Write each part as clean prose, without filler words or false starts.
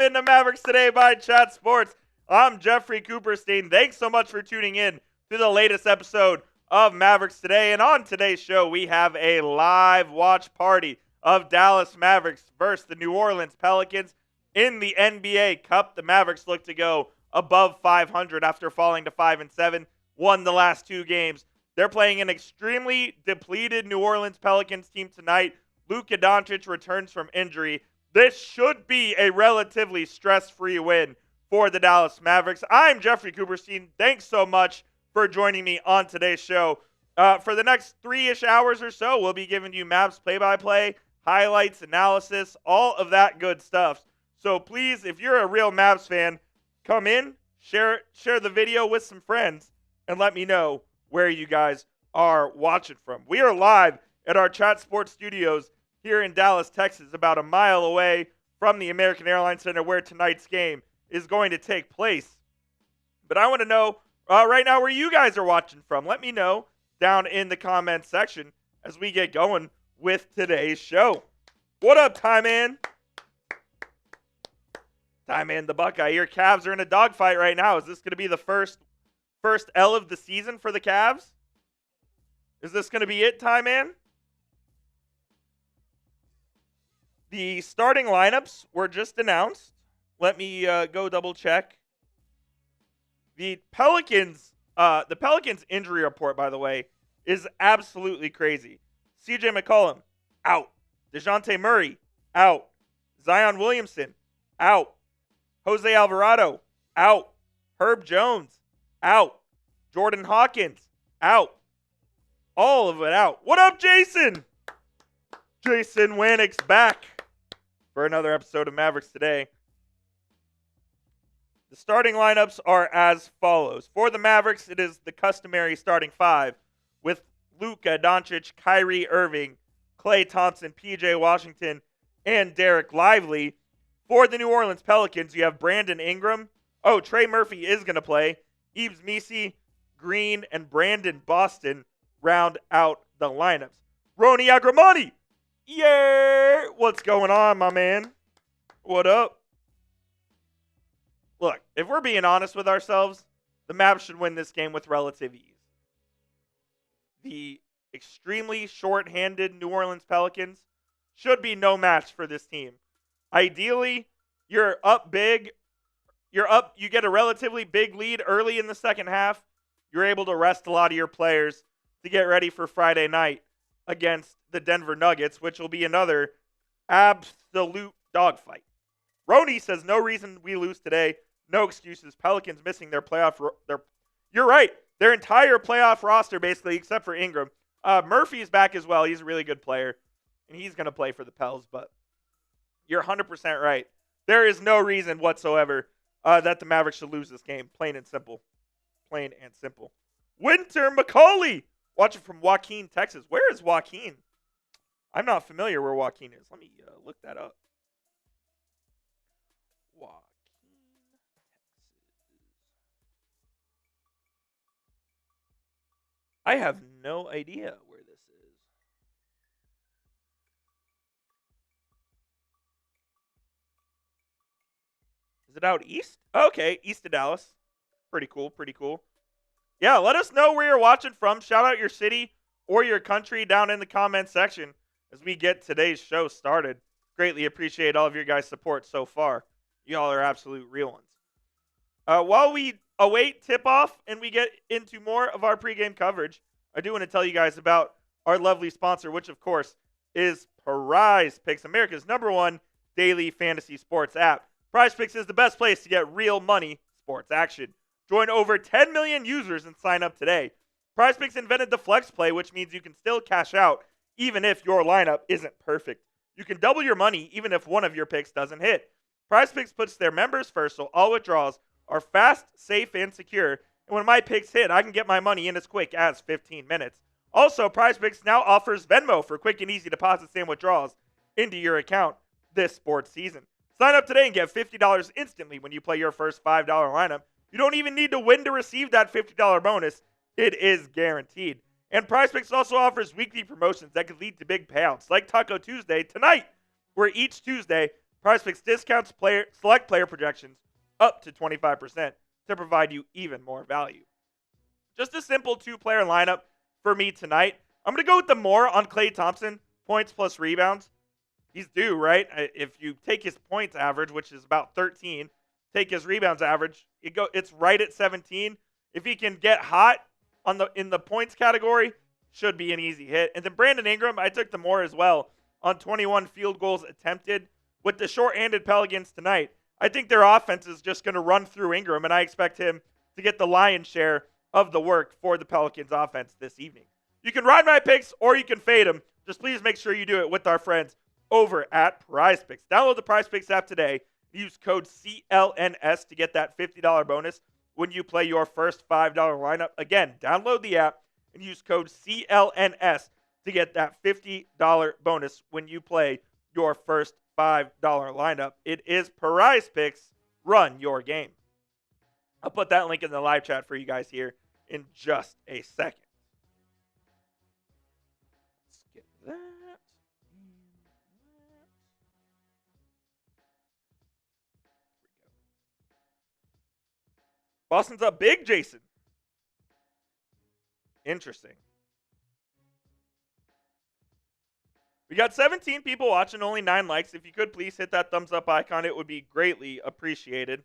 Welcome into Mavericks Today by Chat Sports. I'm Jeffrey Cooperstein. Thanks so much for tuning in to the latest episode of Mavericks Today. And on today's show, we have a live watch party of Dallas Mavericks versus the New Orleans Pelicans in the NBA Cup. The Mavericks look to go above 500 after falling to 5-7, won the last two games. They're playing an extremely depleted New Orleans Pelicans team tonight. Luka Doncic returns from injury. This should be a relatively stress-free win for the Dallas Mavericks. I'm Jeffrey Cooperstein. Thanks so much for joining me on today's show. For the next 3-ish hours or so, we'll be giving you Mavs play-by-play, highlights, analysis, all of that good stuff. So please, if you're a real Mavs fan, come in, share the video with some friends, and let me know where you guys are watching from. We are live at our Chat Sports studios here in Dallas, Texas, about a mile away from the American Airlines Center where tonight's game is going to take place. But I want to know right now where you guys are watching from. Let me know down in the comments section as we get going with today's show. What up, Ty Man? Ty Man the Buckeye. Your Cavs are in a dogfight right now. Is this going to be the first L of the season for the Cavs? Is this going to be it, Ty Man? The starting lineups were just announced. Let me go double check. The Pelicans injury report, by the way, is absolutely crazy. CJ McCollum, out. DeJounte Murray, out. Zion Williamson, out. Jose Alvarado, out. Herb Jones, out. Jordan Hawkins, out. All of it out. What up, Jason? Jason Wanick's back for another episode of Mavericks Today. The starting lineups are as follows. For the Mavericks, it is the customary starting five with Luka Doncic, Kyrie Irving, Klay Thompson, PJ Washington, and Derek Lively. For the New Orleans Pelicans, you have Brandon Ingram. Oh, Trey Murphy is going to play. Yves Missi, Green, and Brandon Boston round out the lineups. Rony Agramani. Yeah, what's going on, my man? What up? Look, if we're being honest with ourselves, the Mavs should win this game with relative ease. The extremely short-handed New Orleans Pelicans should be no match for this team. Ideally, you're up big. You get a relatively big lead early in the second half. You're able to rest a lot of your players to get ready for Friday night against the Denver Nuggets, which will be another absolute dogfight. Rony says no reason we lose today. No excuses. Pelicans missing their playoff. You're right. Their entire playoff roster, basically, except for Ingram. Murphy's back as well. He's a really good player, and he's going to play for the Pels. But you're 100% right. There is no reason whatsoever that the Mavericks should lose this game. Plain and simple. Plain and simple. Winter McCauley. Watching from Joaquin, Texas. Where is Joaquin? I'm not familiar where Joaquin is. Let me look that up. Joaquin, Texas. I have no idea where this is. Is it out east? Okay, east of Dallas. Pretty cool, pretty cool. Yeah, let us know where you're watching from. Shout out your city or your country down in the comments section as we get today's show started. Greatly appreciate all of your guys' support so far. Y'all are absolute real ones. While we await tip-off and we get into more of our pregame coverage, I do want to tell you guys about our lovely sponsor, which, of course, is Prize Picks, America's #1 daily fantasy sports app. Prize Picks is the best place to get real money sports action. Join over 10 million users and sign up today. Prize Picks invented the flex play, which means you can still cash out even if your lineup isn't perfect. You can double your money even if one of your picks doesn't hit. Prize Picks puts their members first, so all withdrawals are fast, safe, and secure. And when my picks hit, I can get my money in as quick as 15 minutes. Also, Prize Picks now offers Venmo for quick and easy deposits and withdrawals into your account this sports season. Sign up today and get $50 instantly when you play your first $5 lineup. You don't even need to win to receive that $50 bonus. It is guaranteed. And PrizePicks also offers weekly promotions that could lead to big payouts, like Taco Tuesday tonight, where each Tuesday, PrizePicks discounts select player projections up to 25% to provide you even more value. Just a simple 2-player lineup for me tonight. I'm going to go with the more on Klay Thompson, points plus rebounds. He's due, right? If you take his points average, which is about 13, take his rebounds average, it's right at 17. If he can get hot in the points category, should be an easy hit. And then Brandon Ingram, I took the more as well on 21 field goals attempted. With the short-handed Pelicans tonight, I think their offense is just going to run through Ingram, and I expect him to get the lion's share of the work for the Pelicans offense this evening. You can ride my picks or you can fade them. Just please make sure you do it with our friends over at PrizePicks. Download the PrizePicks app today. Use code CLNS to get that $50 bonus when you play your first $5 lineup. Again, download the app and use code CLNS to get that $50 bonus when you play your first $5 lineup. It is PrizePicks. Run your game. I'll put that link in the live chat for you guys here in just a second. Let's get that. Boston's up big, Jason. Interesting. We got 17 people watching, only 9 likes. If you could please hit that thumbs up icon, it would be greatly appreciated.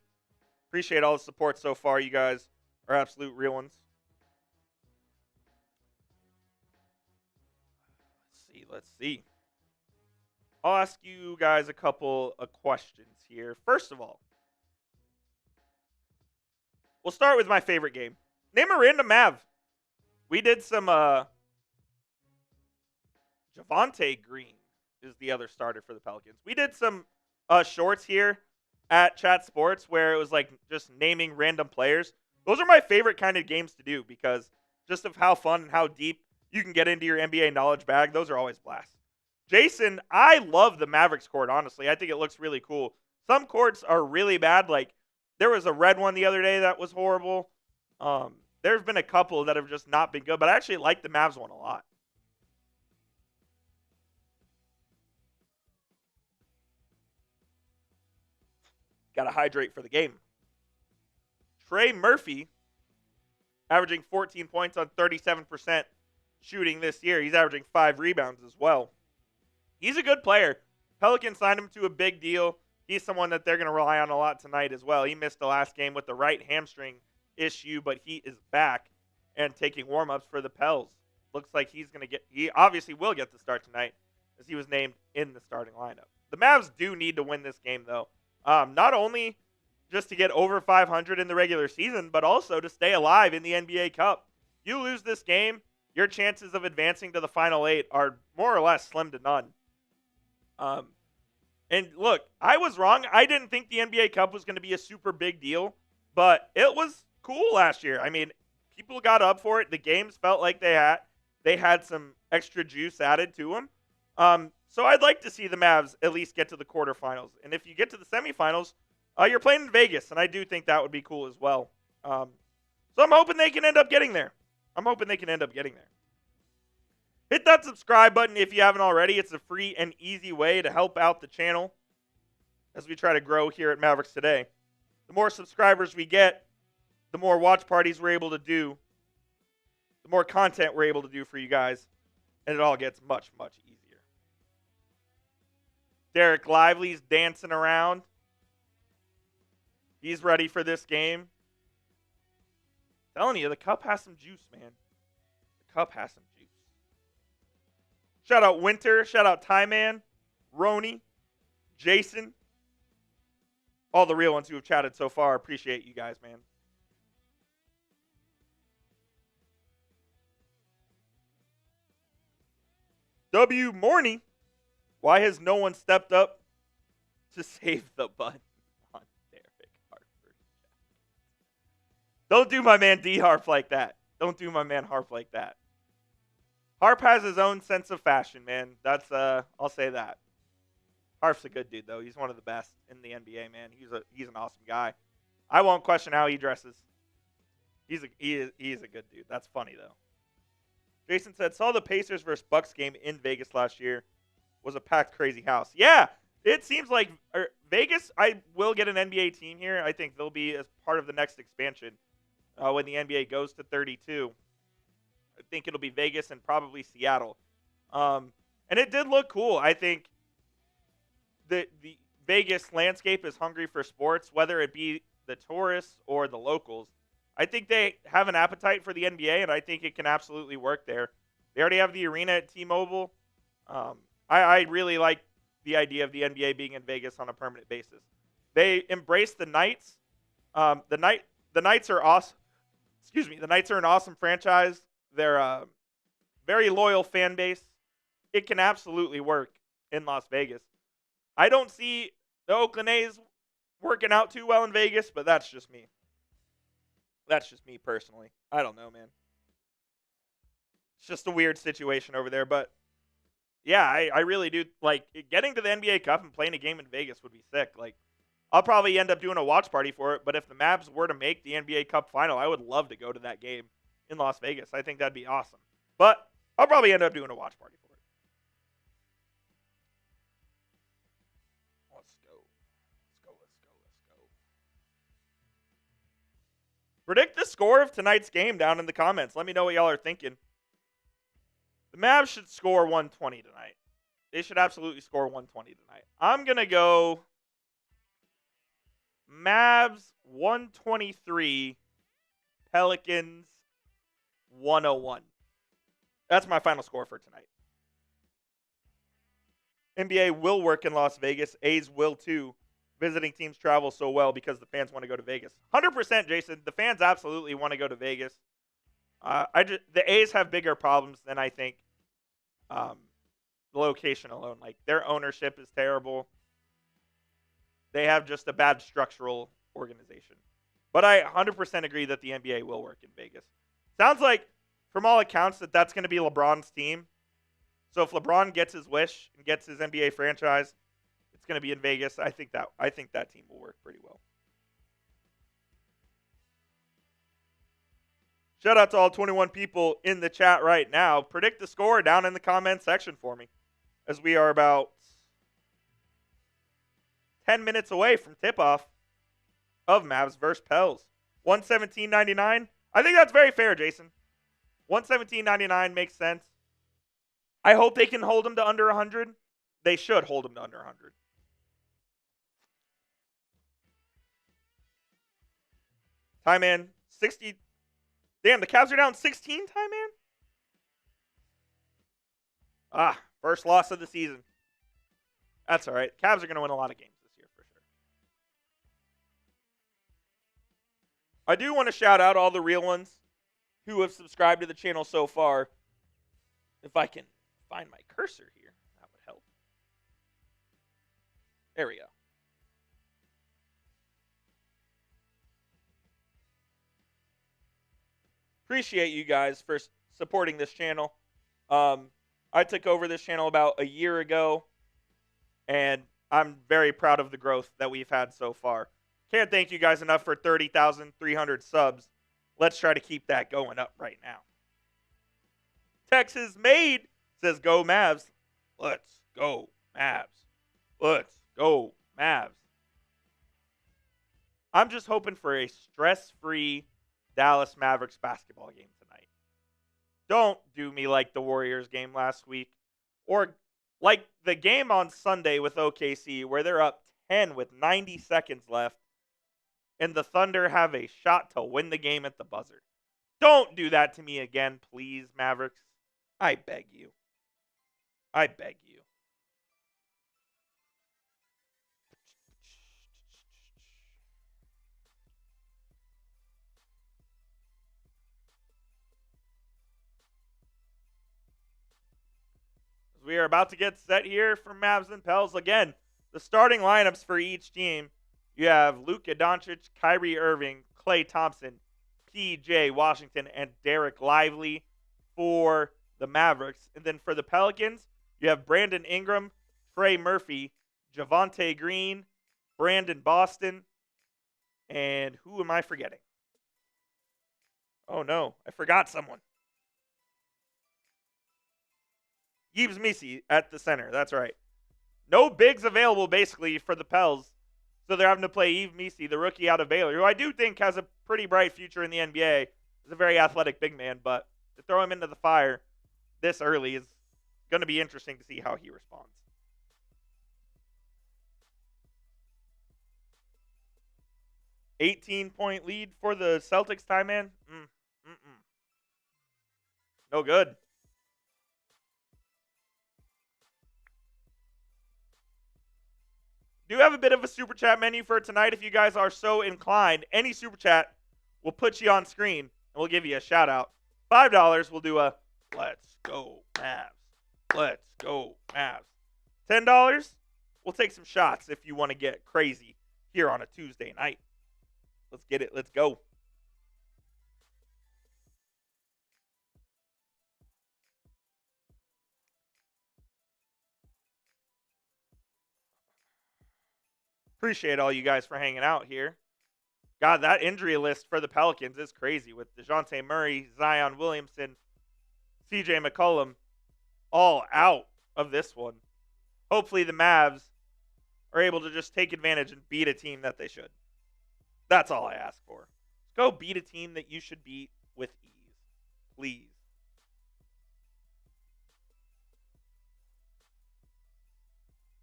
Appreciate all the support so far. You guys are absolute real ones. Let's see. I'll ask you guys a couple of questions here. First of all, we'll start with my favorite game. Name a random Mav. We did some Javonte Green is the other starter for the Pelicans. We did some shorts here at Chat Sports where it was like just naming random players. Those are my favorite kind of games to do because just of how fun and how deep you can get into your NBA knowledge bag. Those are always blasts. Jason, I love the Mavericks court, honestly. I think it looks really cool. Some courts are really bad. Like, there was a red one the other day that was horrible. There's been a couple that have just not been good, but I actually like the Mavs one a lot. Got to hydrate for the game. Trey Murphy, averaging 14 points on 37% shooting this year. He's averaging 5 rebounds as well. He's a good player. Pelicans signed him to a big deal. He's someone that they're going to rely on a lot tonight as well. He missed the last game with the right hamstring issue, but he is back and taking warm-ups for the Pels. Looks like he obviously will get the start tonight as he was named in the starting lineup. The Mavs do need to win this game, though. Not only just to get over 500 in the regular season, but also to stay alive in the NBA Cup. You lose this game, your chances of advancing to the Final 8 are more or less slim to none. And look, I was wrong. I didn't think the NBA Cup was going to be a super big deal, but it was cool last year. I mean, people got up for it. The games felt like they had some extra juice added to them. So I'd like to see the Mavs at least get to the quarterfinals. And if you get to the semifinals, you're playing in Vegas, and I do think that would be cool as well. So I'm hoping they can end up getting there. Hit that subscribe button if you haven't already. It's a free and easy way to help out the channel as we try to grow here at Mavericks Today. The more subscribers we get, the more watch parties we're able to do, the more content we're able to do for you guys, and it all gets much, much easier. Derek Lively's dancing around. He's ready for this game. I'm telling you, the cup has some juice, man. The cup has some juice. Shout out Winter. Shout out Tyman, Roni, Jason. All the real ones who have chatted so far. Appreciate you guys, man. W. Morney. Why has no one stepped up to save the button on Derek Harford? Don't do my man D-Harp like that. Don't do my man Harp like that. Harp has his own sense of fashion, man. That's I'll say that. Harp's a good dude, though. He's one of the best in the NBA, man. He's an awesome guy. I won't question how he dresses. He is a good dude. That's funny, though. Jason said, saw the Pacers versus Bucks game in Vegas last year. Was a packed, crazy house. Yeah, It seems like Vegas, I will get an NBA team here. I think they'll be as part of the next expansion when the NBA goes to 32. I think it'll be Vegas and probably Seattle. And it did look cool. I think the Vegas landscape is hungry for sports, whether it be the tourists or the locals. I think they have an appetite for the NBA, and I think it can absolutely work there. They already have the arena at T-Mobile. I really like the idea of the NBA being in Vegas on a permanent basis. They embrace the Knights. The Knights are awesome. Excuse me. The Knights are an awesome franchise. They're a very loyal fan base. It can absolutely work in Las Vegas. I don't see the Oakland A's working out too well in Vegas, but that's just me. That's just me personally. I don't know, man. It's just a weird situation over there, but yeah, I really do like getting to the NBA Cup and playing a game in Vegas would be sick. Like, I'll probably end up doing a watch party for it, but if the Mavs were to make the NBA Cup final, I would love to go to that game in Las Vegas. I think that'd be awesome. But I'll probably end up doing a watch party for it. Let's go. Predict the score of tonight's game down in the comments. Let me know what y'all are thinking. The Mavs should score 120 tonight. They should absolutely score 120 tonight. I'm going to go Mavs 123, Pelicans 101. That's my final score for tonight. NBA will work in Las Vegas. A's will too. Visiting teams travel so well because the fans want to go to Vegas. 100%, Jason. The fans absolutely want to go to Vegas. The A's have bigger problems than I think. The location alone, like their ownership is terrible. They have just a bad structural organization. But I 100% agree that the NBA will work in Vegas. Sounds like, from all accounts, that's going to be LeBron's team. So if LeBron gets his wish and gets his NBA franchise, it's going to be in Vegas. I think that team will work pretty well. Shout out to all 21 people in the chat right now. Predict the score down in the comment section for me, as we are about 10 minutes away from tip-off of Mavs versus Pels. 117.99. I think that's very fair, Jason. 117.99 makes sense. I hope they can hold them to under 100. They should hold them to under 100. Time man, 60. Damn, the Cavs are down 16, time man. First loss of the season. That's all right. Cavs are going to win a lot of games this year for sure. I do want to shout out all the real ones who have subscribed to the channel so far. If I can find my cursor here, that would help. There we go. Appreciate you guys for supporting this channel. I took over this channel about a year ago, and I'm very proud of the growth that we've had so far. Can't thank you guys enough for 30,300 subs. Let's try to keep that going up right now. Texas Made says, go Mavs. Let's go Mavs. Let's go Mavs. I'm just hoping for a stress-free Dallas Mavericks basketball game tonight. Don't do me like the Warriors game last week, or like the game on Sunday with OKC where they're up 10 with 90 seconds left and the Thunder have a shot to win the game at the buzzer. Don't do that to me again, please, Mavericks. I beg you. I beg you. We are about to get set here for Mavs and Pels. Again, the starting lineups for each team. You have Luka Doncic, Kyrie Irving, Klay Thompson, P.J. Washington, and Derek Lively for the Mavericks. And then for the Pelicans, you have Brandon Ingram, Trey Murphy, Javonte Green, Brandon Boston, and who am I forgetting? Oh, no. I forgot someone. Yves Missi at the center. That's right. No bigs available, basically, for the Pels. So they're having to play Yves Missi, the rookie out of Baylor, who I do think has a pretty bright future in the NBA. He's a very athletic big man, but to throw him into the fire this early is going to be interesting to see how he responds. 18-point lead for the Celtics, tie man. No good. Do have a bit of a super chat menu for tonight if you guys are so inclined. Any super chat will put you on screen and we'll give you a shout out. $5, we'll do a let's go Mavs. Let's go Mavs. $10, we'll take some shots if you want to get crazy here on a Tuesday night. Let's get it. Let's go. Appreciate all you guys for hanging out here. God, that injury list for the Pelicans is crazy with DeJounte Murray, Zion Williamson, CJ McCollum all out of this one. Hopefully the Mavs are able to just take advantage and beat a team that they should. That's all I ask for. Go beat a team that you should beat with ease. Please.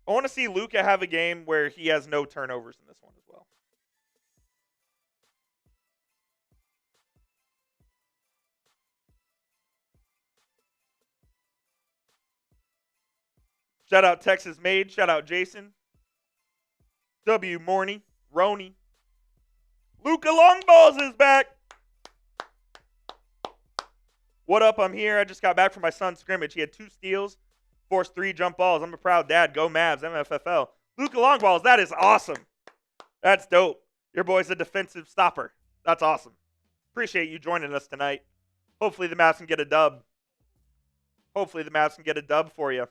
I want to see Luka have a game where he has no turnovers in this one as well. Shout out Texas Made. Shout out Jason. W. Morney. Roney. Luka Longballs is back. What up? I'm here. I just got back from my son's scrimmage. He had 2 steals, forced 3 jump balls. I'm a proud dad. Go Mavs. MFFL. Luka Longballs. That is awesome. That's dope. Your boy's a defensive stopper. That's awesome. Appreciate you joining us tonight. Hopefully the Mavs can get a dub. Hopefully the Mavs can get a dub for you.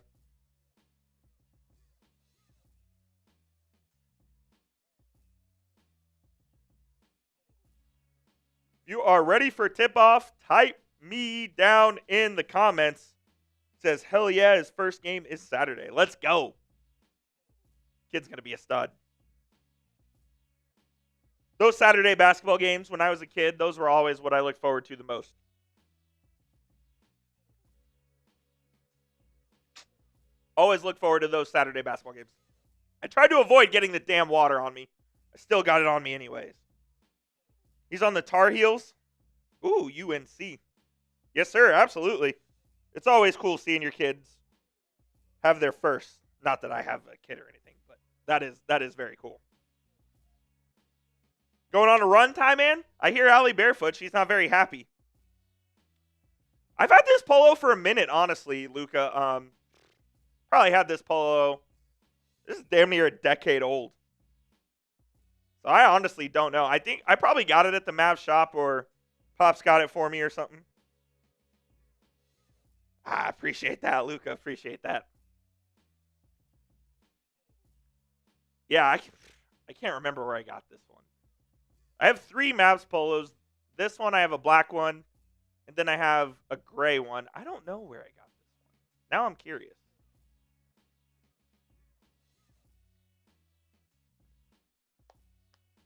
If you are ready for tip-off, type me down in the comments. It says, hell yeah, his first game is Saturday. Let's go. Kid's going to be a stud. Those Saturday basketball games when I was a kid, those were always what I looked forward to the most. Always look forward to those Saturday basketball games. I tried to avoid getting the damn water on me. I still got it on me anyways. He's on the Tar Heels. Ooh, UNC. Yes, sir, absolutely. It's always cool seeing your kids have their first. Not that I have a kid or anything, but that is very cool. Going on a run time, man? I hear Allie barefoot. She's not very happy. I've had this polo for a minute, honestly, Luka. Probably had this polo. This is damn near a decade old. So I honestly don't know. I think I probably got it at the Mavs shop or Pops got it for me or something. I appreciate that, Luka. Appreciate that. Yeah, I can't remember where I got this one. I have 3 Mavs polos. This one I have a black one, and then I have a gray one. I don't know where I got this one. Now I'm curious.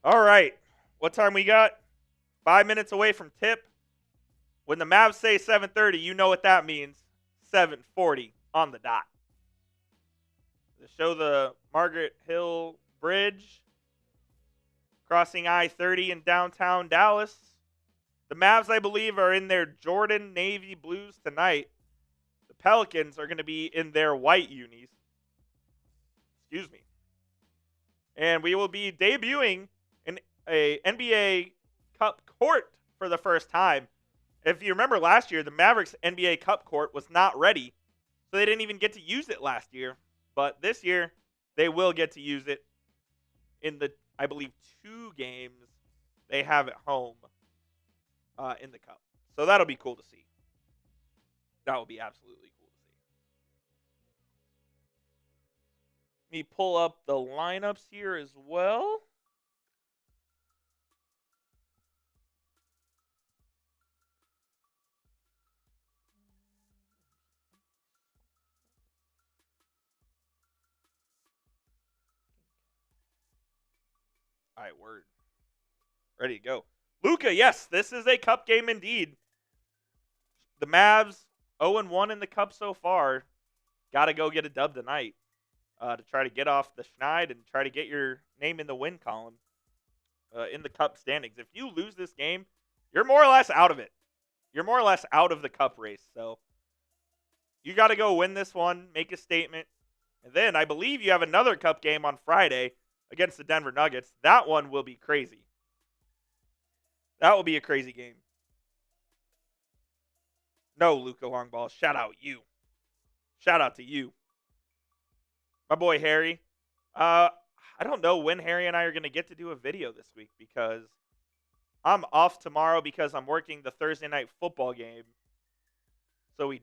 All right. What time we got? 5 minutes away from tip. When the Mavs say 7:30, you know what that means. 7:40 on the dot. To show the Margaret Hill Bridge crossing I-30 in downtown Dallas. The Mavs, I believe, are in their Jordan Navy Blues tonight. The Pelicans are going to be in their white unis. Excuse me. And we will be debuting in a NBA Cup court for the first time. If you remember last year, the Mavericks NBA Cup court was not ready, so they didn't even get to use it last year. But this year, they will get to use it in the, I believe, 2 games they have at home in the Cup. So that'll be cool to see. That will be absolutely cool to see. Let me pull up the lineups here as well. right, word. Ready to go. Luka, yes, this is a cup game indeed. The Mavs 0-1 in the cup so far. Got to go get a dub tonight to try to get off the schneid and try to get your name in the win column in the cup standings. If you lose this game, you're more or less out of it. You're more or less out of the cup race. So you got to go win this one, make a statement. And then I believe you have another cup game on Friday against the Denver Nuggets. That one will be crazy. That will be a crazy game. No, Luka Longball. Shout out you. Shout out to you. My boy Harry. I don't know when Harry and I are going to get to do a video this week because I'm off tomorrow because I'm working the Thursday night football game. So we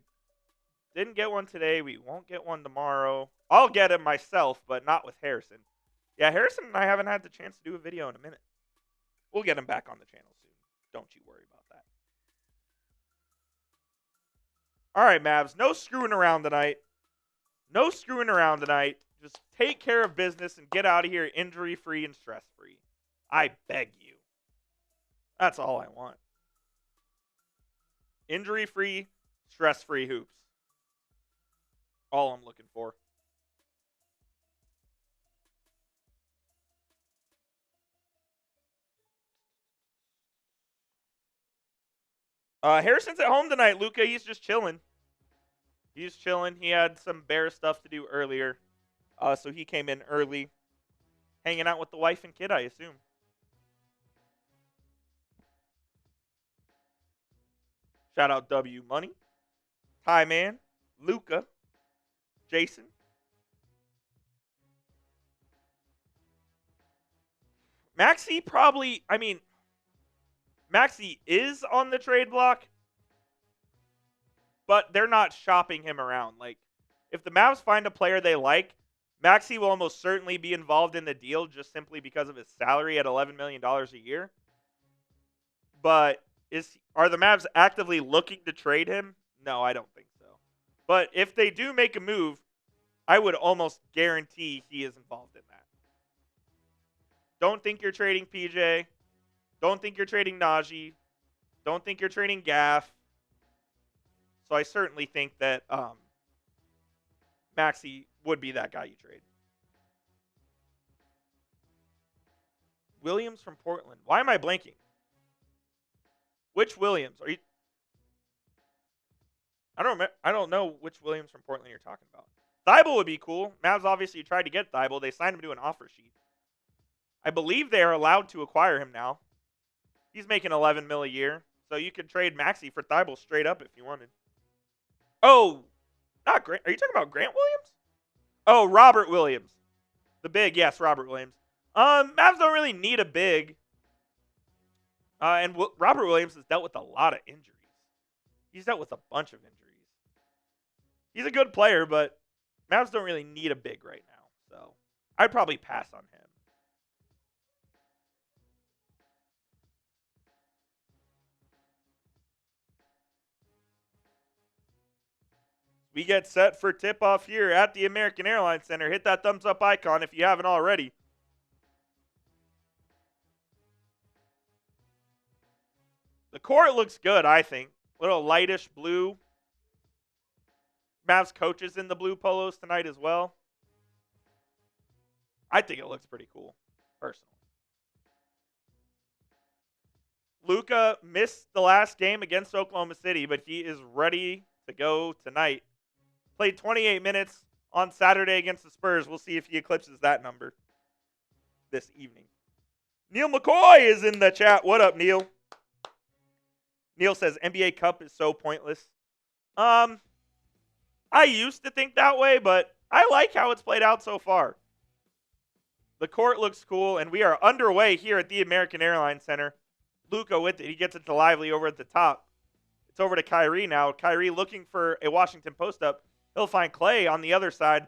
didn't get one today. We won't get one tomorrow. I'll get it myself, but not with Harrison. Yeah, Harrison and I haven't had the chance to do a video in a minute. We'll get him back on the channel soon. Don't you worry about that. All right, Mavs. No screwing around tonight. No screwing around tonight. Just take care of business and get out of here injury-free and stress-free. I beg you. That's all I want. Injury-free, stress-free hoops. All I'm looking for. Harrison's at home tonight, Luka. He's just chilling. He's chilling. He had some Bear stuff to do earlier. So he came in early. Hanging out with the wife and kid, I assume. Shout out W Money. Ty Man. Luka. Jason. Maxey probably, Maxey is on the trade block, but they're not shopping him around. Like, if the Mavs find a player they like, Maxey will almost certainly be involved in the deal just simply because of his salary at $11 million a year. But are the Mavs actively looking to trade him? No, I don't think so. But if they do make a move, I would almost guarantee he is involved in that. Don't think you're trading PJ. Don't think you're trading Naji. Don't think you're trading Gaff. So I certainly think that Maxey would be that guy you trade. Williams from Portland. Why am I blanking? Which Williams? Are you? I don't know which Williams from Portland you're talking about. Thibault would be cool. Mavs obviously tried to get Thibault. They signed him to an offer sheet. I believe they are allowed to acquire him now. He's making $11 million a year, so you could trade Maxey for Thibault straight up if you wanted. Oh, not Grant. Are you talking about Grant Williams? Oh, Robert Williams, the big. Yes, Robert Williams. Mavs don't really need a big. And Robert Williams has dealt with a lot of injuries. He's dealt with a bunch of injuries. He's a good player, but Mavs don't really need a big right now. So I'd probably pass on him. We get set for tip-off here at the American Airlines Center. Hit that thumbs-up icon if you haven't already. The court looks good, I think. Little lightish blue. Mavs coaches in the blue polos tonight as well. I think it looks pretty cool, personally. Luka missed the last game against Oklahoma City, but he is ready to go tonight. Played 28 minutes on Saturday against the Spurs. We'll see if he eclipses that number this evening. Neil McCoy is in the chat. What up, Neil? Neil says NBA Cup is so pointless. I used to think that way, but I like how it's played out so far. The court looks cool, and we are underway here at the American Airlines Center. Luka with it. He gets it to Lively over at the top. It's over to Kyrie now. Kyrie looking for a Washington post-up. He'll find Klay on the other side.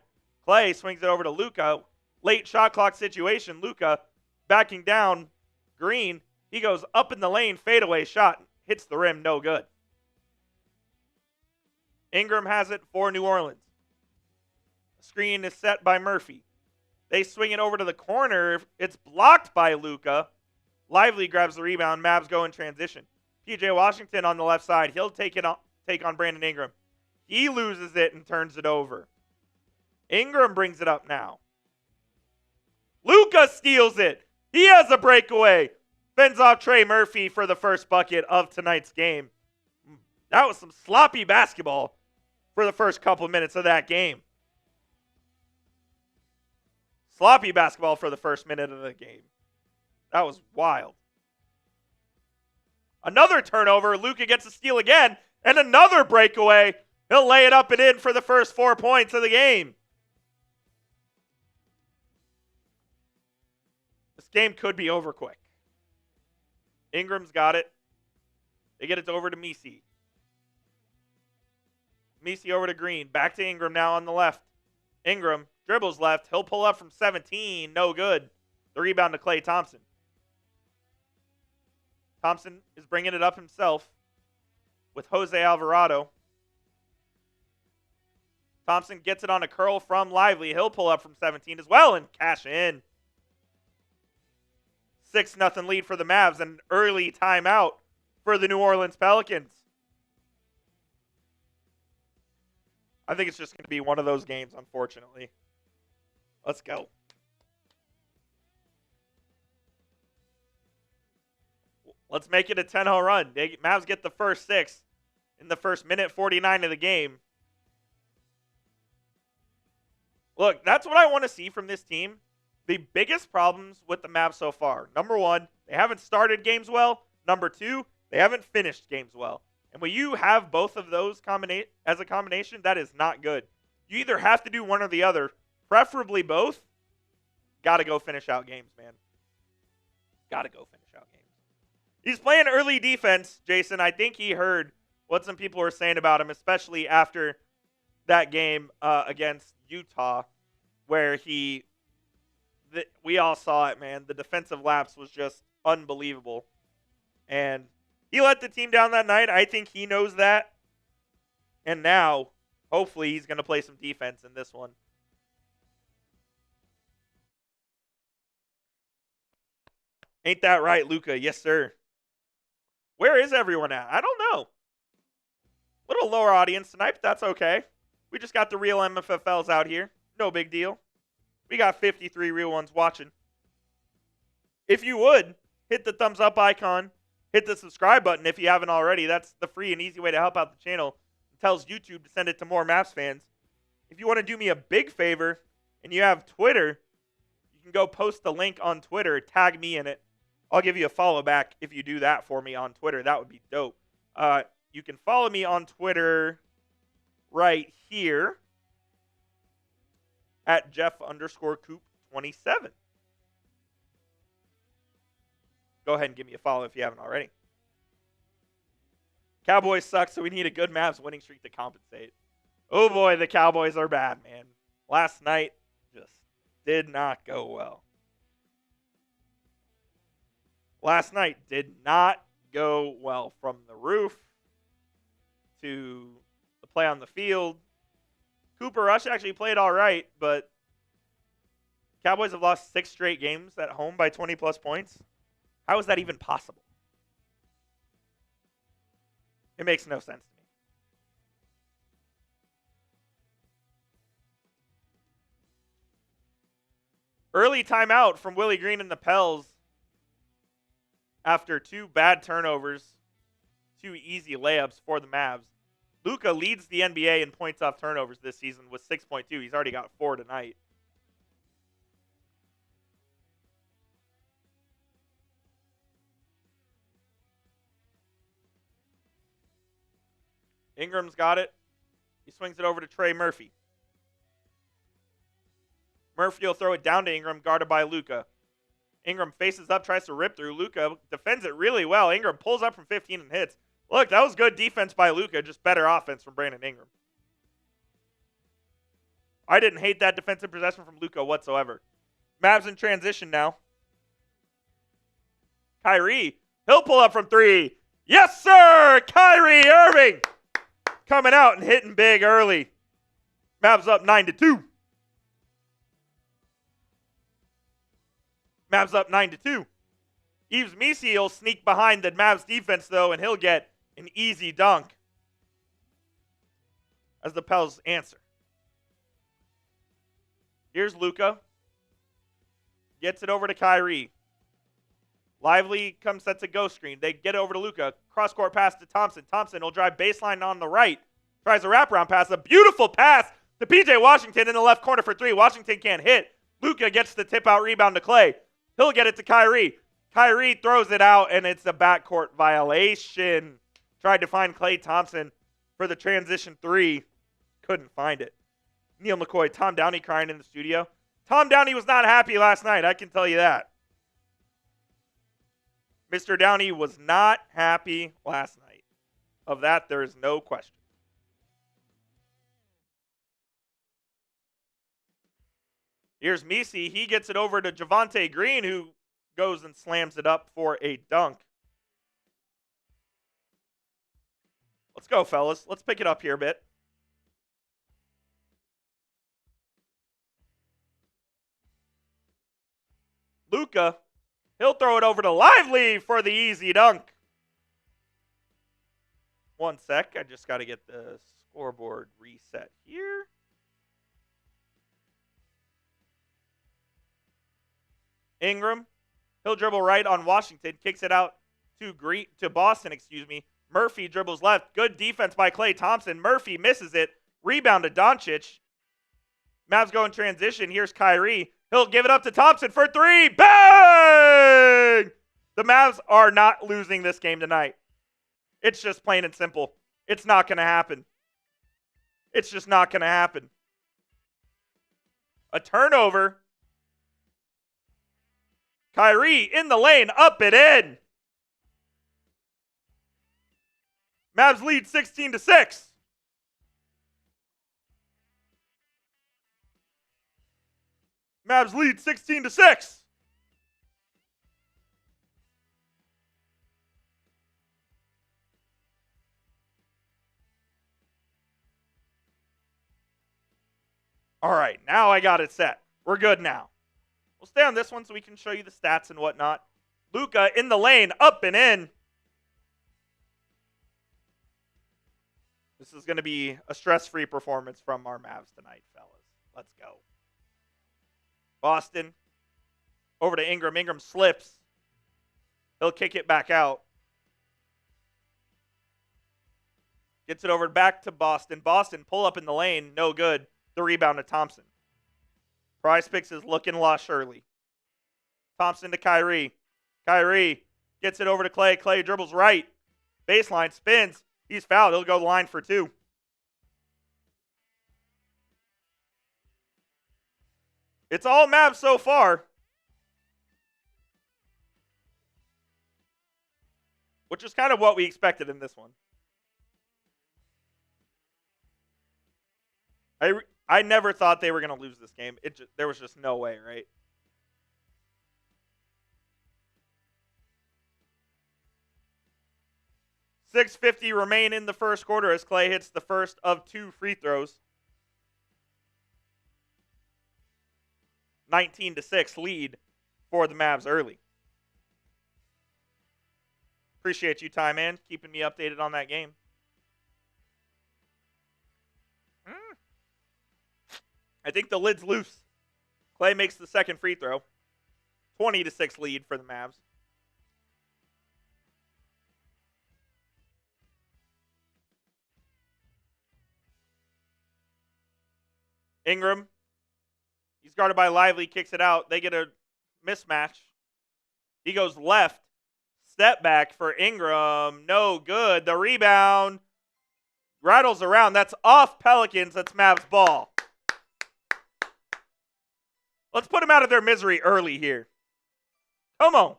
Klay swings it over to Luka. Late shot clock situation. Luka backing down. Green. He goes up in the lane. Fadeaway shot. Hits the rim. No good. Ingram has it for New Orleans. Screen is set by Murphy. They swing it over to the corner. It's blocked by Luka. Lively grabs the rebound. Mavs go in transition. PJ Washington on the left side. He'll take on Brandon Ingram. He loses it and turns it over. Ingram brings it up now. Luka steals it. He has a breakaway. Fends off Trey Murphy for the first bucket of tonight's game. That was some sloppy basketball for the first couple minutes of that game. Sloppy basketball for the first minute of the game. That was wild. Another turnover. Luka gets a steal again. And another breakaway. He'll lay it up and in for the first 4 points of the game. This game could be over quick. Ingram's got it. They get it over to Misi. Misi over to Green. Back to Ingram now on the left. Ingram dribbles left. He'll pull up from 17. No good. The rebound to Klay Thompson. Thompson is bringing it up himself with Jose Alvarado. Thompson gets it on a curl from Lively. He'll pull up from 17 as well and cash in. 6-0 lead for the Mavs and an early timeout for the New Orleans Pelicans. I think it's just going to be one of those games, unfortunately. Let's go. Let's make it a 10-0 run. Mavs get the first 6 in the first minute 49 of the game. Look, that's what I want to see from this team. The biggest problems with the Mavs so far. Number 1, they haven't started games well. Number 2, they haven't finished games well. And when you have both of those as a combination, that is not good. You either have to do one or the other, preferably both. Got to go finish out games, man. Got to go finish out games. He's playing early defense, Jason. I think he heard what some people were saying about him, especially after that game against Utah, where we all saw it, man. The defensive lapse was just unbelievable. And he let the team down that night. I think he knows that. And now, hopefully, he's going to play some defense in this one. Ain't that right, Luka? Yes, sir. Where is everyone at? I don't know. Little lower audience tonight, but that's okay. We just got the real MFFLs out here. No big deal. We got 53 real ones watching. If you would, hit the thumbs up icon. Hit the subscribe button if you haven't already. That's the free and easy way to help out the channel. It tells YouTube to send it to more Mavs fans. If you want to do me a big favor and you have Twitter, you can go post the link on Twitter. Tag me in it. I'll give you a follow back if you do that for me on Twitter. That would be dope. You can follow me on Twitter right here at Jeff_Coop27. Go ahead and give me a follow if you haven't already. Cowboys suck, so we need a good Mavs winning streak to compensate. Oh boy, the Cowboys are bad, man. Last night just did not go well. Last night did not go well, from the roof to the play on the field. Cooper Rush actually played all right, but Cowboys have lost 6 straight games at home by 20-plus points. How is that even possible? It makes no sense to me. Early timeout from Willie Green and the Pels after 2 bad turnovers, 2 easy layups for the Mavs. Luka leads the NBA in points off turnovers this season with 6.2. He's already got 4 tonight. Ingram's got it. He swings it over to Trey Murphy. Murphy will throw it down to Ingram, guarded by Luka. Ingram faces up, tries to rip through. Luka defends it really well. Ingram pulls up from 15 and hits. Look, that was good defense by Luka, just better offense from Brandon Ingram. I didn't hate that defensive possession from Luka whatsoever. Mavs in transition now. Kyrie, he'll pull up from 3. Yes, sir! Kyrie Irving coming out and hitting big early. Mavs up 9-2. Mavs up 9-2. Yves Missi will sneak behind the Mavs defense, though, and he'll get an easy dunk as the Pels answer. Here's Luka. Gets it over to Kyrie. Lively comes, sets a ghost screen. They get over to Luka. Cross-court pass to Thompson. Thompson will drive baseline on the right. Tries a wraparound pass. A beautiful pass to P.J. Washington in the left corner for three. Washington can't hit. Luka gets the tip-out rebound to Klay. He'll get it to Kyrie. Kyrie throws it out, and it's a backcourt violation. Tried to find Klay Thompson for the transition three. Couldn't find it. Neil McCoy, Tom Downey crying in the studio. Tom Downey was not happy last night, I can tell you that. Mr. Downey was not happy last night. Of that, there is no question. Here's Missi. He gets it over to Javonte Green, who goes and slams it up for a dunk. Let's go, fellas. Let's pick it up here a bit. Luka, he'll throw it over to Lively for the easy dunk. One sec. I just got to get the scoreboard reset here. Ingram, he'll dribble right on Washington, kicks it out to Boston, Murphy dribbles left. Good defense by Klay Thompson. Murphy misses it. Rebound to Doncic. Mavs go in transition. Here's Kyrie. He'll give it up to Thompson for three. Bang! The Mavs are not losing this game tonight. It's just plain and simple. It's not going to happen. It's just not going to happen. A turnover. Kyrie in the lane, up and in. Mavs lead 16-6. Mavs lead 16-6. All right, now I got it set. We're good now. We'll stay on this one so we can show you the stats and whatnot. Luka in the lane, up and in. This is going to be a stress-free performance from our Mavs tonight, fellas. Let's go. Boston, over to Ingram. Ingram slips. He'll kick it back out. Gets it over back to Boston. Boston pull up in the lane. No good. The rebound to Thompson. Prize Picks is looking lush early. Thompson to Kyrie. Kyrie gets it over to Klay. Klay dribbles right. Baseline spins. He's fouled. He'll go line for two. It's all Mavs so far. Which is kind of what we expected in this one. I never thought they were going to lose this game. There was just no way, right? .650 remain in the first quarter as Klay hits the first of two free throws. 19-6 lead for the Mavs early. Appreciate you, Ty Man, keeping me updated on that game. I think the lid's loose. Klay makes the second free throw. 20-6 lead for the Mavs. Ingram. He's guarded by Lively, kicks it out. They get a mismatch. He goes left. Step back for Ingram. No good. The rebound rattles around. That's off Pelicans. That's Mavs ball. Let's put them out of their misery early here. Come on.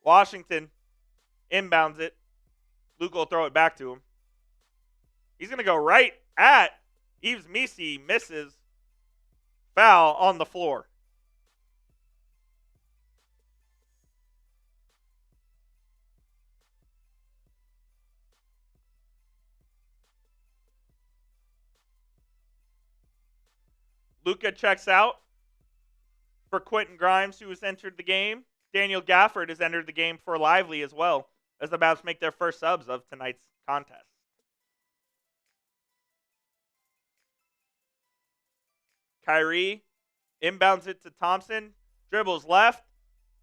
Washington inbounds it. Luka will throw it back to him. He's going to go right at Yves Missi. Misses. Foul on the floor. Luka checks out. for Quentin Grimes, who has entered the game. Daniel Gafford has entered the game for Lively as well, as the Mavs make their first subs of tonight's contest. Kyrie inbounds it to Thompson, dribbles left,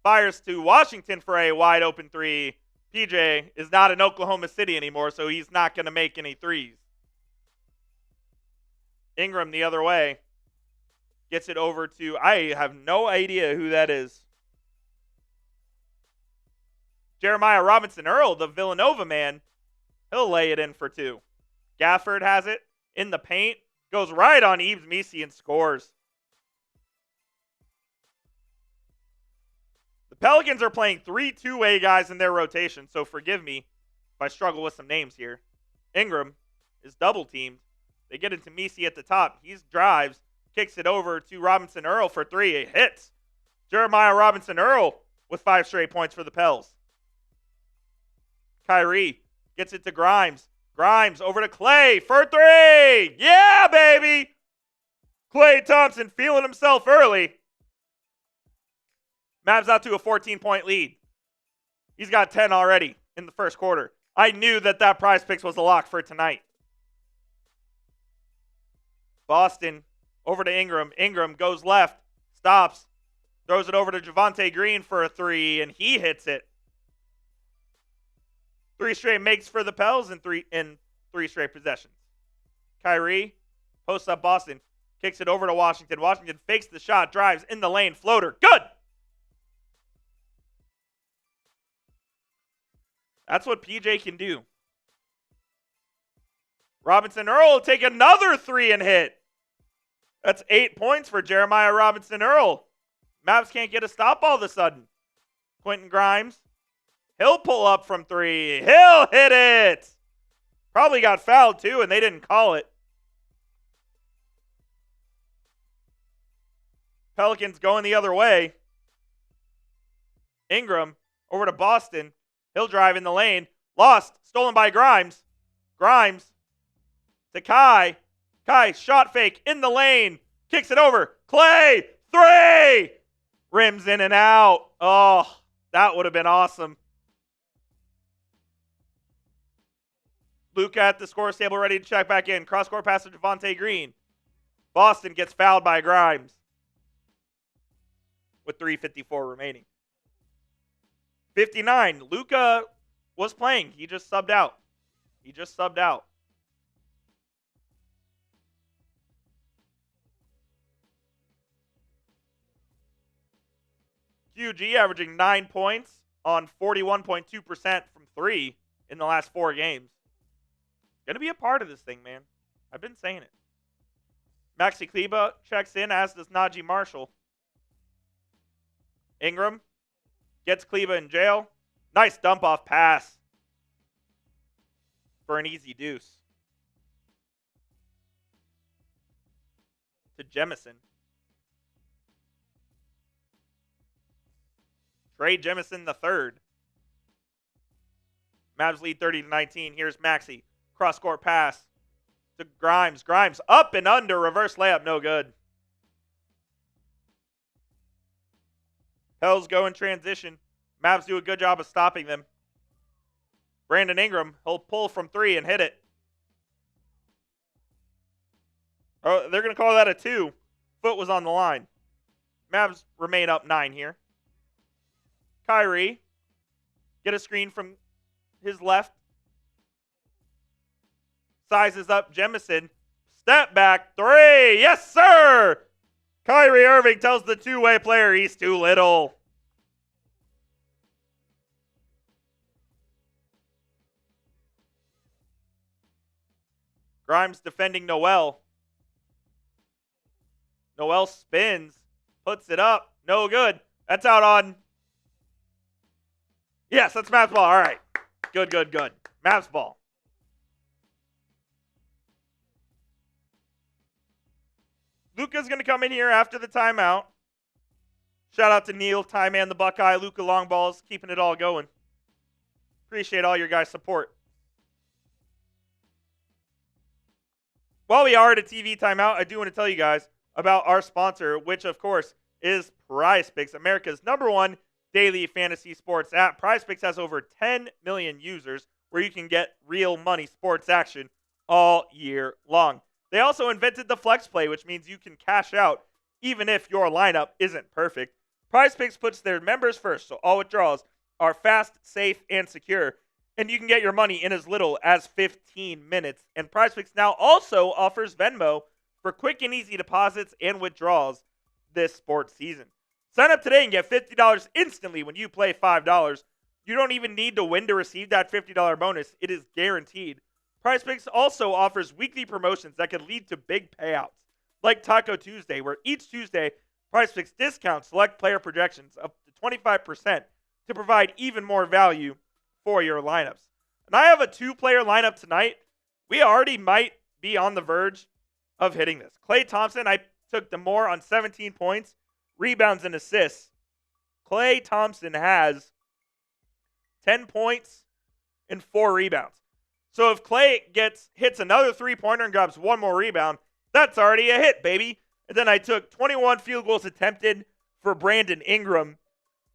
fires to Washington for a wide open three. PJ is not in Oklahoma City anymore, so he's not going to make any threes. Ingram the other way. Gets it over to, I have no idea who that is. Jeremiah Robinson-Earl, the Villanova man. He'll lay it in for two. Gafford has it in the paint. Goes right on Yves Missi and scores. The Pelicans are playing 3 two-way guys in their rotation, so forgive me if I struggle with some names here. Ingram is double-teamed. They get into Missi at the top. He drives, kicks it over to Robinson-Earl for three. It hits. Jeremiah Robinson-Earl with 5 straight points for the Pels. Kyrie gets it to Grimes. Grimes over to Klay for three. Yeah, baby. Klay Thompson feeling himself early. Mavs out to a 14-point lead. He's got 10 already in the first quarter. I knew that Prize Picks was a lock for tonight. Boston over to Ingram. Ingram goes left, stops, throws it over to Javonte Green for a three, and he hits it. 3 straight makes for the Pels in three straight possessions. Kyrie posts up Boston, kicks it over to Washington. Washington fakes the shot, drives in the lane, floater. Good! That's what PJ can do. Robinson-Earl will take another three and hit. That's 8 points for Jeremiah Robinson-Earl. Mavs can't get a stop all of a sudden. Quentin Grimes. He'll pull up from three. He'll hit it. Probably got fouled too, and they didn't call it. Pelicans going the other way. Ingram over to Boston. He'll drive in the lane. Lost. Stolen by Grimes. Grimes to Kai. Kai, shot fake in the lane. Kicks it over. Klay, three. Rims in and out. Oh, that would have been awesome. Luka at the scores table ready to check back in. Cross-court pass to Javonte Green. Boston gets fouled by Grimes with 3:54 remaining. 59. Luka was playing. He just subbed out. QG averaging 9 points on 41.2% from three in the last 4 games. Going to be a part of this thing, man. I've been saying it. Maxi Kleber checks in, as does Naji Marshall. Ingram gets Kleber in jail. Nice dump-off pass for an easy deuce. To Jemison. Trey Jemison III. Mavs lead 30-19. Here's Maxi. Cross-court pass to Grimes. Grimes up and under. Reverse layup. No good. Pels go in transition. Mavs do a good job of stopping them. Brandon Ingram, he'll pull from three and hit it. Oh, they're going to call that a 2. Foot was on the line. Mavs remain up 9 here. Kyrie, get a screen from his left. Sizes up Jemison. Step back 3. Yes, sir! Kyrie Irving tells the two-way player he's too little. Grimes defending Noel. Noel spins. Puts it up. No good. That's out on... Yes, that's Mavs ball. All right. Good. Mavs ball. Luka's going to come in here after the timeout. Shout out to Neil, Ty Man, the Buckeye, Luka Long Balls, keeping it all going. Appreciate all your guys' support. While we are at a TV timeout, I do want to tell you guys about our sponsor, which, of course, is PrizePicks, America's #1 daily fantasy sports app. PrizePicks has over 10 million users where you can get real money sports action all year long. They also invented the flex play, which means you can cash out even if your lineup isn't perfect. PrizePicks puts their members first, so all withdrawals are fast, safe, and secure, and you can get your money in as little as 15 minutes. And PrizePicks now also offers Venmo for quick and easy deposits and withdrawals this sports season. Sign up today and get $50 instantly when you play $5. You don't even need to win to receive that $50 bonus. It is guaranteed. PrizePicks also offers weekly promotions that could lead to big payouts, like Taco Tuesday, where each Tuesday, PrizePicks discounts select player projections up to 25% to provide even more value for your lineups. And I have a 2-player lineup tonight. We already might be on the verge of hitting this. Klay Thompson, I took the more on 17 points, rebounds, and assists. Klay Thompson has 10 points and 4 rebounds. So if Klay hits another 3-pointer and grabs 1 more rebound, that's already a hit, baby. And then I took 21 field goals attempted for Brandon Ingram.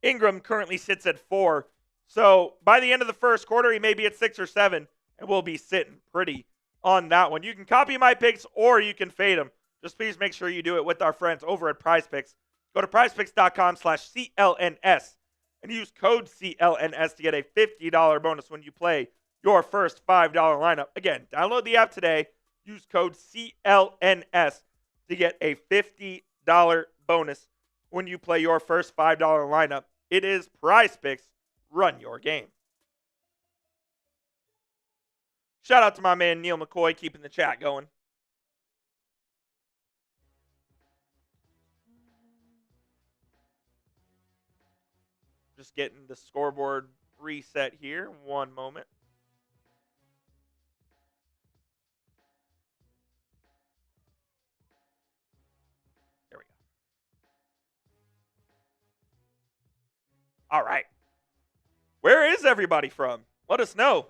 Ingram currently sits at 4. So by the end of the first quarter, he may be at 6 or 7, and we'll be sitting pretty on that one. You can copy my picks or you can fade them. Just please make sure you do it with our friends over at PrizePicks. Go to prizepicks.com/CLNS and use code CLNS to get a $50 bonus when you play your first $5 lineup. Again, download the app today. Use code CLNS to get a $50 bonus when you play your first $5 lineup. It is PrizePicks. Run your game. Shout out to my man Neil McCoy keeping the chat going. Just getting the scoreboard reset here. One moment. There we go. All right. Where is everybody from? Let us know.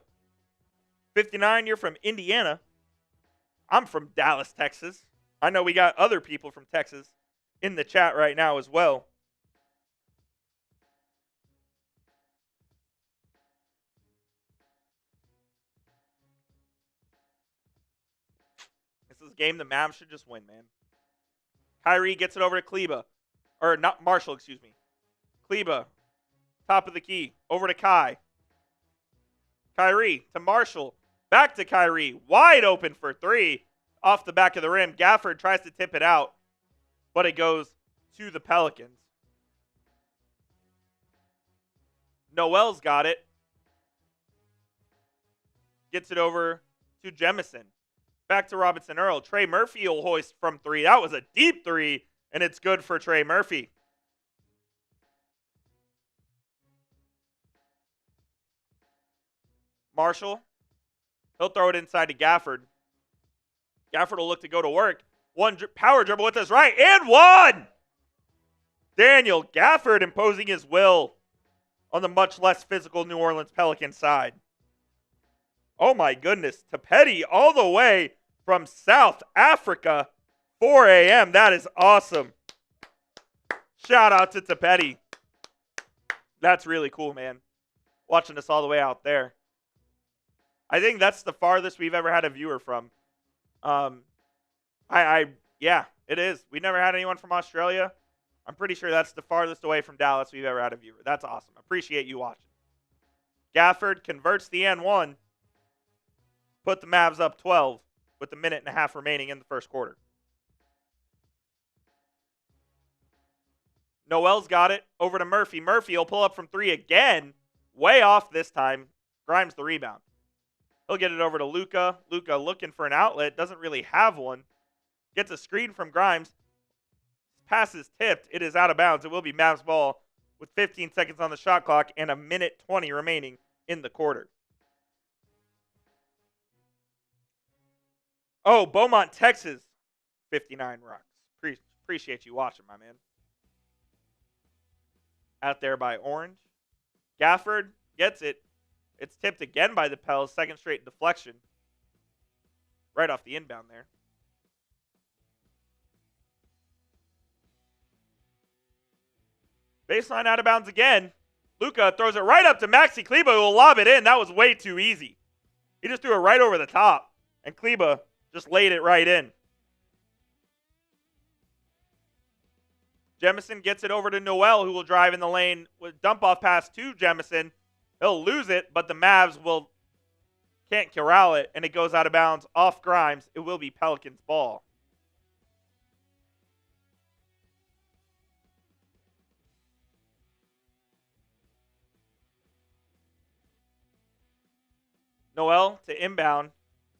59, you're from Indiana. I'm from Dallas, Texas. I know we got other people from Texas in the chat right now as well. This is a game the Mavs should just win, man. Kyrie gets it over to Kleba. Or not Marshall, excuse me. Kleba. Top of the key. Over to Kai. Kyrie to Marshall. Back to Kyrie. Wide open for 3. Off the back of the rim. Gafford tries to tip it out. But it goes to the Pelicans. Noel's got it. Gets it over to Jemison. Back to Robinson Earl. Trey Murphy will hoist from 3. That was a deep 3. And it's good for Trey Murphy. Marshall, he'll throw it inside to Gafford. Gafford will look to go to work. One power dribble with his right, and 1! Daniel Gafford imposing his will on the much less physical New Orleans Pelicans side. Oh my goodness, Tapeti all the way from South Africa, 4 a.m. That is awesome. Shout out to Tapeti. That's really cool, man. Watching us all the way out there. I think that's the farthest we've ever had a viewer from. Yeah, it is. We never had anyone from Australia. I'm pretty sure that's the farthest away from Dallas we've ever had a viewer. That's awesome. Appreciate you watching. Gafford converts the N1. Put the Mavs up 12 with a minute and a half remaining in the first quarter. Noel's got it. Over to Murphy. Murphy will pull up from 3 again. Way off this time. Grimes the rebound. He'll get it over to Luka. Luka looking for an outlet. Doesn't really have one. Gets a screen from Grimes. Pass is tipped. It is out of bounds. It will be Mavs ball with 15 seconds on the shot clock and a minute 20 remaining in the quarter. Oh, Beaumont, Texas. 59 rocks. Appreciate you watching, my man. Out there by Orange. Gafford gets it. It's tipped again by the Pels. Second straight deflection. Right off the inbound there. Baseline out of bounds again. Luka throws it right up to Maxi Kleber, who will lob it in. That was way too easy. He just threw it right over the top, and Kleber just laid it right in. Jemison gets it over to Noel, who will drive in the lane with dump-off pass to Jemison. He'll lose it, but the Mavs can't corral it, and it goes out of bounds off Grimes. It will be Pelicans' ball. Noel to inbound.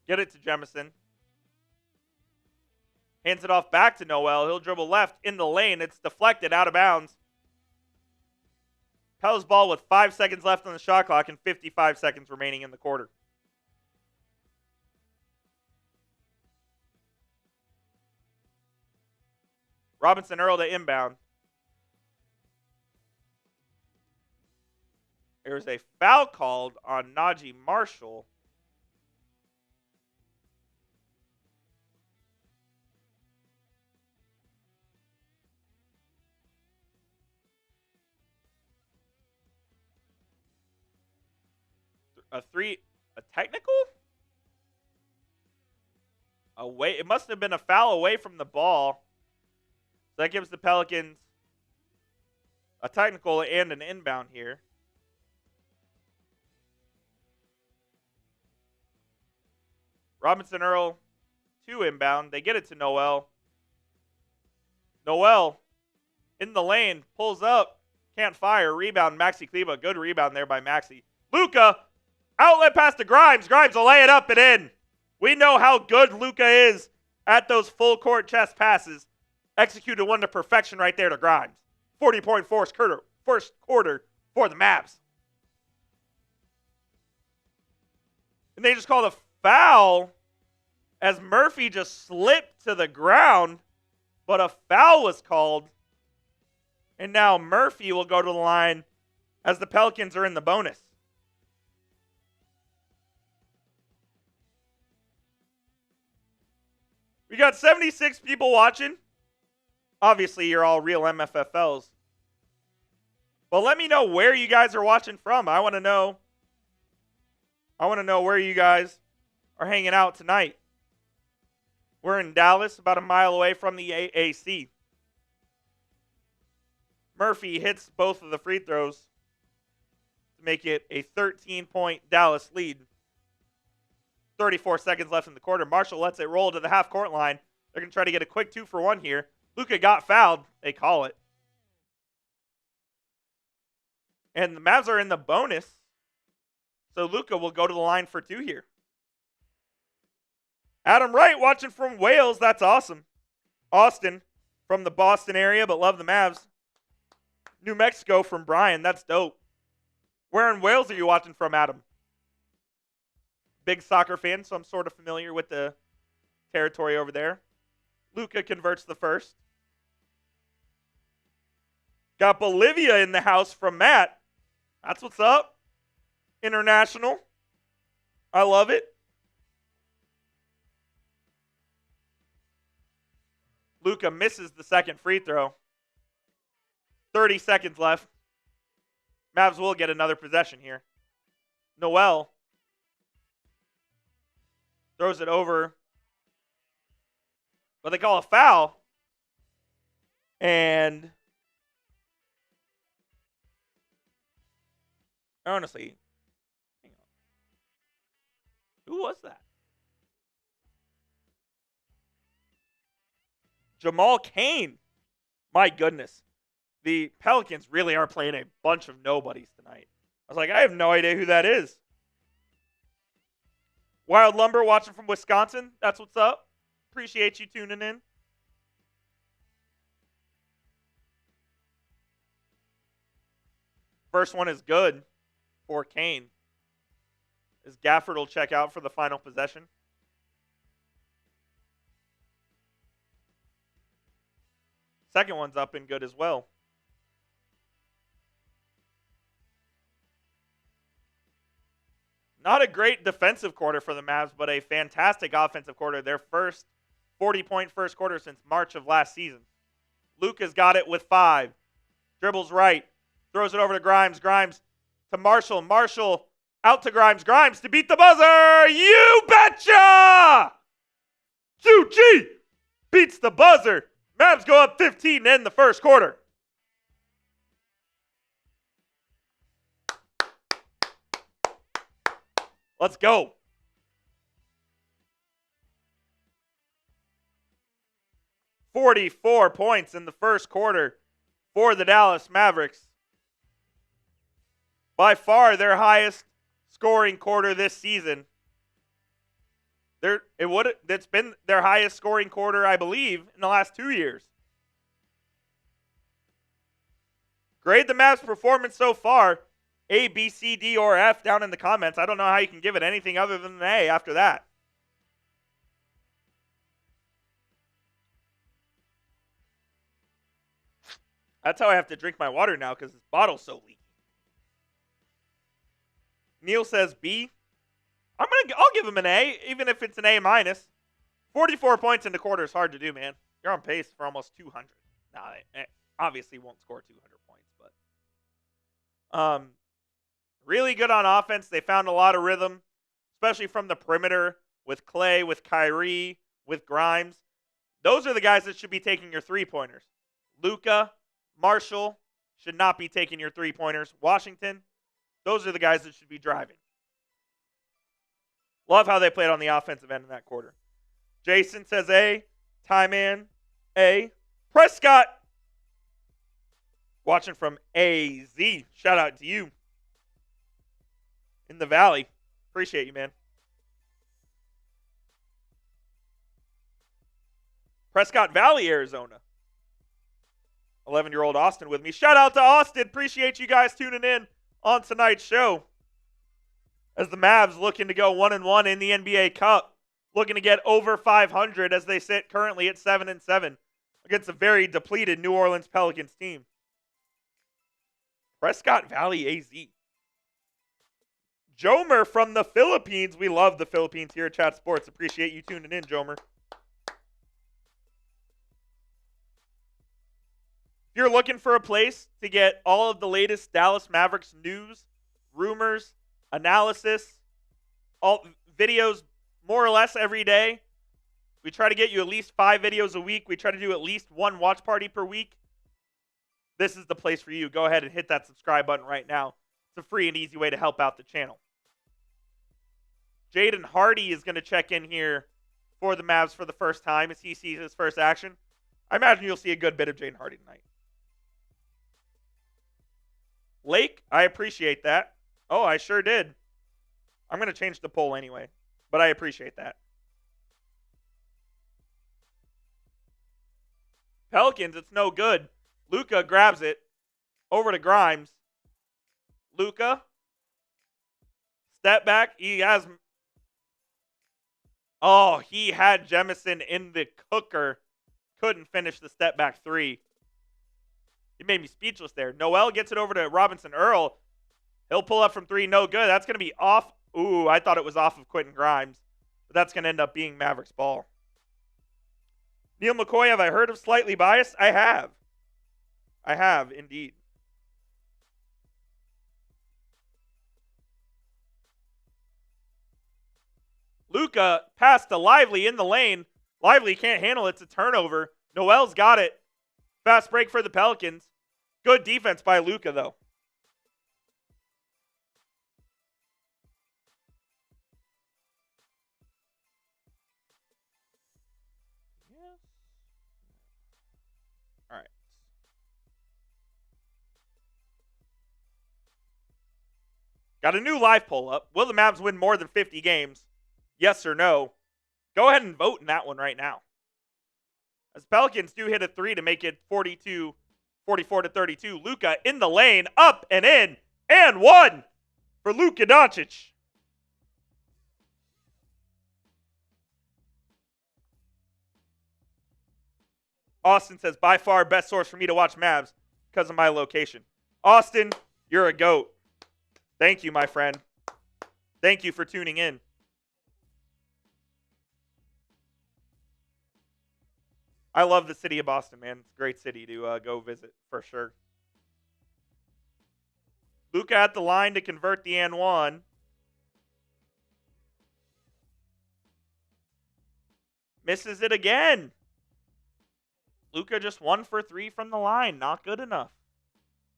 Get it to Jemison. Hands it off back to Noel. He'll dribble left in the lane. It's deflected out of bounds. Pels ball with 5 seconds left on the shot clock and 55 seconds remaining in the quarter. Robinson Earl to inbound. There's a foul called on Naji Marshall. A technical? Away. It must have been a foul away from the ball. So that gives the Pelicans a technical and an inbound here. Robinson Earl to inbound. They get it to Noel. Noel in the lane. Pulls up. Can't fire. Rebound. Maxi Kleber. Good rebound there by Maxi. Luka. Outlet pass to Grimes. Grimes will lay it up and in. We know how good Luka is at those full court chest passes. Executed one to perfection right there to Grimes. 40-point first quarter for the Mavs. And they just called a foul as Murphy just slipped to the ground, but a foul was called. And now Murphy will go to the line as the Pelicans are in the bonus. We got 76 people watching. Obviously, you're all real MFFLs. But let me know where you guys are watching from. I want to know where you guys are hanging out tonight. We're in Dallas, about a mile away from the AAC. Murphy hits both of the free throws to make it a 13-point Dallas lead. 34 seconds left in the quarter. Marshall lets it roll to the half-court line. They're going to try to get a quick 2-for-1 here. Luka got fouled. They call it. And the Mavs are in the bonus. So Luka will go to the line for 2 here. Adam Wright watching from Wales. That's awesome. Austin from the Boston area, but love the Mavs. New Mexico from Brian. That's dope. Where in Wales are you watching from, Adam? Big soccer fan, so I'm sort of familiar with the territory over there. Luka converts the first. Got Bolivia in the house from Matt. That's what's up. International. I love it. Luka misses the second free throw. 30 seconds left. Mavs will get another possession here. Noel throws it over. But they call a foul. And honestly, hang on. Who was that? Jamal Cain. My goodness. The Pelicans really are playing a bunch of nobodies tonight. I was like, I have no idea who that is. Wild Lumber watching from Wisconsin. That's what's up. Appreciate you tuning in. First one is good for Kane. As Gafford will check out for the final possession. Second one's up and good as well. Not a great defensive quarter for the Mavs, but a fantastic offensive quarter. Their first 40-point first quarter since March of last season. Luka's got it with 5. Dribbles right. Throws it over to Grimes. Grimes to Marshall. Marshall out to Grimes. Grimes to beat the buzzer. You betcha! QG beats the buzzer. Mavs go up 15 in the first quarter. Let's go. "44 points in the first quarter for the Dallas Mavericks. By far their highest scoring quarter this season. It's been their highest scoring quarter, I believe, in the last 2 years. Grade the Mavs' performance so far. A, B, C, D, or F down in the comments. I don't know how you can give it anything other than an A after that. That's how I have to drink my water now because this bottle's so leaky. Neil says B. I'll give him an A, even if it's an A minus. 44 points in the quarter is hard to do, man. You're on pace for almost 200. Now, they obviously won't score 200 points, but really good on offense. They found a lot of rhythm, especially from the perimeter with Klay, with Kyrie, with Grimes. Those are the guys that should be taking your three-pointers. Luka, Marshall should not be taking your three-pointers. Washington, those are the guys that should be driving. Love how they played on the offensive end in that quarter. Jason says A. Tyman, A. Prescott, watching from AZ. Shout out to you in the Valley. Appreciate you, man. Prescott Valley, Arizona. 11-year-old Austin with me. Shout out to Austin. Appreciate you guys tuning in on tonight's show. As the Mavs looking to go 1-1 in the NBA Cup. Looking to get over 500 as they sit currently at 7-7 against a very depleted New Orleans Pelicans team. Prescott Valley, AZ. Jomer from the Philippines. We love the Philippines here at Chat Sports. Appreciate you tuning in, Jomer. If you're looking for a place to get all of the latest Dallas Mavericks news, rumors, analysis, all videos more or less every day, we try to get you at least 5 videos a week. We try to do at least 1 watch party per week. This is the place for you. Go ahead and hit that subscribe button right now. It's a free and easy way to help out the channel. Jaden Hardy is going to check in here for the Mavs for the first time as he sees his first action. I imagine you'll see a good bit of Jaden Hardy tonight. Lake, I appreciate that. Oh, I sure did. I'm going to change the poll anyway, but I appreciate that. Pelicans, it's no good. Luka grabs it over to Grimes. Luka, step back. He had Jemison in the cooker. Couldn't finish the step back three. He made me speechless there. Noel gets it over to Robinson Earl. He'll pull up from 3. No good. That's going to be off. Ooh, I thought it was off of Quentin Grimes. But that's going to end up being Mavericks ball. Neil McCoy, have I heard of Slightly Biased? I have. I have, indeed. Luka passed to Lively in the lane. Lively can't handle it. It's a turnover. Noel's got it. Fast break for the Pelicans. Good defense by Luka, though. All right. Got a new live poll up. Will the Mavs win more than 50 games? Yes or no? Go ahead and vote in that one right now. As Pelicans do hit a 3 to make it 44-32. Luka in the lane, up and in, and 1 for Luka Doncic. Austin says, by far best source for me to watch Mavs because of my location. Austin, you're a GOAT. Thank you, my friend. Thank you for tuning in. I love the city of Boston, man. It's a great city to go visit for sure. Luka at the line to convert the and one. Misses it again. Luka just 1 for 3 from the line. Not good enough.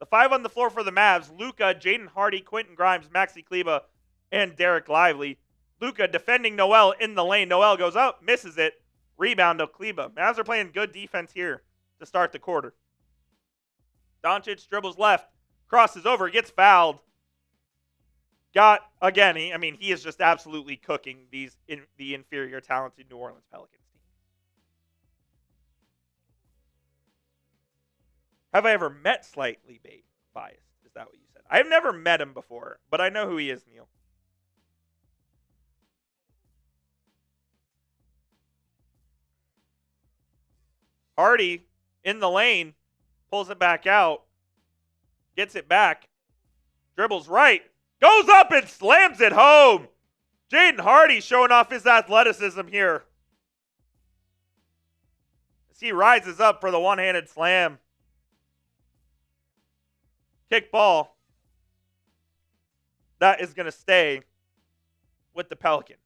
The 5 on the floor for the Mavs. Luka, Jaden Hardy, Quentin Grimes, Maxi Kleba, and Derek Lively. Luka defending Noel in the lane. Noel goes up, misses it. Rebound of Kleba. Mavs are playing good defense here to start the quarter. Doncic dribbles left, crosses over, gets fouled. He is just absolutely cooking the inferior talented New Orleans Pelicans team. Have I ever met slightly biased? Is that what you said? I've never met him before, but I know who he is, Neil. Hardy in the lane, pulls it back out, gets it back, dribbles right, goes up and slams it home. Jaden Hardy showing off his athleticism here as he rises up for the one-handed slam. Kick ball. That is going to stay with the Pelicans.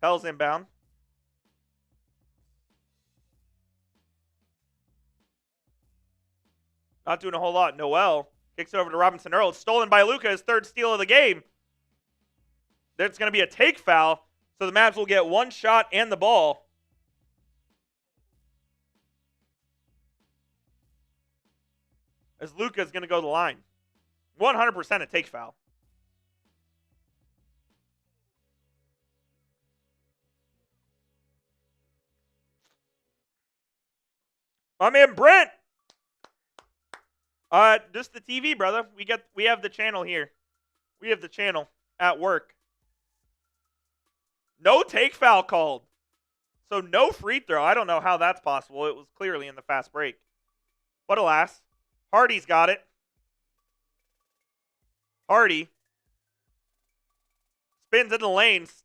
Pels inbound. Not doing a whole lot. Noel kicks it over to Robinson Earl. It's stolen by Luka, his third steal of the game. There's going to be a take foul, so the Mavs will get one shot and the ball. As Luka's going to go to the line. 100% a take foul. My man Brent. Just the TV, brother. We have the channel here. We have the channel at work. No take foul called. So no free throw. I don't know how that's possible. It was clearly in the fast break. But alas, Hardy's got it. Hardy spins in the lanes,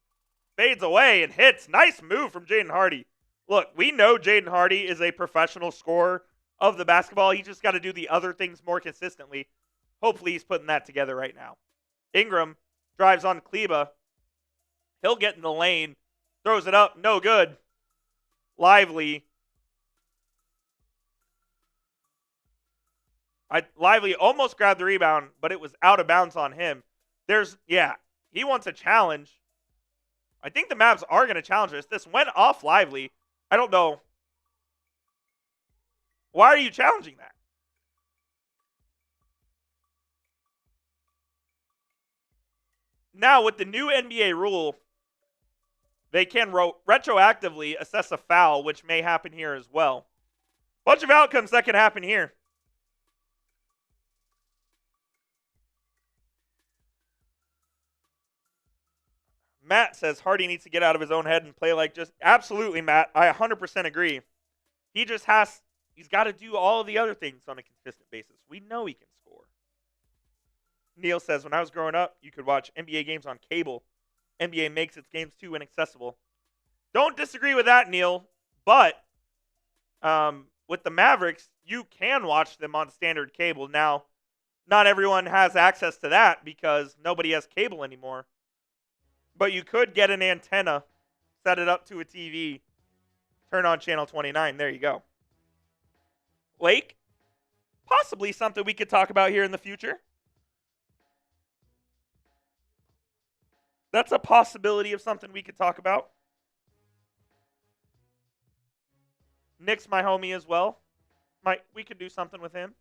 fades away and hits. Nice move from Jaden Hardy. Look, we know Jaden Hardy is a professional scorer of the basketball. He just got to do the other things more consistently. Hopefully he's putting that together right now. Ingram drives on Kleba. He'll get in the lane. Throws it up. No good. Lively. Lively almost grabbed the rebound, but it was out of bounds on him. He wants a challenge. I think the Mavs are going to challenge this. This went off Lively. I don't know. Why are you challenging that? Now, with the new NBA rule, they can retroactively assess a foul, which may happen here as well. Bunch of outcomes that could happen here. Matt says Hardy needs to get out of his own head and play like just... Absolutely, Matt. I 100% agree. He's got to do all of the other things on a consistent basis. We know he can score. Neil says, when I was growing up, you could watch NBA games on cable. NBA makes its games too inaccessible. Don't disagree with that, Neil. But with the Mavericks, you can watch them on standard cable. Now, not everyone has access to that because nobody has cable anymore. But you could get an antenna, set it up to a TV, turn on channel 29. There you go. Lake, possibly something we could talk about here in the future. That's a possibility of something we could talk about. Nick's my homie as well. We could do something with him.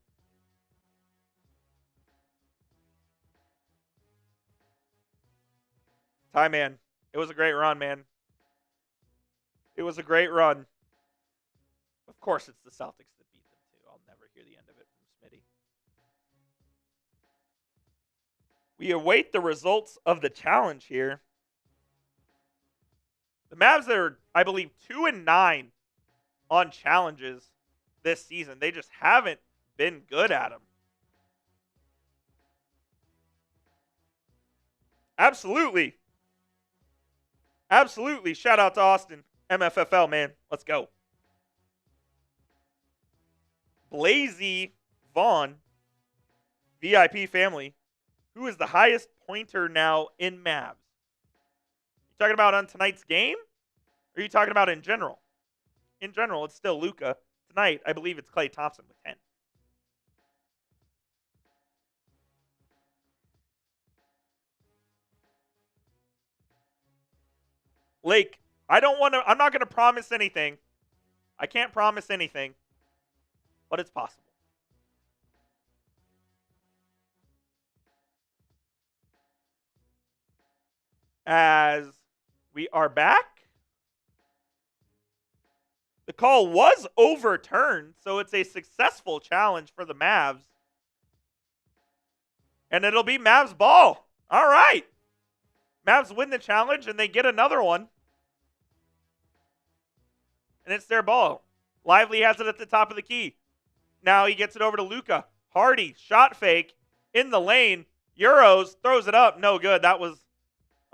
Ty, man. It was a great run, man. It was a great run. Of course, it's the Celtics that beat them, too. I'll never hear the end of it from Smitty. We await the results of the challenge here. The Mavs are, I believe, 2-9 on challenges this season. They just haven't been good at them. Absolutely. Absolutely. Shout out to Austin. MFFL, man. Let's go. Blazy Vaughn, VIP family. Who is the highest pointer now in Mavs? You talking about on tonight's game? Or are you talking about in general? In general, it's still Luka. Tonight, I believe it's Klay Thompson with 10. Lake, I'm not going to promise anything. I can't promise anything, but it's possible. As we are back, the call was overturned, so it's a successful challenge for the Mavs. And it'll be Mavs ball. All right. Mavs win the challenge, and they get another one. And it's their ball. Lively has it at the top of the key. Now he gets it over to Luka. Hardy, shot fake, in the lane. Euros, throws it up. No good. That was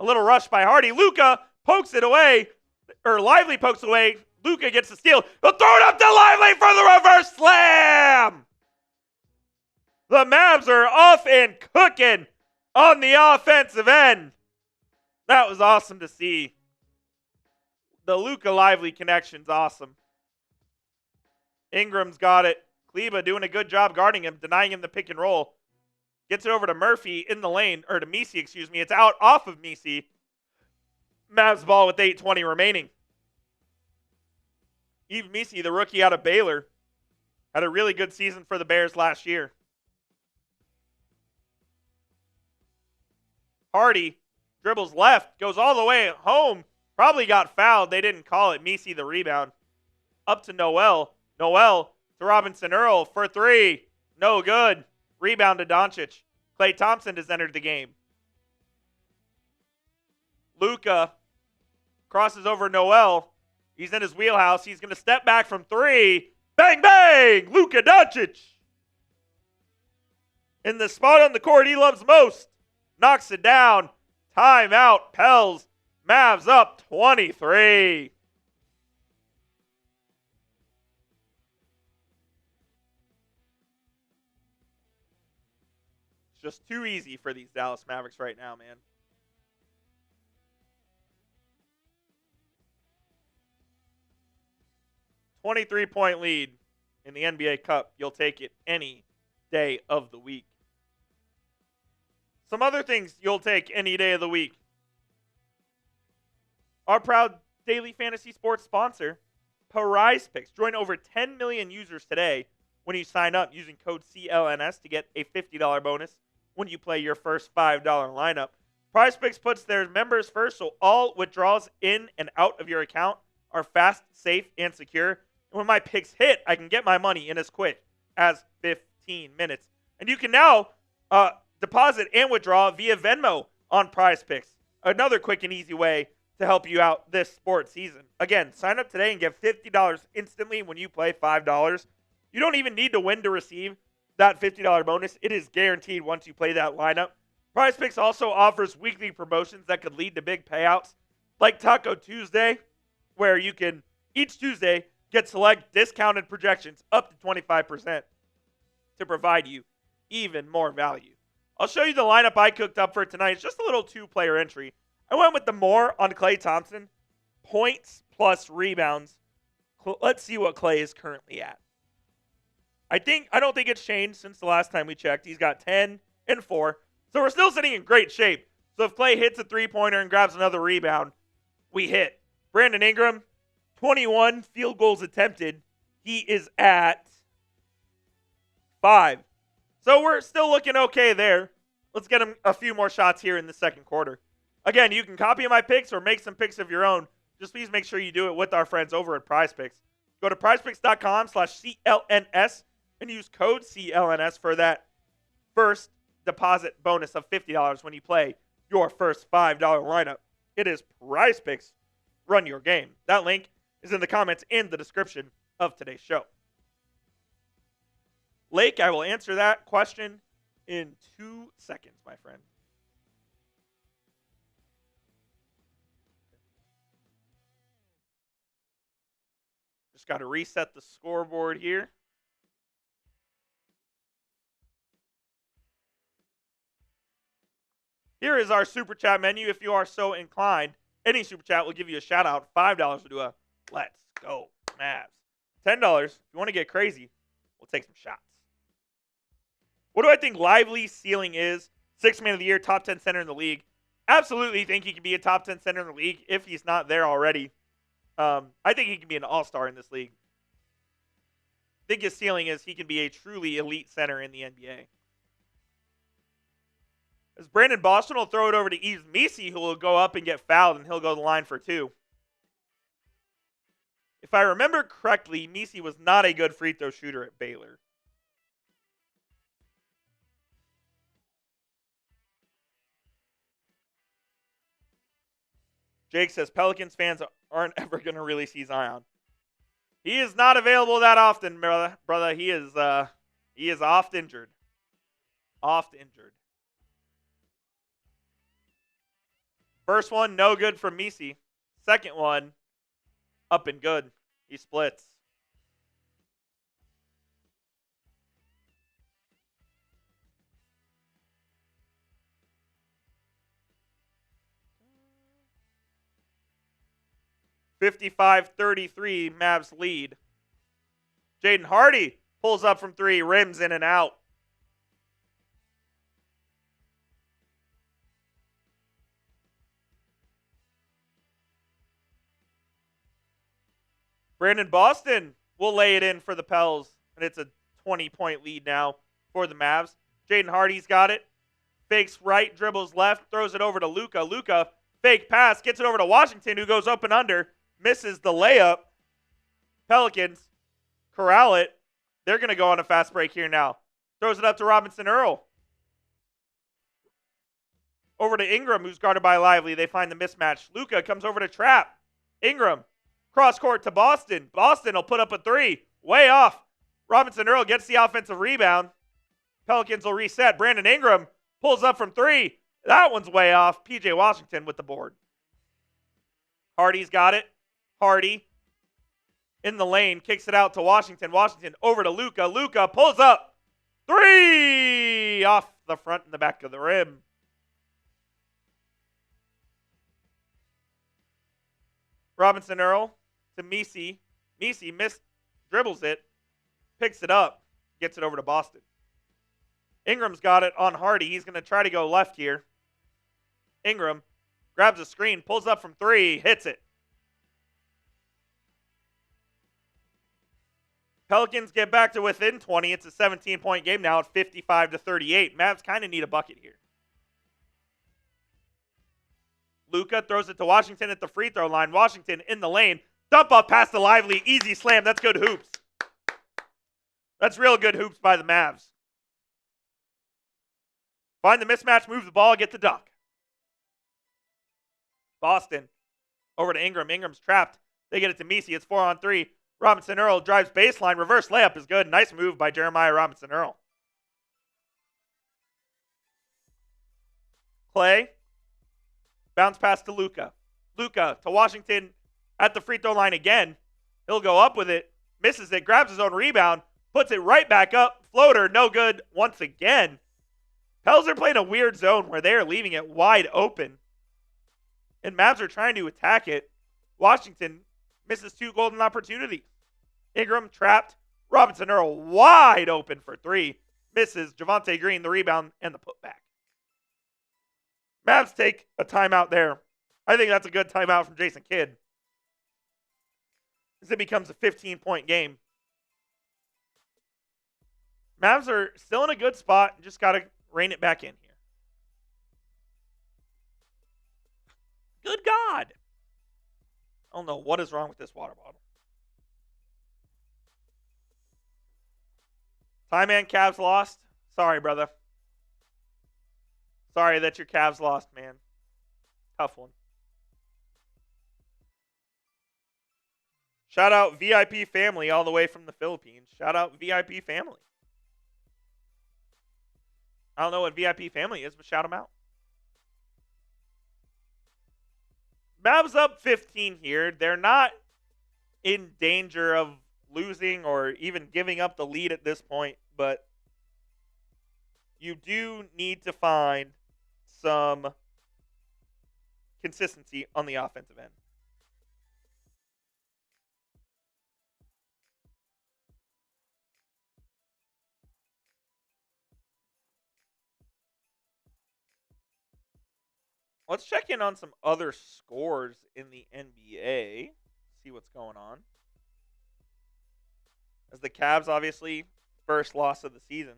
a little rush by Hardy. Luka pokes it away, or Lively pokes it away. Luka gets the steal. He'll throw it up to Lively for the reverse slam. The Mavs are off and cooking on the offensive end. That was awesome to see. The Luka Lively connection's awesome. Ingram's got it. Kleba doing a good job guarding him, denying him the pick and roll. Gets it over to Murphy in the lane, or to Misi, excuse me. It's out off of Misi. Mavs ball with 8:20 remaining. Yves Misi, the rookie out of Baylor, had a really good season for the Bears last year. Hardy dribbles left, goes all the way home. Probably got fouled. They didn't call it. Misi the rebound. Up to Noel. Noel to Robinson Earl for three. No good. Rebound to Doncic. Klay Thompson has entered the game. Luka crosses over Noel. He's in his wheelhouse. He's going to step back from three. Bang, bang! Luka Doncic. In the spot on the court he loves most. Knocks it down. Timeout. Pels. Mavs up 23. It's just too easy for these Dallas Mavericks right now, man. $23-point lead in the NBA Cup. You'll take it any day of the week. Some other things you'll take any day of the week. Our proud daily fantasy sports sponsor, PrizePicks. Join over 10 million users today when you sign up using code CLNS to get a $50 bonus when you play your first $5 lineup. PrizePicks puts their members first, so all withdrawals in and out of your account are fast, safe, and secure. And when my picks hit, I can get my money in as quick as 15 minutes. And you can now deposit and withdraw via Venmo on PrizePicks. Another quick and easy way to help you out this sports season. Again, sign up today and get $50 instantly when you play $5. You don't even need to win to receive that $50 bonus. It is guaranteed once you play that lineup. PrizePicks also offers weekly promotions that could lead to big payouts, like Taco Tuesday, where you can, each Tuesday, get select discounted projections up to 25% to provide you even more value. I'll show you the lineup I cooked up for tonight. It's just a little two-player entry. I went with the more on Klay Thompson, points plus rebounds. Let's see what Klay is currently at. I don't think it's changed since the last time we checked. He's got 10 and 4. So we're still sitting in great shape. So if Klay hits a three-pointer and grabs another rebound, we hit. Brandon Ingram, 21 field goals attempted. He is at 5. So we're still looking okay there. Let's get him a few more shots here in the second quarter. Again, you can copy my picks or make some picks of your own. Just please make sure you do it with our friends over at PrizePicks. Go to prizepicks.com/CLNS and use code CLNS for that first deposit bonus of $50 when you play your first $5 lineup. It is PrizePicks. Run your game. That link is in the comments and the description of today's show. Lake, I will answer that question in 2 seconds, my friend. Just got to reset the scoreboard here. Here is our Super Chat menu if you are so inclined. Any Super Chat will give you a shout out. $5 will do a Let's Go Mavs. $10, if you want to get crazy, we'll take some shots. What do I think Lively's ceiling is? 6th man of the year, top 10 center in the league. Absolutely think he can be a top 10 center in the league if he's not there already. I think he can be an all-star in this league. I think his ceiling is he can be a truly elite center in the NBA. As Brandon Boston will throw it over to Yves Missi, who will go up and get fouled, and he'll go to the line for 2. If I remember correctly, Missi was not a good free throw shooter at Baylor. Jake says Pelicans fans aren't ever going to really see Zion. He is not available that often, brother. He is oft injured. Oft injured. First one, no good from Missi. Second one, up and good. He splits. (55-33) Mavs lead. Jaden Hardy pulls up from 3, rims in and out. Brandon Boston will lay it in for the Pels, and it's a 20-point lead now for the Mavs. Jaden Hardy's got it. Fakes right, dribbles left, throws it over to Luka. Luka, fake pass, gets it over to Washington, who goes up and under. Misses the layup. Pelicans corral it. They're going to go on a fast break here now. Throws it up to Robinson Earl. Over to Ingram, who's guarded by Lively. They find the mismatch. Luka comes over to Trap. Ingram, cross court to Boston. Boston will put up a 3. Way off. Robinson Earl gets the offensive rebound. Pelicans will reset. Brandon Ingram pulls up from 3. That one's way off. PJ Washington with the board. Hardy's got it. Hardy in the lane, kicks it out to Washington. Washington over to Luka. Luka pulls up. 3! Off the front and the back of the rim. Robinson Earl to Missi. Missi dribbles it, picks it up, gets it over to Boston. Ingram's got it on Hardy. He's going to try to go left here. Ingram grabs a screen, pulls up from 3, hits it. Pelicans get back to within 20. It's a 17-point game now at 55-38. Mavs kind of need a bucket here. Luka throws it to Washington at the free throw line. Washington in the lane. Dump off past the Lively. Easy slam. That's good hoops. That's real good hoops by the Mavs. Find the mismatch, move the ball, get the dunk. Boston over to Ingram. Ingram's trapped. They get it to Missi. It's 4-on-3. Robinson Earl drives baseline. Reverse layup is good. Nice move by Jeremiah Robinson Earl. Klay. Bounce pass to Luka. Luka to Washington at the free throw line again. He'll go up with it. Misses it. Grabs his own rebound. Puts it right back up. Floater. No good once again. Pels are playing a weird zone where they are leaving it wide open. And Mavs are trying to attack it. Washington misses 2 golden opportunities. Ingram trapped. Robinson Earl wide open for 3. Misses. Javonte Green the rebound and the putback. Mavs take a timeout there. I think that's a good timeout from Jason Kidd. As it becomes a 15-point game. Mavs are still in a good spot. Just got to rein it back in here. Good God. I don't know what is wrong with this water bottle. Time man, Cavs lost. Sorry, brother. Sorry that your Cavs lost, man. Tough one. Shout out VIP family all the way from the Philippines. Shout out VIP family. I don't know what VIP family is, but shout them out. Mavs up 15 here. They're not in danger of losing or even giving up the lead at this point, but you do need to find some consistency on the offensive end. Let's check in on some other scores in the NBA. See what's going on. As the Cavs, obviously, first loss of the season.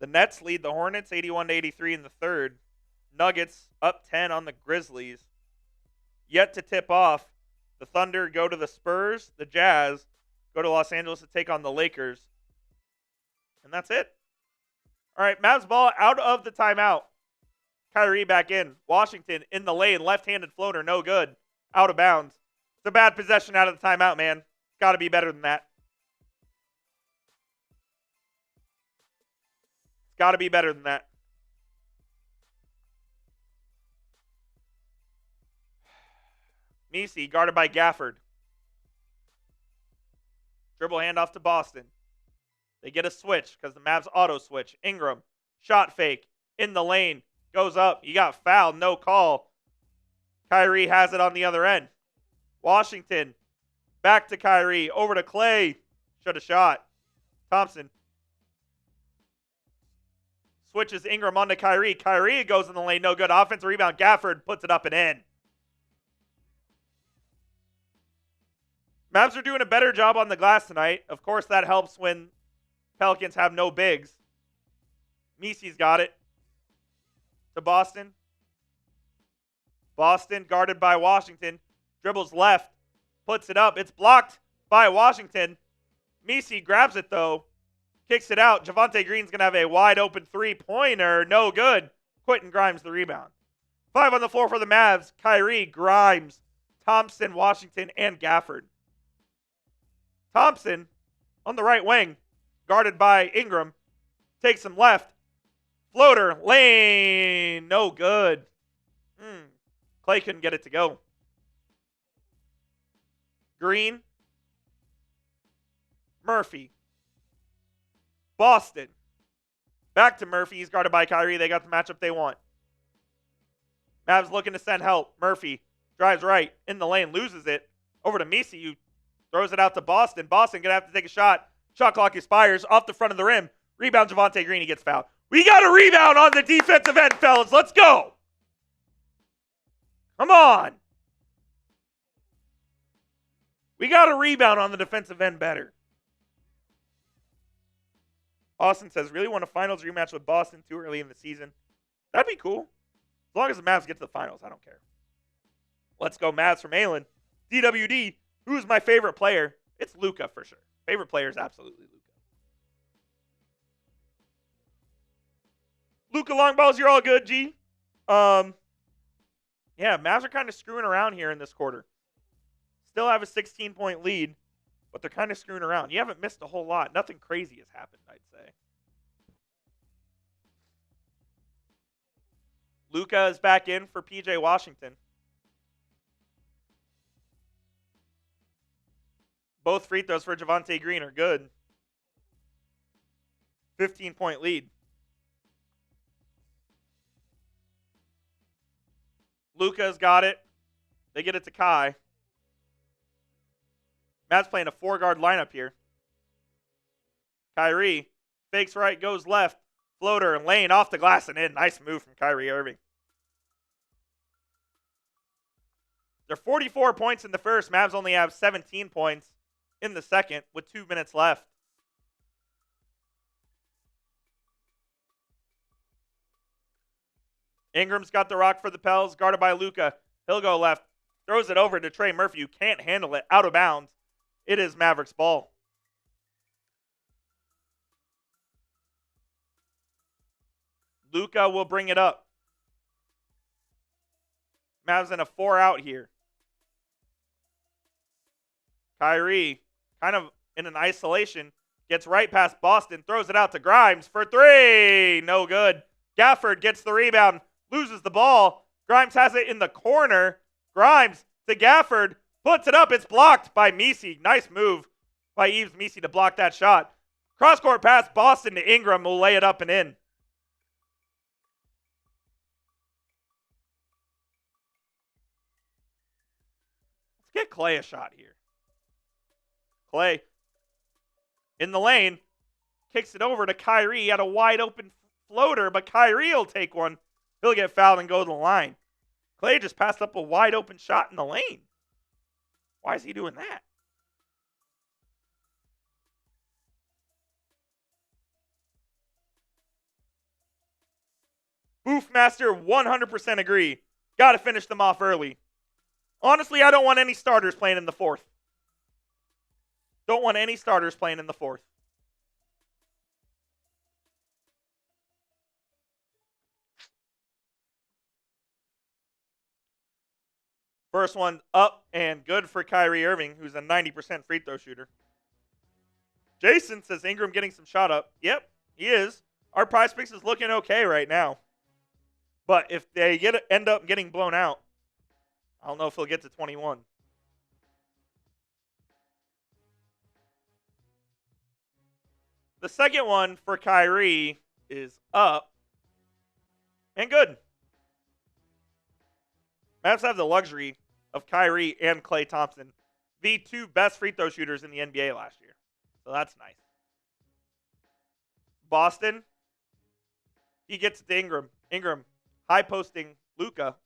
The Nets lead the Hornets 81-83 in the third. Nuggets up 10 on the Grizzlies. Yet to tip off. The Thunder go to the Spurs. The Jazz go to Los Angeles to take on the Lakers. And that's it. All right, Mavs ball out of the timeout. Kyrie back in. Washington in the lane. Left-handed floater, no good. Out of bounds. It's a bad possession out of the timeout, man. It's got to be better than that. It's got to be better than that. Messi guarded by Gafford. Dribble handoff to Boston. They get a switch because the Mavs auto switch. Ingram, shot fake, in the lane, goes up. You got fouled, no call. Kyrie has it on the other end. Washington, back to Kyrie, over to Klay. Should have shot. Thompson switches Ingram onto Kyrie. Kyrie goes in the lane, no good. Offensive rebound, Gafford puts it up and in. Mavs are doing a better job on the glass tonight. Of course, that helps when Pelicans have no bigs. Messi's got it. To Boston. Boston guarded by Washington. Dribbles left. Puts it up. It's blocked by Washington. Messi grabs it though. Kicks it out. Javonte Green's going to have a wide open three-pointer. No good. Quentin Grimes the rebound. 5 on the floor for the Mavs. Kyrie, Grimes, Thompson, Washington, and Gafford. Thompson on the right wing. Guarded by Ingram. Takes him left. Floater. Lane. No good. Klay couldn't get it to go. Green. Murphy. Boston. Back to Murphy. He's guarded by Kyrie. They got the matchup they want. Mavs looking to send help. Murphy drives right. In the lane. Loses it. Over to Messi. Who throws it out to Boston. Boston going to have to take a shot. Shot clock expires off the front of the rim. Rebound Javonte Green. He gets fouled. We got a rebound on the defensive end, fellas. Let's go. Come on. We got a rebound on the defensive end better. Austin says, really want a finals rematch with Boston too early in the season. That'd be cool. As long as the Mavs get to the finals, I don't care. Let's go Mavs from Aylin. DWD, who's my favorite player? It's Luka for sure. Favorite player is absolutely Luka. Luka long balls, you're all good, G. Yeah, Mavs are kind of screwing around here in this quarter. Still have a 16-point lead, but they're kind of screwing around. You haven't missed a whole lot. Nothing crazy has happened, I'd say. Luka is back in for PJ Washington. Both free throws for Javonte Green are good. 15-point lead. Luka's got it. They get it to Kai. Matt's playing a 4-guard lineup here. Kyrie fakes right, goes left. Floater and lane off the glass and in. Nice move from Kyrie Irving. They're 44 points in the first. Mavs only have 17 points in the second with 2 minutes left. Ingram's got the rock for the Pels, guarded by Luka. He'll go left. Throws it over to Trey Murphy, who can't handle it. Out of bounds. It is Mavericks ball. Luka will bring it up. Mavs in a 4-out here. Kyrie, kind of in an isolation, gets right past Boston, throws it out to Grimes for 3. No good. Gafford gets the rebound, loses the ball. Grimes has it in the corner. Grimes to Gafford. Puts it up. It's blocked by Messi. Nice move by Yves Messi to block that shot. Cross-court pass. Boston to Ingram. Will lay it up and in. Let's get Klay a shot here. Klay in the lane. Kicks it over to Kyrie at a wide open floater, but Kyrie will take one. He'll get fouled and go to the line. Klay just passed up a wide open shot in the lane. Why is he doing that? Boofmaster, 100% agree. Got to finish them off early. Honestly, I don't want any starters playing in the fourth. Don't want any starters playing in the fourth. First one up and good for Kyrie Irving, who's a 90% free throw shooter. Jason says Ingram getting some shot up. Yep, he is. Our prize picks is looking okay right now. But if they end up getting blown out, I don't know if he'll get to 21. The second one for Kyrie is up and good. Mavs have the luxury of Kyrie and Klay Thompson, the two best free throw shooters in the NBA last year. So that's nice. Boston, he gets it to Ingram. Ingram, high posting Luka.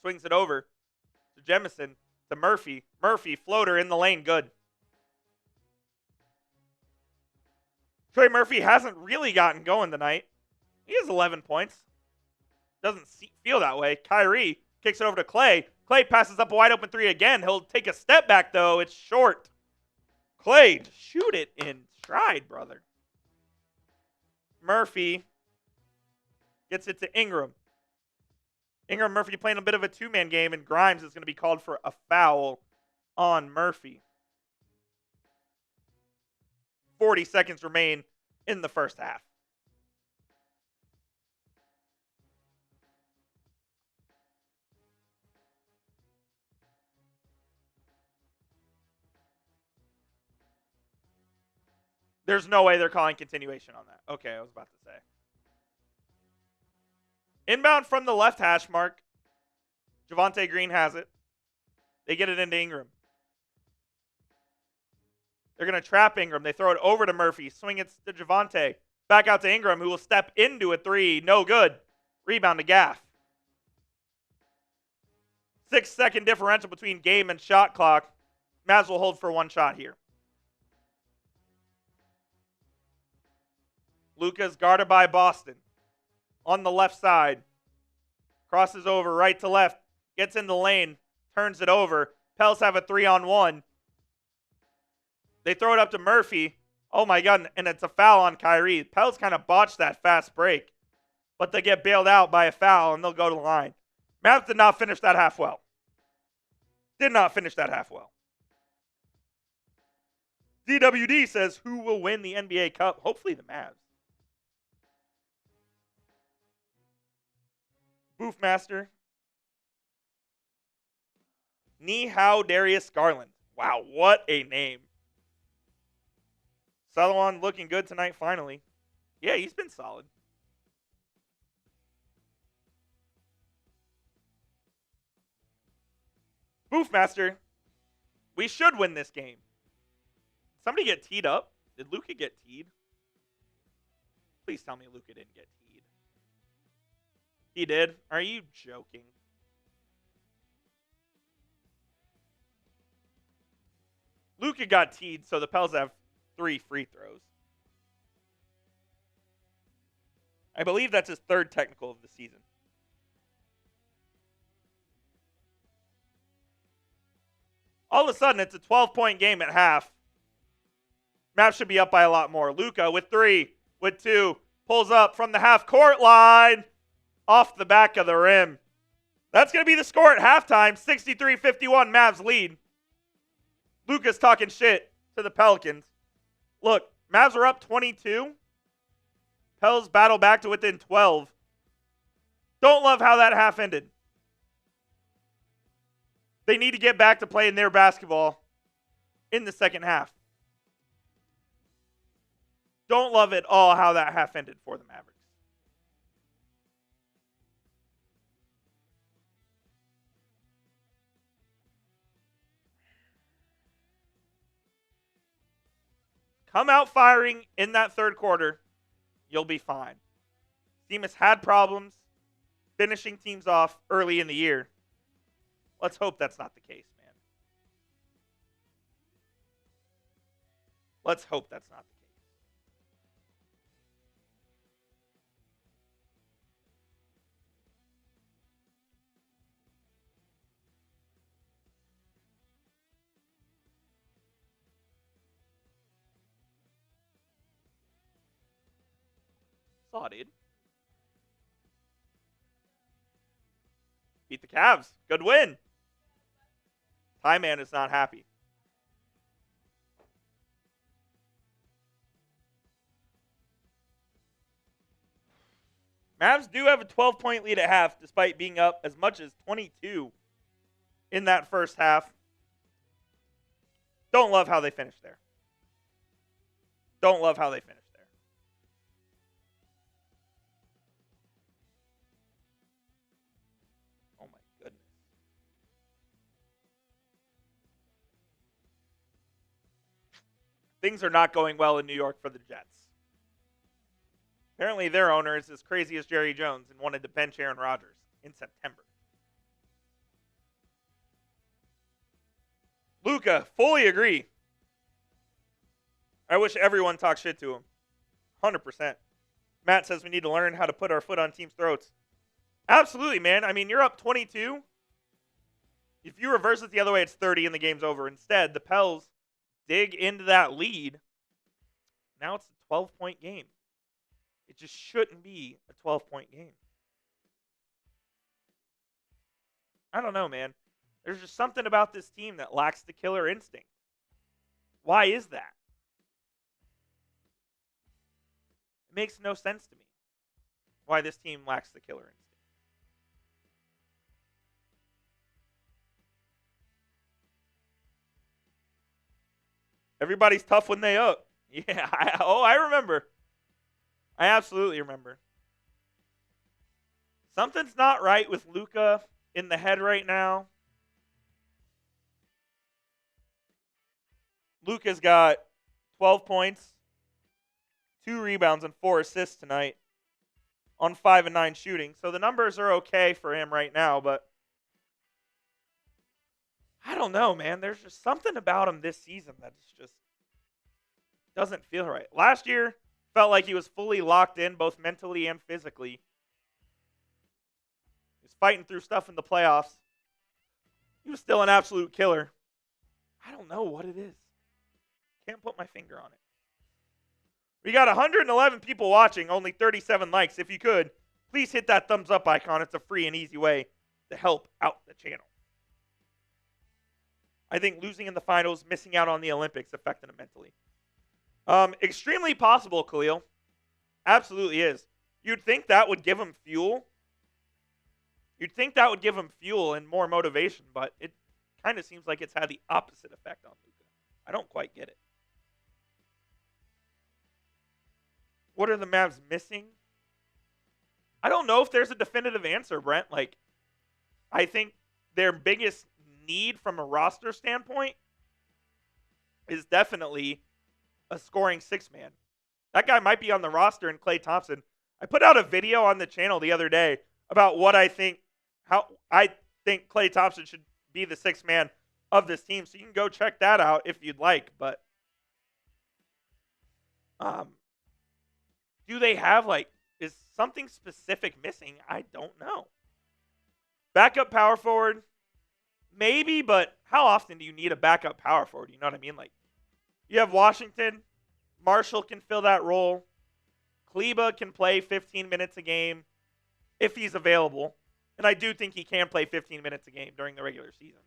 Swings it over to Jemison, to Murphy. Murphy, floater in the lane, good. Trey Murphy hasn't really gotten going tonight. He has 11 points. Doesn't feel that way. Kyrie kicks it over to Klay. Klay passes up a wide open three again. He'll take a step back, though. It's short. Klay, shoot it in stride, brother. Murphy gets it to Ingram. Ingram Murphy playing a bit of a two-man game, and Grimes is going to be called for a foul on Murphy. 40 seconds remain in the first half. There's no way they're calling continuation on that. Okay, I was about to say. Inbound from the left hash mark. Javonte Green has it. They get it into Ingram. They're going to trap Ingram. They throw it over to Murphy. Swing it to Javonte. Back out to Ingram, who will step into a three. No good. Rebound to Gaff. 6-second differential between game and shot clock. Mavs will hold for one shot here. Luka's guarded by Boston. On the left side. Crosses over right to left. Gets in the lane. Turns it over. Pels have a 3-on-1. They throw it up to Murphy. Oh my God, and it's a foul on Kyrie. Pels kind of botched that fast break. But they get bailed out by a foul, and they'll go to the line. Mavs did not finish that half well. Did not finish that half well. DWD says, who will win the NBA Cup? Hopefully the Mavs. Boofmaster. Ni Hao Darius Garland. Wow, what a name. Salomon looking good tonight, finally. Yeah, he's been solid. Boofmaster, we should win this game. Somebody get teed up? Did Luka get teed? Please tell me Luka didn't get teed. He did? Are you joking? Luka got teed, so the Pels have 3 free throws. I believe that's his 3rd technical of the season. All of a sudden, it's a 12-point game at half. Mavs should be up by a lot more. Luka with 3, with 2, pulls up from the half-court line, off the back of the rim. That's going to be the score at halftime. 63-51, Mavs lead. Luka's talking shit to the Pelicans. Look, Mavs are up 22. Pels battle back to within 12. Don't love how that half ended. They need to get back to playing their basketball in the second half. Don't love it all how that half ended for the Mavericks. Come out firing in that third quarter, you'll be fine. Team has had problems finishing teams off early in the year. Let's hope that's not the case, man. Let's hope that's not the case. Saw it, dude. Beat the Cavs. Good win. Ty Man is not happy. Mavs do have a 12-point lead at half, despite being up as much as 22 in that first half. Don't love how they finished there. Don't love how they finished there. Oh my goodness. Things are not going well in New York for the Jets. Apparently their owner is as crazy as Jerry Jones and wanted to bench Aaron Rodgers in September. Luka, fully agree. I wish everyone talked shit to him. 100%. Matt says we need to learn how to put our foot on teams' throats. Absolutely, man. I mean, you're up 22. If you reverse it the other way, it's 30 and the game's over. Instead, the Pels dig into that lead. Now it's a 12-point game. It just shouldn't be a 12-point game. I don't know, man. There's just something about this team that lacks the killer instinct. Why is that? It makes no sense to me why this team lacks the killer instinct. Everybody's tough when they up. Yeah, I remember. I absolutely remember. Something's not right with Luka in the head right now. Luka's got 12 points, 2 rebounds, and 4 assists tonight on 5 and 9 shooting. So the numbers are okay for him right now, but I don't know, man. There's just something about him this season that just doesn't feel right. Last year, felt like he was fully locked in, both mentally and physically. He was fighting through stuff in the playoffs. He was still an absolute killer. I don't know what it is. Can't put my finger on it. We got 111 people watching, only 37 likes. If you could, please hit that thumbs up icon. It's a free and easy way to help out the channel. I think losing in the finals, missing out on the Olympics affected him mentally. Extremely possible, Khalil. Absolutely is. You'd think that would give him fuel. You'd think that would give him fuel and more motivation, but it kind of seems like it's had the opposite effect on Luka. I don't quite get it. What are the Mavs missing? I don't know if there's a definitive answer, Brent. Like, I think their biggest need from a roster standpoint is definitely a scoring 6-man. That guy might be on the roster in Klay Thompson. I put out a video on the channel the other day about how I think Klay Thompson should be the 6th man of this team. So you can go check that out if you'd like. But do they have, is something specific missing? I don't know. Backup power forward, maybe, but how often do you need a backup power forward? You know what I mean? Like, you have Washington. Marshall can fill that role. Kleba can play 15 minutes a game if he's available. And I do think he can play 15 minutes a game during the regular season.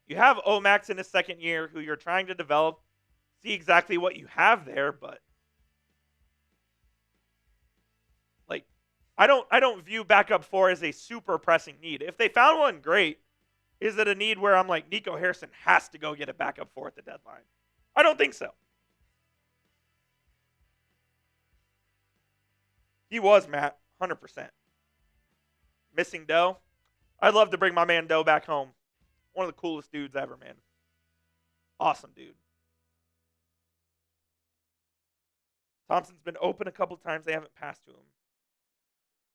You have Omax in his second year who you're trying to develop, see exactly what you have there, but I don't view backup 4 as a super pressing need. If they found one, great. Is it a need where I'm like, Nico Harrison has to go get a backup 4 at the deadline? I don't think so. He was, Matt, 100%. Missing Doe. I'd love to bring my man Doe back home. One of the coolest dudes ever, man. Awesome dude. Thompson's been open a couple times. They haven't passed to him.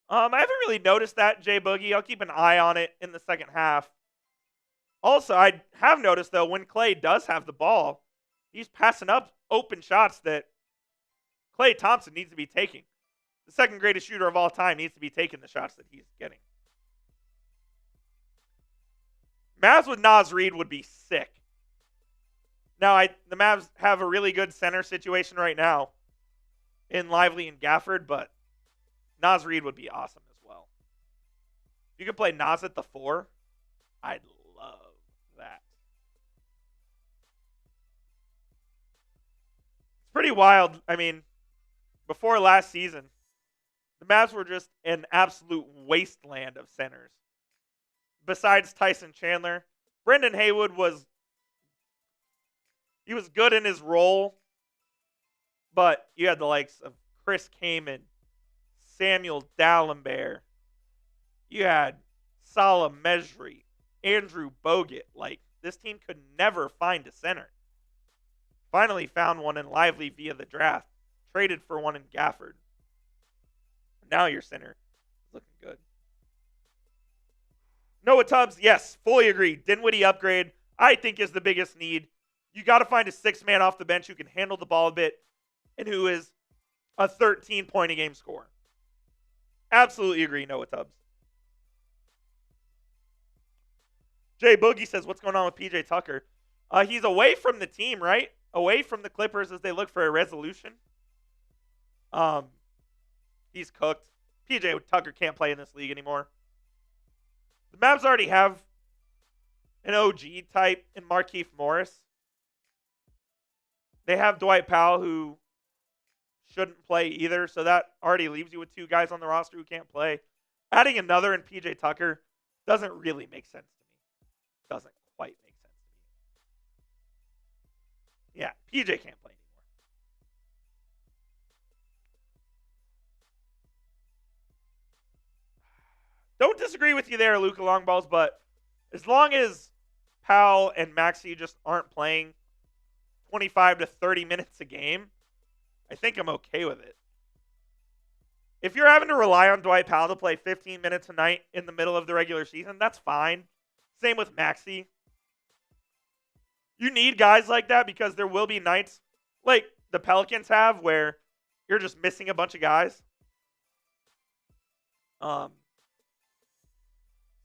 I haven't really noticed that, Jay Boogie. I'll keep an eye on it in the second half. Also, I have noticed, though, when Klay does have the ball, he's passing up open shots that Klay Thompson needs to be taking. The second greatest shooter of all time needs to be taking the shots that he's getting. Mavs with Naz Reid would be sick. Now, the Mavs have a really good center situation right now in Lively and Gafford, but Naz Reid would be awesome as well. If you could play Naz at the 4, I'd love that. It's pretty wild. I mean, before last season, the Mavs were just an absolute wasteland of centers. Besides Tyson Chandler, Brendan Haywood was good in his role, but you had the likes of Chris Kaman, Samuel Dallenberg. You had Salah Mejri, Andrew Bogut. Like, this team could never find a center. Finally found one in Lively via the draft. Traded for one in Gafford. Now your center is looking good. Noah Tubbs, yes, fully agree. Dinwiddie upgrade, I think, is the biggest need. You got to find a 6-man off the bench who can handle the ball a bit and who is a 13-point-a-game scorer. Absolutely agree, Noah Tubbs. Jay Boogie says, what's going on with PJ Tucker? He's away from the team, right? Away from the Clippers as they look for a resolution. He's cooked. PJ Tucker can't play in this league anymore. The Mavs already have an OG type in Markieff Morris. They have Dwight Powell, who shouldn't play either, so that already leaves you with 2 guys on the roster who can't play. Adding another in PJ Tucker doesn't really make sense to me. Doesn't quite make sense to me. Yeah, PJ can't play anymore. Don't disagree with you there, Luka Longballs, but as long as Powell and Maxey just aren't playing 25 to 30 minutes a game, I think I'm okay with it. If you're having to rely on Dwight Powell to play 15 minutes a night in the middle of the regular season, that's fine. Same with Maxey. You need guys like that because there will be nights like the Pelicans have where you're just missing a bunch of guys.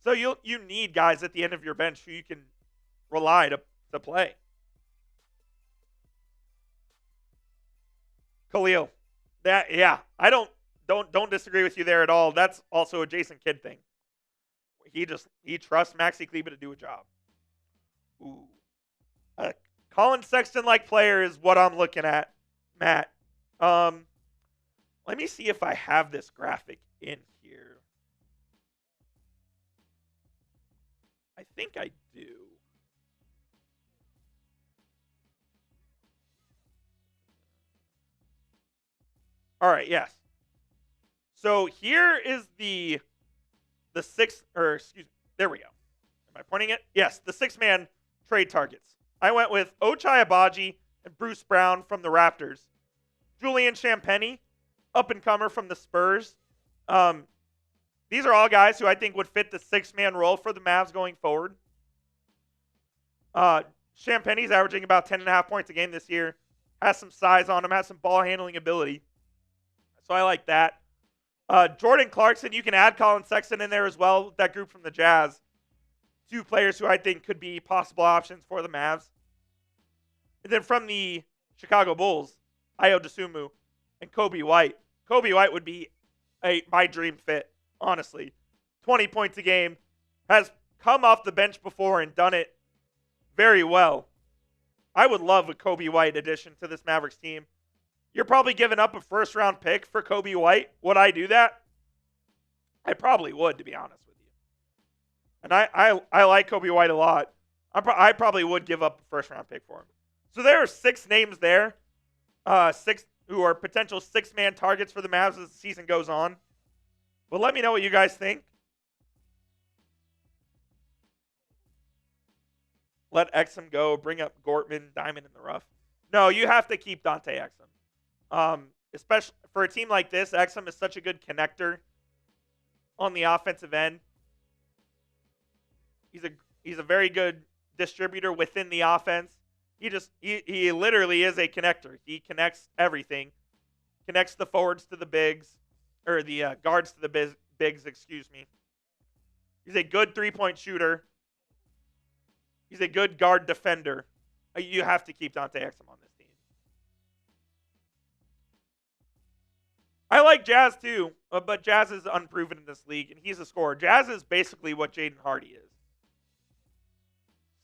So you need guys at the end of your bench who you can rely to play. Khalil, I don't disagree with you there at all. That's also a Jason Kidd thing. He trusts Maxi Kleber to do a job. Ooh, a Colin Sexton-like player is what I'm looking at, Matt. Let me see if I have this graphic in here. I think I do. All right, yes. So here is the there we go. Am I pointing it? Yes, the 6-man trade targets. I went with Ochai Agbaji and Bruce Brown from the Raptors. Julian Champagnie, up-and-comer from the Spurs. These are all guys who I think would fit the 6-man role for the Mavs going forward. Champagnie's averaging about 10.5 points a game this year. Has some size on him, has some ball handling ability. So I like that. Jordan Clarkson, you can add Colin Sexton in there as well, that group from the Jazz. 2 players who I think could be possible options for the Mavs. And then from the Chicago Bulls, Ayo Dosunmu and Kobe White. Kobe White would be my dream fit, honestly. 20 points a game. Has come off the bench before and done it very well. I would love a Kobe White addition to this Mavericks team. You're probably giving up a first-round pick for Kobe White. Would I do that? I probably would, to be honest with you. And I like Kobe White a lot. I probably would give up a first round pick for him. So there are 6 names there, 6 who are potential 6-man targets for the Mavs as the season goes on. But let me know what you guys think. Let Exum go. Bring up Gortman, diamond in the rough. No, you have to keep Dante Exum. Especially for a team like this, Exum is such a good connector on the offensive end. He's a very good distributor within the offense. He literally is a connector. He connects everything. Connects the forwards to the bigs, or the guards to the bigs, excuse me. He's a good 3-point shooter. He's a good guard defender. You have to keep Dante Exum on this team. I like Jazz too, but Jazz is unproven in this league, and he's a scorer. Jazz is basically what Jaden Hardy is.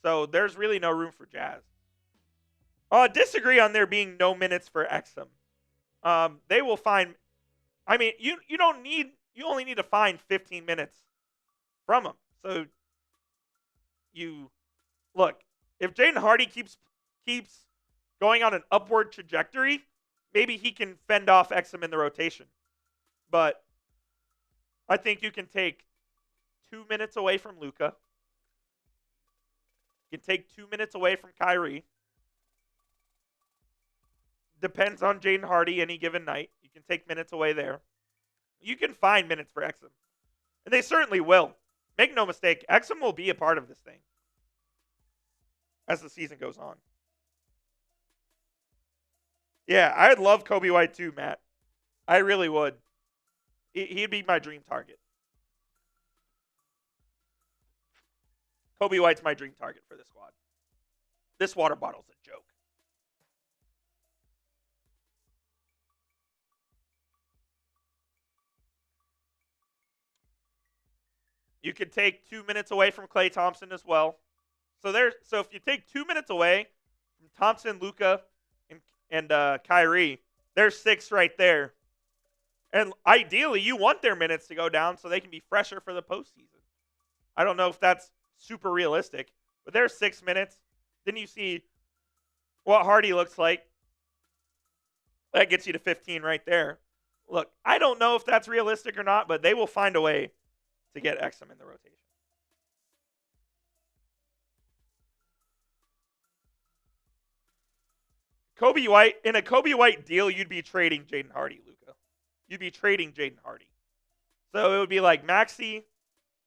So there's really no room for Jazz. Disagree on there being no minutes for Exum. They will find. I mean, you only need to find 15 minutes from him. So you look, if Jaden Hardy keeps going on an upward trajectory, maybe he can fend off Exum in the rotation. But I think you can take 2 minutes away from Luka. You can take 2 minutes away from Kyrie. Depends on Jaden Hardy any given night. You can take minutes away there. You can find minutes for Exum. And they certainly will. Make no mistake, Exum will be a part of this thing as the season goes on. Yeah, I'd love Kobe White too, Matt. I really would. He'd be my dream target. Kobe White's my dream target for this squad. This water bottle's a joke. You could take 2 minutes away from Klay Thompson as well. So if you take 2 minutes away from Thompson, Luka, and Kyrie, there's 6 right there. And ideally, you want their minutes to go down so they can be fresher for the postseason. I don't know if that's super realistic, but there's 6 minutes. Then you see what Hardy looks like. That gets you to 15 right there. Look, I don't know if that's realistic or not, but they will find a way to get Exum in the rotation. Kobe White, in a Kobe White deal, you'd be trading Jaden Hardy, Luka. You'd be trading Jaden Hardy. So it would be like Maxey.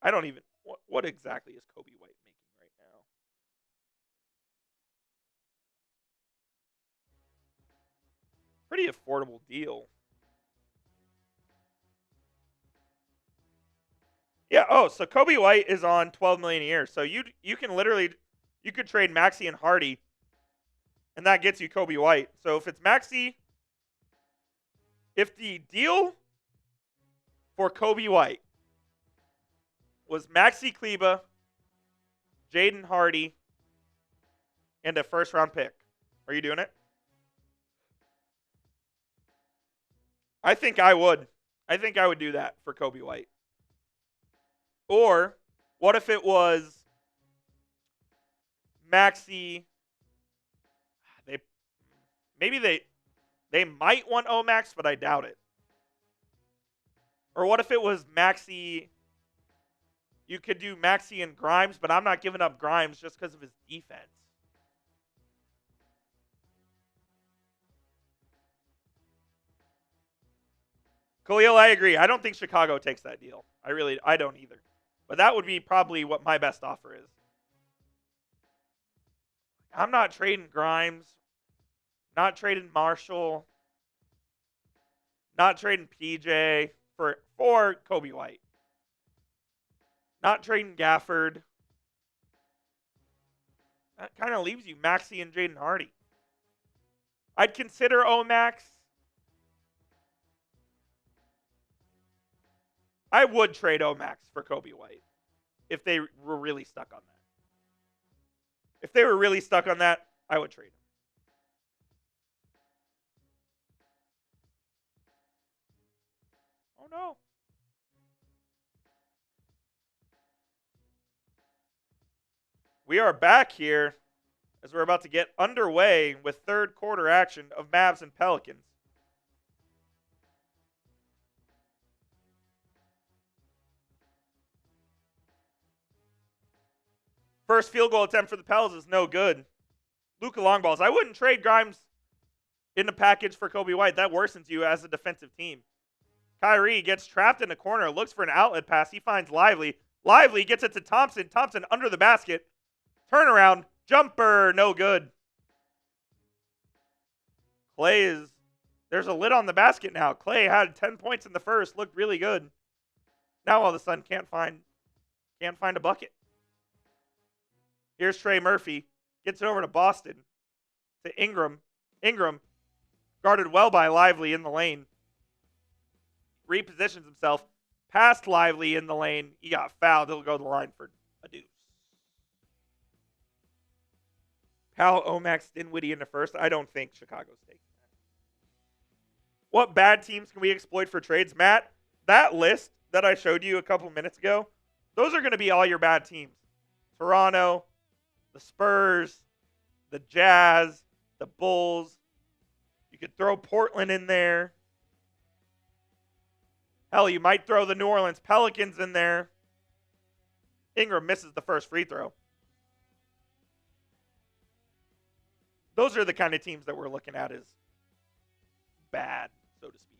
I don't even, what exactly is Kobe White making right now? Pretty affordable deal. Yeah, so Kobe White is on $12 million a year. So you can literally, you could trade Maxey and Hardy, and that gets you Kobe White. So if it's Maxey, if the deal for Kobe White was Maxey Kleber, Jaden Hardy, and a first-round pick, are you doing it? I think I would. I think I would do that for Kobe White. Or what if it was Maxey? They might want Omax, but I doubt it. Or what if it was Maxey? You could do Maxey and Grimes, but I'm not giving up Grimes just because of his defense. Khalil, I agree. I don't think Chicago takes that deal. I don't either. But that would be probably what my best offer is. I'm not trading Grimes. Not trading Marshall. Not trading PJ for Kobe White. Not trading Gafford. That kind of leaves you Maxey and Jaden Hardy. I'd consider Omax. I would trade Omax for Kobe White if they were really stuck on that. If they were really stuck on that, I would trade him. Oh, no. We are back here as we're about to get underway with third quarter action of Mavs and Pelicans. First field goal attempt for the Pels is no good. Luka long balls. I wouldn't trade Grimes in the package for Kobe White. That worsens you as a defensive team. Kyrie gets trapped in the corner, looks for an outlet pass. He finds Lively. Lively gets it to Thompson. Thompson under the basket. Turnaround. Jumper. No good. There's a lid on the basket now. Klay had 10 points in the first. Looked really good. Now all of a sudden can't find a bucket. Here's Trey Murphy. Gets it over to Boston. To Ingram. Ingram guarded well by Lively in the lane. Repositions himself. Past Lively in the lane. He got fouled. He'll go to the line for a deuce. Powell, Omax, Dinwiddie in the first. I don't think Chicago's taking that. What bad teams can we exploit for trades? Matt, that list that I showed you a couple minutes ago, those are going to be all your bad teams. Toronto, the Spurs, the Jazz, the Bulls. You could throw Portland in there. Hell, you might throw the New Orleans Pelicans in there. Ingram misses the first free throw. Those are the kind of teams that we're looking at as bad, so to speak.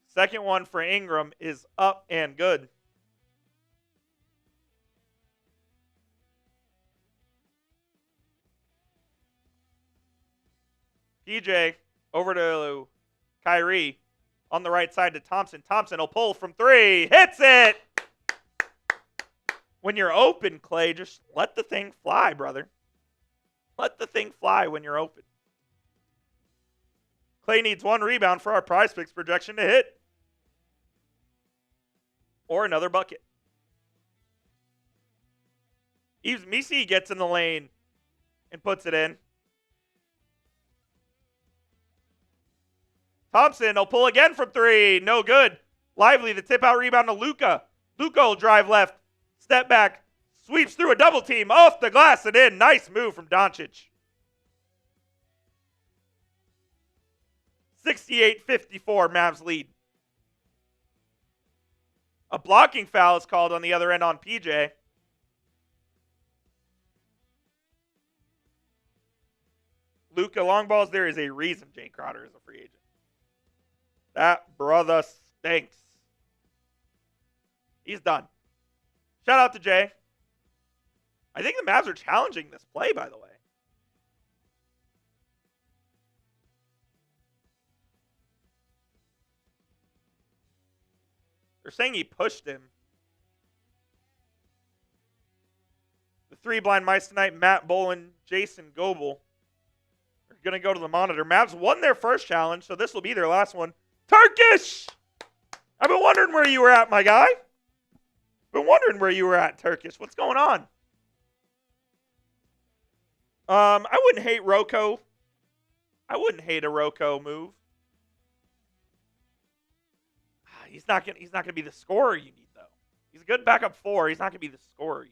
Second one for Ingram is up and good. PJ over to Kyrie on the right side to Thompson. Thompson will pull from three. Hits it! When you're open, Klay, just let the thing fly, brother. Let the thing fly when you're open. Klay needs one rebound for our prize picks projection to hit. Or another bucket. Yves Missi gets in the lane and puts it in. Thompson will pull again from three. No good. Lively, the tip out rebound to Luka. Luka will drive left. Step back. Sweeps through a double team. Off the glass and in. Nice move from Doncic. 68-54 Mavs lead. A blocking foul is called on the other end on PJ. Luka long balls. There is a reason Jay Crowder is a free agent. That brother stinks. He's done. Shout out to Jay. I think the Mavs are challenging this play, by the way. They're saying he pushed him. The three blind mice tonight, Matt Bolin, Jason Goebel, are going to go to the monitor. Mavs won their first challenge, so this will be their last one. Turkish! I've been wondering where you were at, my guy. Been wondering where you were at, Turkish. What's going on? I wouldn't hate Rocco. I wouldn't hate a Rocco move. He's not gonna be the scorer you need, though. He's a good backup four. He's not gonna be the scorer you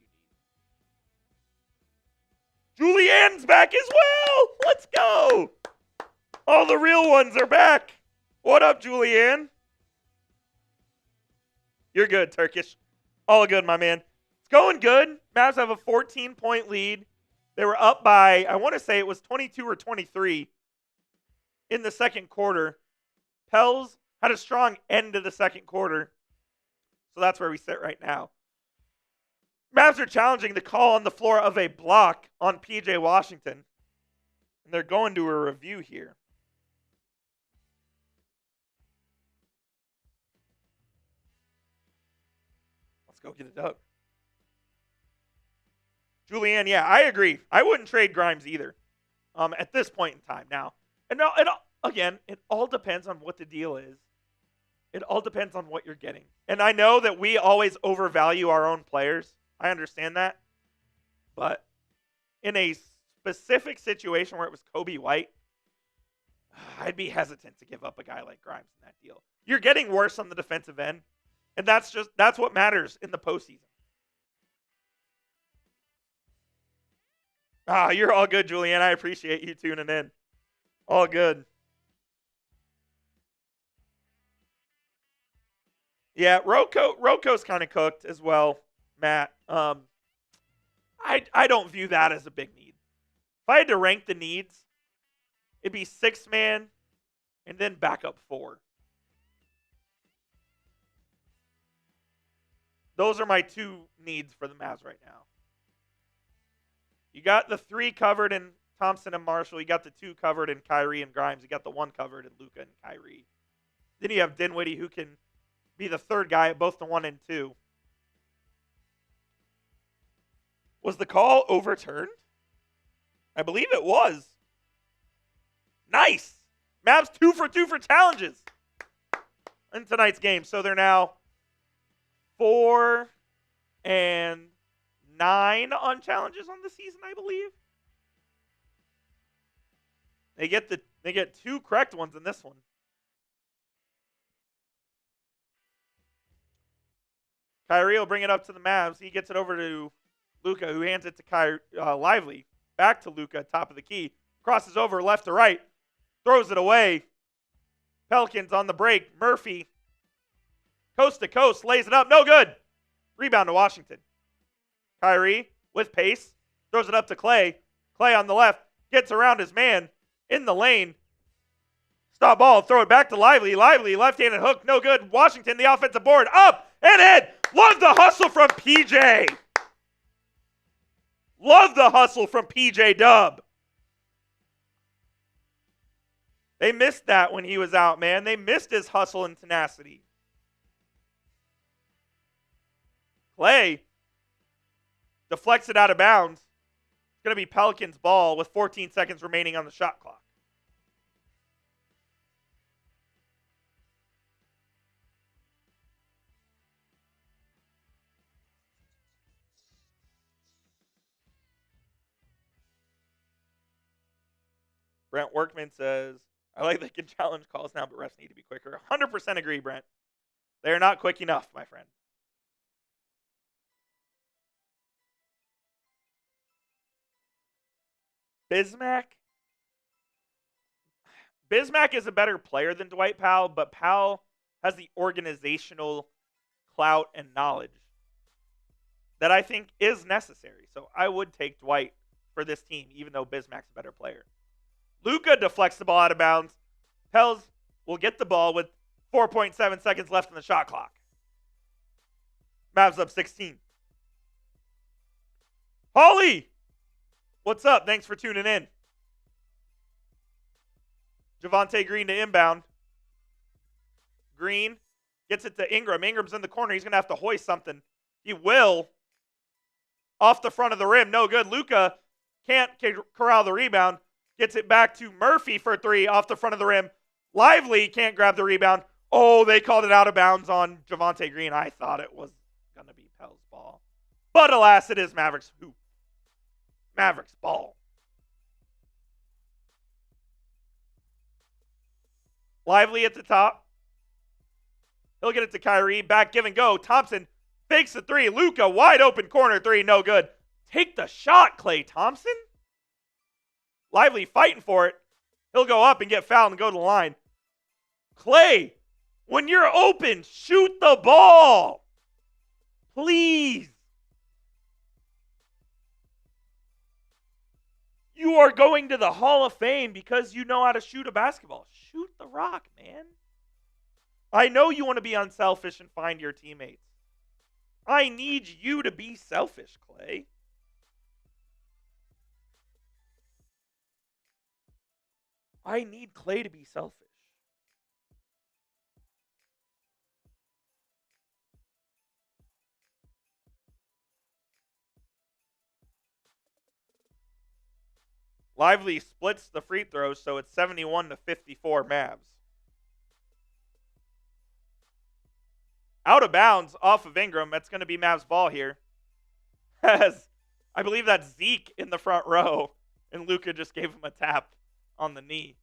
need. Julianne's back as well. Let's go. All the real ones are back. What up, Julianne? You're good, Turkish. All good, my man. It's going good. Mavs have a 14-point lead. They were up by, I want to say it was 22 or 23 in the second quarter. Pels had a strong end to the second quarter. So that's where we sit right now. Mavs are challenging the call on the floor of a block on PJ Washington. And they're going to a review here. Let's go get it up. Julianne, yeah, I agree. I wouldn't trade Grimes either at this point in time now. And again, it all depends on what the deal is. It all depends on what you're getting. And I know that we always overvalue our own players. I understand that. But in a specific situation where it was Kobe White, I'd be hesitant to give up a guy like Grimes in that deal. You're getting worse on the defensive end. And that's what matters in the postseason. You're all good, Julianne. I appreciate you tuning in. All good. Yeah, Roko's kind of cooked as well, Matt. I don't view that as a big need. If I had to rank the needs, it'd be 6-man and then backup 4. Those are my 2 needs for the Mavs right now. You got the 3 covered in Thompson and Marshall. You got the 2 covered in Kyrie and Grimes. You got the 1 covered in Luka and Kyrie. Then you have Dinwiddie, who can be the 3rd guy at both the 1 and 2. Was the call overturned? I believe it was. Nice. Mavs 2 for 2 for challenges in tonight's game. So they're now 4 and 9 on challenges on the season, I believe. They get 2 correct ones in this one. Kyrie will bring it up to the Mavs. He gets it over to Luka, who hands it to Lively. Back to Luka, top of the key. Crosses over left to right. Throws it away. Pelicans on the break. Murphy, coast to coast, lays it up. No good. Rebound to Washington. Kyrie with pace. Throws it up to Klay. Klay on the left. Gets around his man in the lane. Stop ball. Throw it back to Lively. Lively, left-handed hook. No good. Washington, the offensive board. Up and in. Love the hustle from PJ. Love the hustle from PJ Dub. They missed that when he was out, man. They missed his hustle and tenacity. Klay deflects it out of bounds. It's going to be Pelicans' ball with 14 seconds remaining on the shot clock. Brent Workman says, I like they can challenge calls now, but refs need to be quicker. 100% agree, Brent. They are not quick enough, my friend. Bismack is a better player than Dwight Powell, but Powell has the organizational clout and knowledge that I think is necessary. So I would take Dwight for this team, even though Bismack's a better player. Luka deflects the ball out of bounds. Pels will get the ball with 4.7 seconds left in the shot clock. Mavs up 16. Holly! What's up? Thanks for tuning in. Javonte Green to inbound. Green gets it to Ingram. Ingram's in the corner. He's going to have to hoist something. He will. Off the front of the rim. No good. Luka can't corral the rebound. Gets it back to Murphy for 3 off the front of the rim. Lively can't grab the rebound. Oh, they called it out of bounds on Javonte Green. I thought it was going to be Pell's ball. But alas, it is Mavericks hoop. Mavericks ball. Lively at the top. He'll get it to Kyrie. Back, give and go. Thompson fakes the 3. Luka, wide open corner 3. No good. Take the shot, Klay Thompson. Lively fighting for it. He'll go up and get fouled and go to the line. Klay, when you're open, shoot the ball. Please. You are going to the Hall of Fame because you know how to shoot a basketball. Shoot the rock, man. I know you want to be unselfish and find your teammates. I need you to be selfish, Klay. I need Klay to be selfish. Lively splits the free throws, so it's 71-54 Mavs. Out of bounds off of Ingram. That's going to be Mavs ball here. As I believe that's Zeke in the front row, and Luka just gave him a tap on the knee.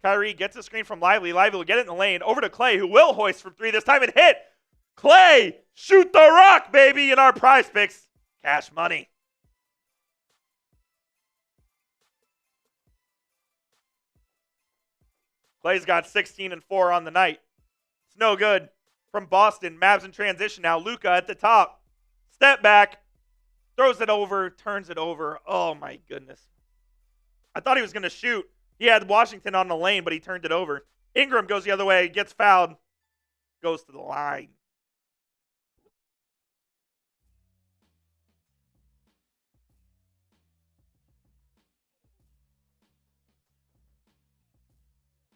Kyrie gets a screen from Lively. Lively will get it in the lane. Over to Klay, who will hoist from three this time and hit. Klay, shoot the rock, baby, in our prize picks. Cash money. Klay's got 16 and 4 on the night. It's no good. From Boston, Mavs in transition now. Luka at the top. Step back. Throws it over, turns it over. Oh, my goodness. I thought he was going to shoot. He had Washington on the lane, but he turned it over. Ingram goes the other way, gets fouled, goes to the line.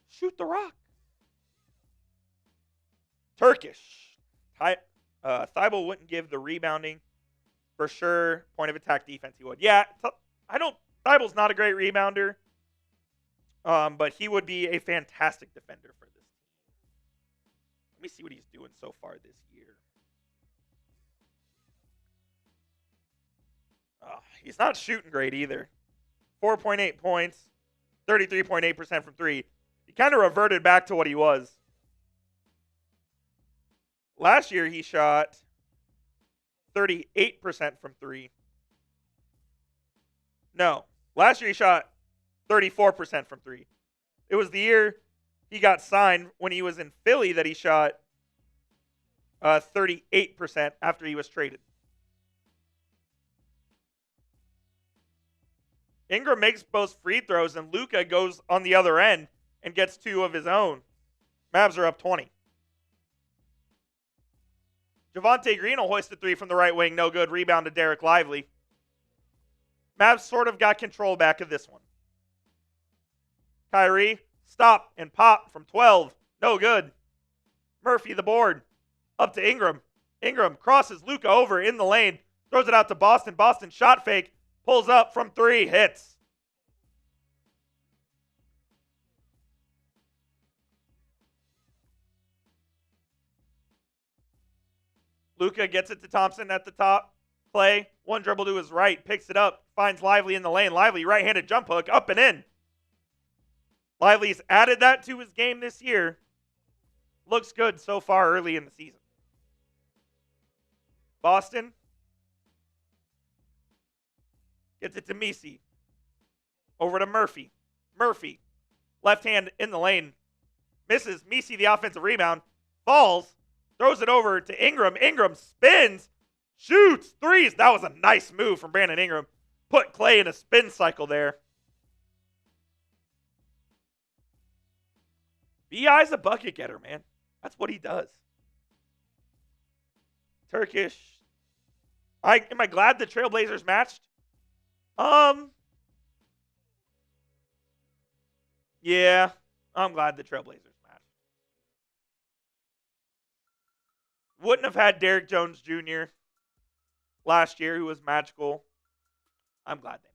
Shoot the rock. Turkish. Thibault wouldn't give the rebounding. For sure, point of attack defense he would. Yeah, Thibault's not a great rebounder. But he would be a fantastic defender for this team. Let me see what he's doing so far this year. He's not shooting great either. 4.8 points, 33.8% from three. He kind of reverted back to what he was. Last year he shot 38% from three. No, last year he shot 34% from three. It was the year he got signed when he was in Philly that he shot 38% after he was traded. Ingram makes both free throws, and Luka goes on the other end and gets two of his own. Mavs are up 20. Javonte Green will hoist a three from the right wing. No good. Rebound to Derek Lively. Mavs sort of got control back of this one. Kyrie, stop and pop from 12. No good. Murphy the board. Up to Ingram. Ingram crosses Luka over in the lane. Throws it out to Boston. Boston shot fake. Pulls up from three. Hits. Luka gets it to Thompson at the top. Klay, one dribble to his right. Picks it up. Finds Lively in the lane. Lively right-handed jump hook. Up and in. Lively's added that to his game this year. Looks good so far early in the season. Boston gets it to Messi. Over to Murphy. Murphy, left hand in the lane. Misses. Messi the offensive rebound. Falls. Throws it over to Ingram. Ingram spins. Shoots. Threes. That was a nice move from Brandon Ingram. Put Klay in a spin cycle there. B.I.'s a bucket getter, man. That's what he does. Turkish. Am I glad the Trailblazers matched? Yeah, I'm glad the Trailblazers matched. Wouldn't have had Derrick Jones Jr. last year, who was magical. I'm glad they matched.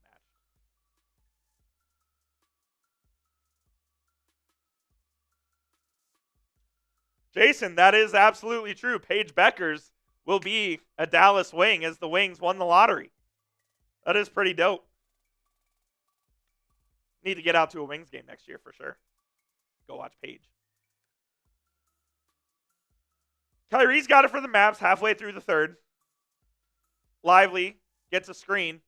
Jason, that is absolutely true. Paige Beckers will be a Dallas Wing as the Wings won the lottery. That is pretty dope. Need to get out to a Wings game next year for sure. Go watch Paige. Kyrie's got it for the Mavs halfway through the third. Lively gets a screen.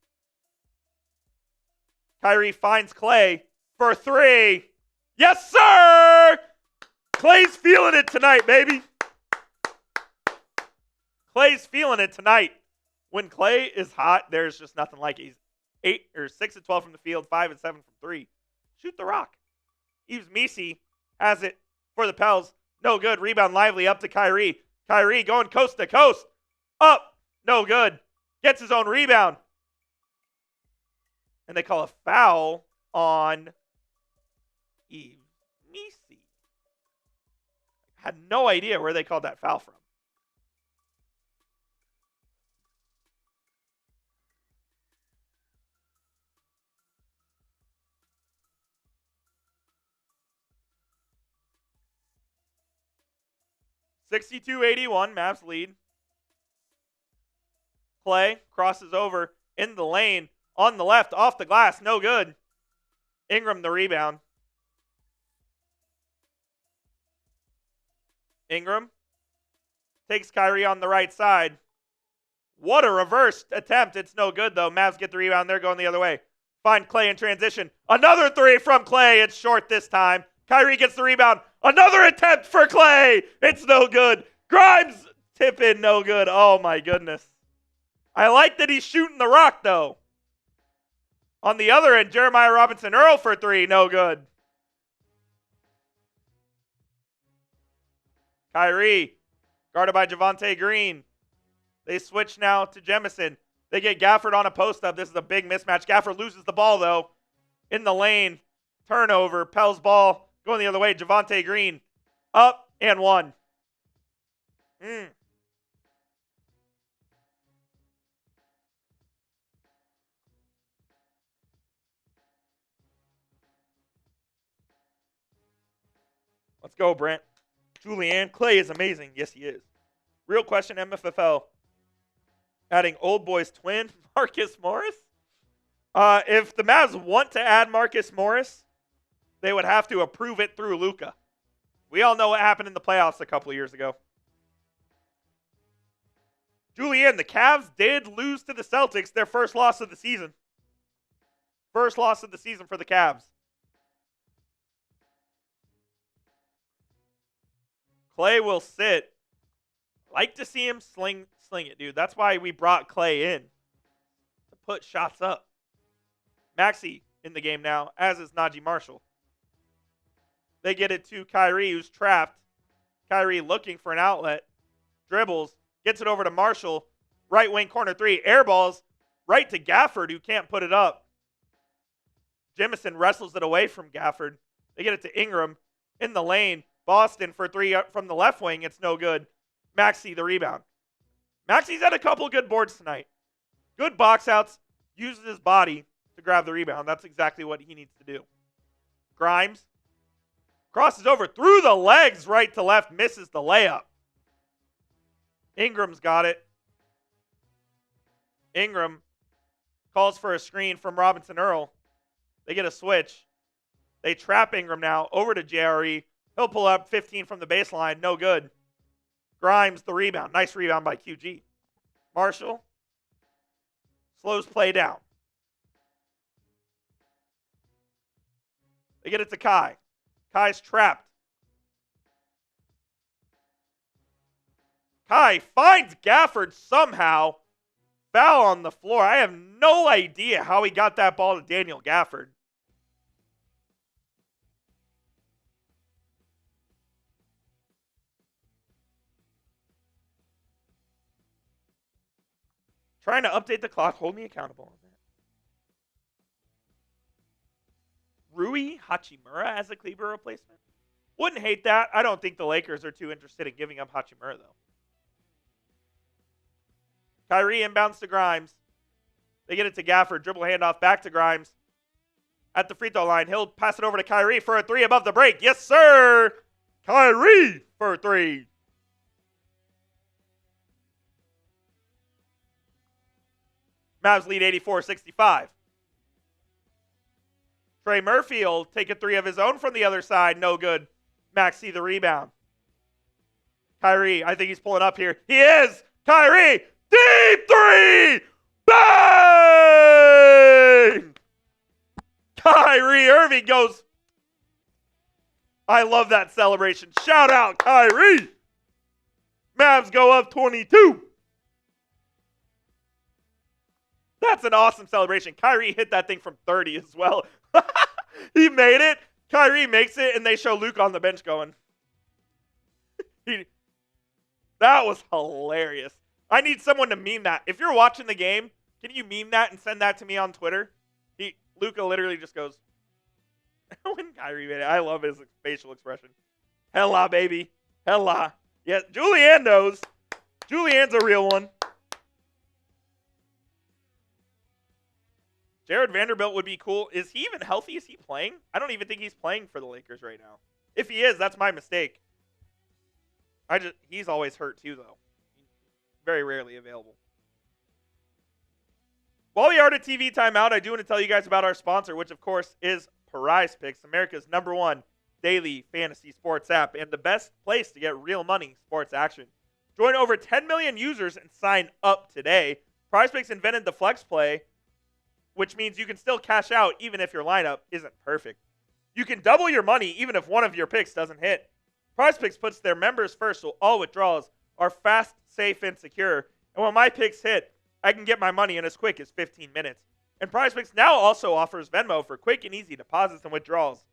Kyrie finds Klay for three. Yes, sir! Klay's feeling it tonight, baby. Klay's feeling it tonight. When Klay is hot, there's just nothing like it. He's 6 of 12 from the field, 5 of 7 from three. Shoot the rock. Yves Messi has it for the Pels. No good. Rebound Lively up to Kyrie. Kyrie going coast to coast. Up. No good. Gets his own rebound. And they call a foul on Yves Messi. Had no idea where they called that foul from. (62-81), Mavs lead. Klay crosses over in the lane on the left, off the glass, no good. Ingram the rebound. Ingram takes Kyrie on the right side. What a reverse attempt. It's no good, though. Mavs get the rebound. They're going the other way. Find Klay in transition. Another three from Klay. It's short this time. Kyrie gets the rebound. Another attempt for Klay. It's no good. Grimes tip in, no good. Oh, my goodness. I like that he's shooting the rock, though. On the other end, Jeremiah Robinson-Earl for three. No good. Kyrie, guarded by Javonte Green. They switch now to Jemison. They get Gafford on a post-up. This is a big mismatch. Gafford loses the ball, though. In the lane. Turnover. Pell's ball going the other way. Javonte Green. Up and one. Let's go, Brent. Julian. Klay is amazing. Yes, he is. Real question, MFFL. Adding old boy's twin, Marcus Morris? If the Mavs want to add Marcus Morris, they would have to approve it through Luka. We all know what happened in the playoffs a couple of years ago. Julian, the Cavs did lose to the Celtics, their first loss of the season. First loss of the season for the Cavs. Klay will sit. Like to see him sling it, dude. That's why we brought Klay in. To put shots up. Maxey in the game now, as is Naji Marshall. They get it to Kyrie, who's trapped. Kyrie looking for an outlet. Dribbles. Gets it over to Marshall. Right wing corner three. Air balls right to Gafford, who can't put it up. Jemison wrestles it away from Gafford. They get it to Ingram in the lane. Boston for three from the left wing. It's no good. Maxey the rebound. Maxey's had a couple good boards tonight. Good box outs. Uses his body to grab the rebound. That's exactly what he needs to do. Grimes crosses over through the legs right to left. Misses the layup. Ingram's got it. Ingram calls for a screen from Robinson-Earl. They get a switch. They trap Ingram now over to JRE. He'll pull up 15 from the baseline. No good. Grimes the rebound. Nice rebound by QG. Marshall slows play down. They get it to Kai. Kai's trapped. Kai finds Gafford somehow. Foul on the floor. I have no idea how he got that ball to Daniel Gafford. Trying to update the clock. Hold me accountable on that. Rui Hachimura as a Kleber replacement? Wouldn't hate that. I don't think the Lakers are too interested in giving up Hachimura, though. Kyrie inbounds to Grimes. They get it to Gafford. Dribble handoff back to Grimes. At the free throw line, he'll pass it over to Kyrie for a three above the break. Yes, sir! Kyrie for a three. Mavs lead 84-65. Trey Murphy will take a three of his own from the other side. No good. Maxey the rebound. Kyrie, I think he's pulling up here. He is! Kyrie! Deep three! Bang! Kyrie Irving goes. I love that celebration. Shout out, Kyrie! Mavs go up 22. That's an awesome celebration. Kyrie hit that thing from 30 as well. He made it. Kyrie makes it, and they show Luke on the bench going. That was hilarious. I need someone to meme that. If you're watching the game, can you meme that and send that to me on Twitter? Luka literally just goes. When Kyrie made it, I love his facial expression. Hella, baby. Hella. Yeah, Julianne knows. Julianne's a real one. Jared Vanderbilt would be cool. Is he even healthy? Is he playing? I don't even think he's playing for the Lakers right now. If he is, that's my mistake. He's always hurt too, though. Very rarely available. While we are at a TV timeout, I do want to tell you guys about our sponsor, which of course is Prize Picks, America's #1 daily fantasy sports app and the best place to get real money sports action. Join over 10 million users and sign up today. PrizePicks invented the flex play, which means you can still cash out even if your lineup isn't perfect. You can double your money even if one of your picks doesn't hit. PrizePicks puts their members first, so all withdrawals are fast, safe, and secure. And when my picks hit, I can get my money in as quick as 15 minutes. And PrizePicks now also offers Venmo for quick and easy deposits and withdrawals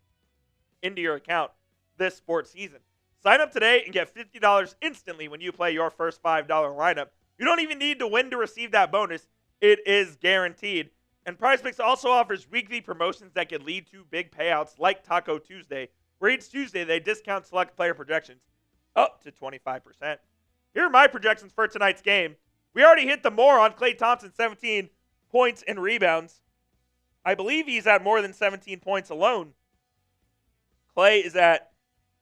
into your account this sports season. Sign up today and get $50 instantly when you play your first $5 lineup. You don't even need to win to receive that bonus. It is guaranteed. And PrizePicks also offers weekly promotions that can lead to big payouts like Taco Tuesday, where each Tuesday they discount select player projections up to 25%. Here are my projections for tonight's game. We already hit the more on Klay Thompson, 17 points and rebounds. I believe he's at more than 17 points alone. Klay is at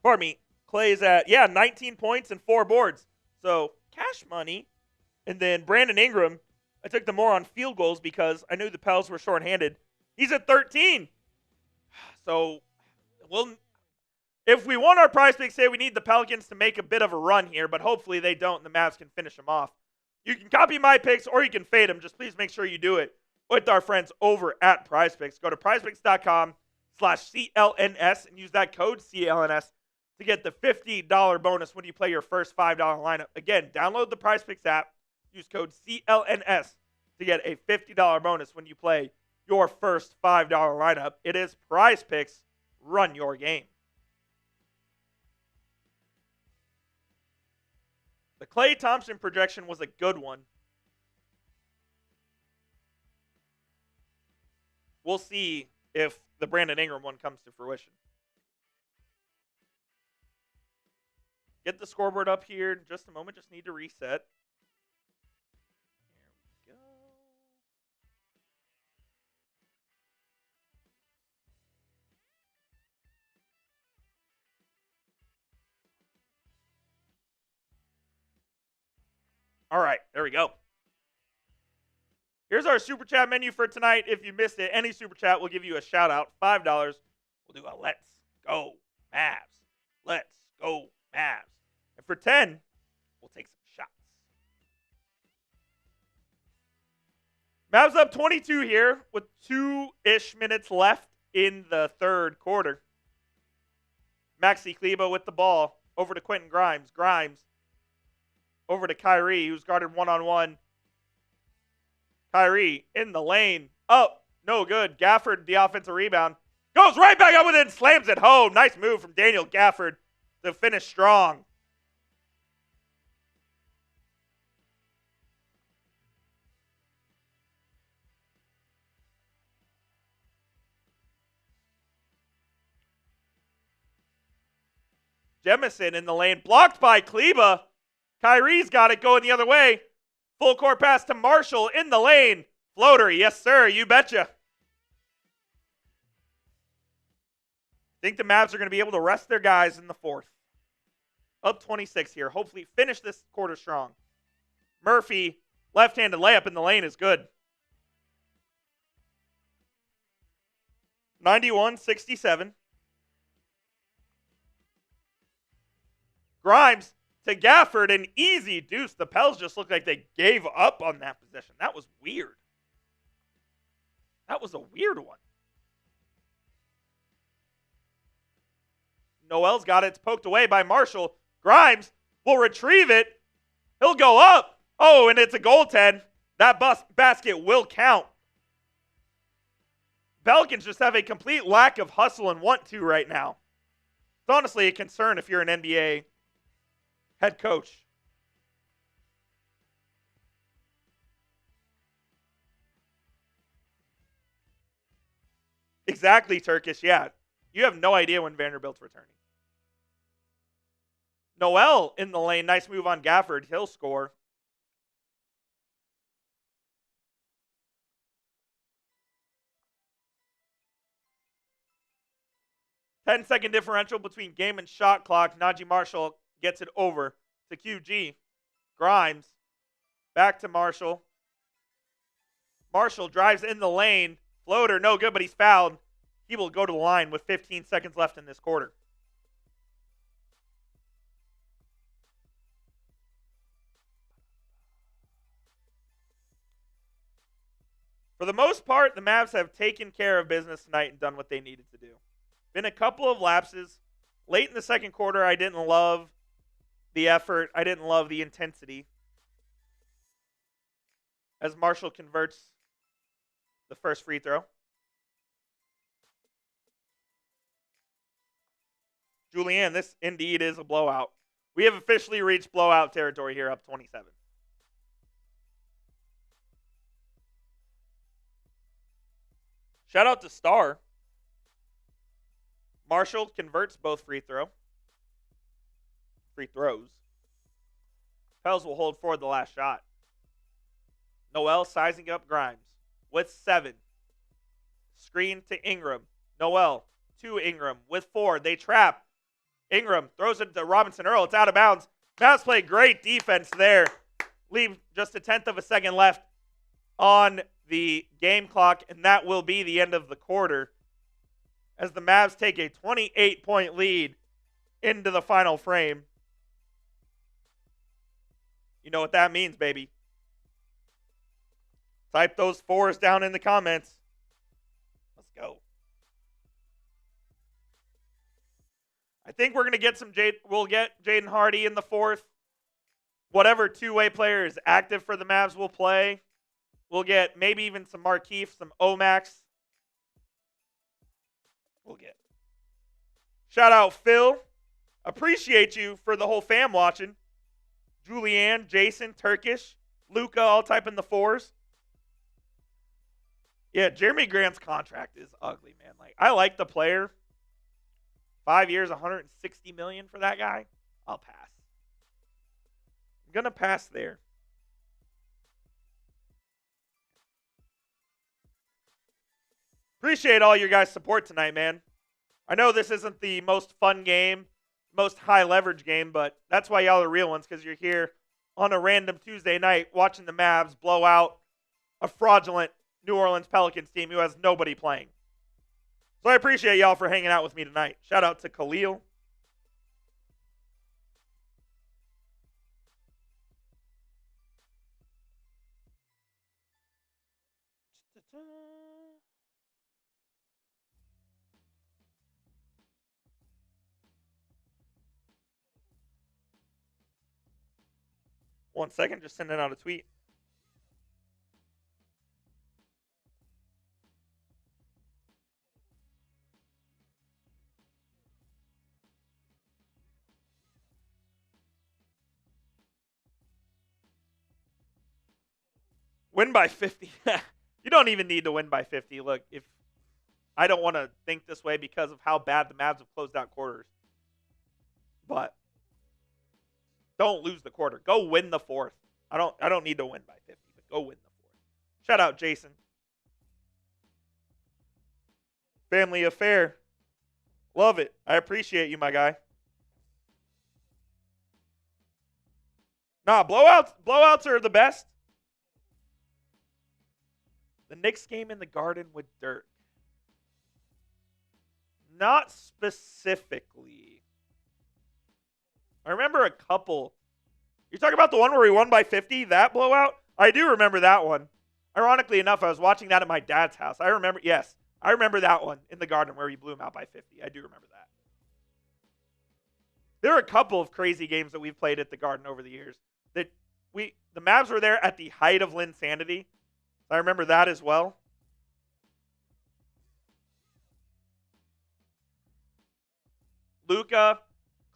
19 points and 4 boards. So, cash money. And then Brandon Ingram, I took the more on field goals because I knew the Pels were shorthanded. He's at 13. So, if we want our prize picks, say we need the Pelicans to make a bit of a run here, but hopefully they don't and the Mavs can finish them off. You can copy my picks or you can fade them. Just please make sure you do it with our friends over at PrizePicks. Go to prizepicks.com/CLNS and use that code CLNS to get the $50 bonus when you play your first $5 lineup. Again, download the PrizePicks app. Use code CLNS to get a $50 bonus when you play your first $5 lineup. It is PrizePicks. Run your game. The Klay Thompson projection was a good one. We'll see if the Brandon Ingram one comes to fruition. Get the scoreboard up here in just a moment. Just need to reset. There we go. All right, there we go. Here's our Super Chat menu for tonight. If you missed it, any Super Chat will give you a shout out. $5, we'll do a Let's Go Mavs. Let's go Mavs. And for 10, we'll take some shots. Mavs up 22 here with 2-ish minutes left in the third quarter. Maxi Kleber with the ball. Over to Quentin Grimes. Grimes over to Kyrie, who's guarded one-on-one. Kyrie in the lane. Up. No good. Gafford, the offensive rebound. Goes right back up with it and slams it home. Nice move from Daniel Gafford to finish strong. Jemison in the lane. Blocked by Kleber. Kyrie's got it going the other way. Full court pass to Marshall in the lane. Floater, yes sir, you betcha. Think the Mavs are going to be able to rest their guys in the fourth. Up 26 here. Hopefully finish this quarter strong. Murphy, left-handed layup in the lane is good. 91-67. Grimes to Gafford, an easy deuce. The Pels just looked like they gave up on that possession. That was weird. That was a weird one. Noel's got it. It's poked away by Marshall. Grimes will retrieve it. He'll go up. Oh, and it's a goaltend. That basket will count. Pelicans just have a complete lack of hustle and want to right now. It's honestly a concern if you're an NBA head coach. Exactly, Turkish. Yeah. You have no idea when Vanderbilt's returning. Noel in the lane. Nice move on Gafford. He'll score. Ten-second differential between game and shot clock. Naji Marshall gets it over to QG. Grimes. Back to Marshall. Marshall drives in the lane. Floater, no good, but he's fouled. He will go to the line with 15 seconds left in this quarter. For the most part, the Mavs have taken care of business tonight and done what they needed to do. Been a couple of lapses. Late in the second quarter, I didn't love the effort. I didn't love the intensity. As Marshall converts the first free throw. Julianne, this indeed is a blowout. We have officially reached blowout territory here, up 27. Shout out to Star. Marshall converts both free throws. Pels will hold forward the last shot. Noel sizing up Grimes with 7. Screen to Ingram. Noel to Ingram with 4. They trap. Ingram throws it to Robinson Earl. It's out of bounds. Mavs play great defense there. Leave just a tenth of a second left on the game clock, and that will be the end of the quarter as the Mavs take a 28-point lead into the final frame. You know what that means, baby. Type those 4s down in the comments. Let's go. I think we're going to get we'll get Jaden Hardy in the 4th. Whatever two-way player is active for the Mavs will play. We'll get maybe even some Markeith, some Omax. We'll get. Shout out Phil. Appreciate you for the whole fam watching. Julianne, Jason, Turkish, Luka, all typing the 4s. Yeah, Jeremy Grant's contract is ugly, man. Like, I like the player. 5 years, $160 million for that guy. I'll pass. I'm gonna pass there. Appreciate all your guys' support tonight, man. I know this isn't the most fun game, most high leverage game, but that's why y'all are real ones, because you're here on a random Tuesday night watching the Mavs blow out a fraudulent New Orleans Pelicans team who has nobody playing. So I appreciate y'all for hanging out with me tonight. Shout out to Khalil. One second, just sending out a tweet. Win by 50. You don't even need to win by 50. Look, if I don't want to think this way because of how bad the Mavs have closed out quarters. But don't lose the quarter. Go win the 4th. I don't need to win by 50, but go win the 4th. Shout out Jason. Family affair. Love it. I appreciate you, my guy. Nah, blowouts are the best. The Knicks game in the Garden with Dirk. Not specifically. I remember a couple. You're talking about the one where we won by 50? That blowout? I do remember that one. Ironically enough, I was watching that at my dad's house. I remember that one in the Garden where we blew him out by 50. I do remember that. There are a couple of crazy games that we've played at the Garden over the years. The Mavs were there at the height of Linsanity. I remember that as well. Luka,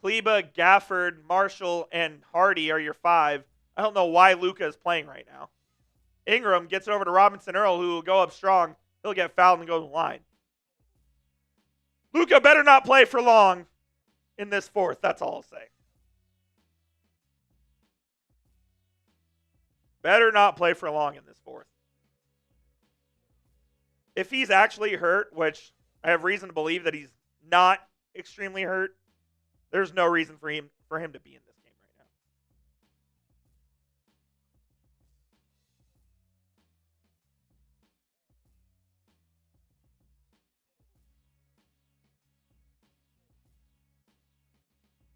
Kleba, Gafford, Marshall, and Hardy are your 5. I don't know why Luka is playing right now. Ingram gets it over to Robinson Earl, who will go up strong. He'll get fouled and go to the line. Luka better not play for long in this 4th. That's all I'll say. Better not play for long in this 4th. If he's actually hurt, which I have reason to believe that he's not extremely hurt, there's no reason for him to be in this game right now.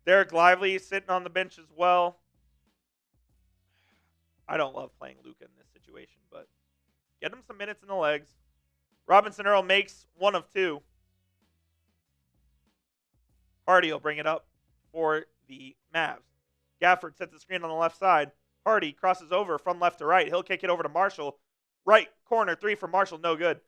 Derek Lively sitting on the bench as well. I don't love playing Luka in this situation, but Get him some minutes in the legs. Robinson Earl makes one of two. Hardy will bring it up for the Mavs. Gafford sets the screen on the left side. Hardy crosses over from left to right. He'll kick it over to Marshall. Right corner three for Marshall, no good.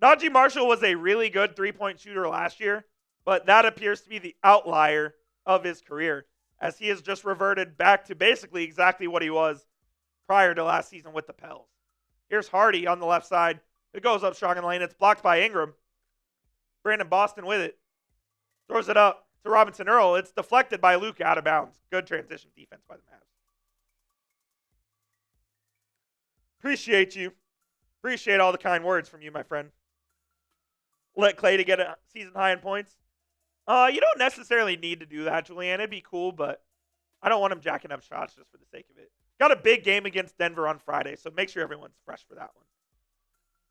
Naji Marshall was a really good three-point shooter last year, but that appears to be the outlier of his career, as he has just reverted back to basically exactly what he was prior to last season with the Pels. Here's Hardy on the left side. It goes up strong in the lane. It's blocked by Ingram. Brandon Boston with it. Throws it up to Robinson Earl. It's deflected by Luka out of bounds. Good transition defense by the Mavs. Appreciate you. Appreciate all the kind words from you, my friend. Let Klay to get a season high in points. You don't necessarily need to do that, Julianne. It'd be cool, but I don't want him jacking up shots just for the sake of it. Got a big game against Denver on Friday, so make sure everyone's fresh for that one.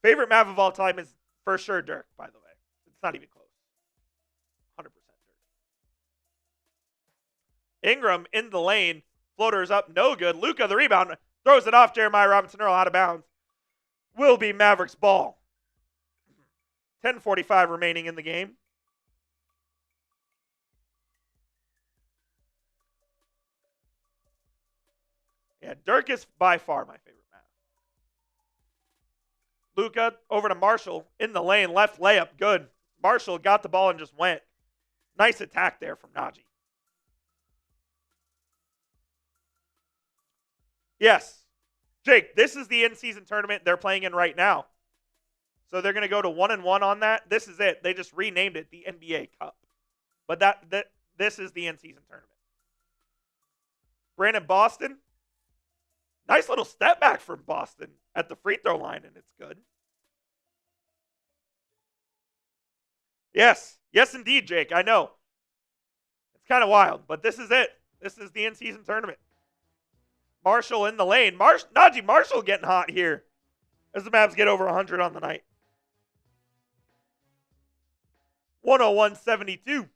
Favorite Mav of all time is for sure Dirk, by the way. It's not even close. 100% Dirk. Ingram in the lane. Floater's up, no good. Luka, the rebound, throws it off. Jeremiah Robinson Earl out of bounds. Will be Mavericks ball. 10:45 remaining in the game. Yeah, Dirk is by far my favorite Mav. Luka over to Marshall in the lane. Left layup, good. Marshall got the ball and just went. Nice attack there from Naji. Yes. Jake, this is the in-season tournament they're playing in right now. So they're going to go to 1-1 on that. This is it. They just renamed it the NBA Cup. But this is the in-season tournament. Brandon Boston. Nice little step back from Boston at the free throw line, and it's good. Yes. Yes, indeed, Jake. I know. It's kind of wild, but this is it. This is the in-season tournament. Marshall in the lane. Naji Marshall getting hot here as the Mavs get over 100 on the night. 101-72.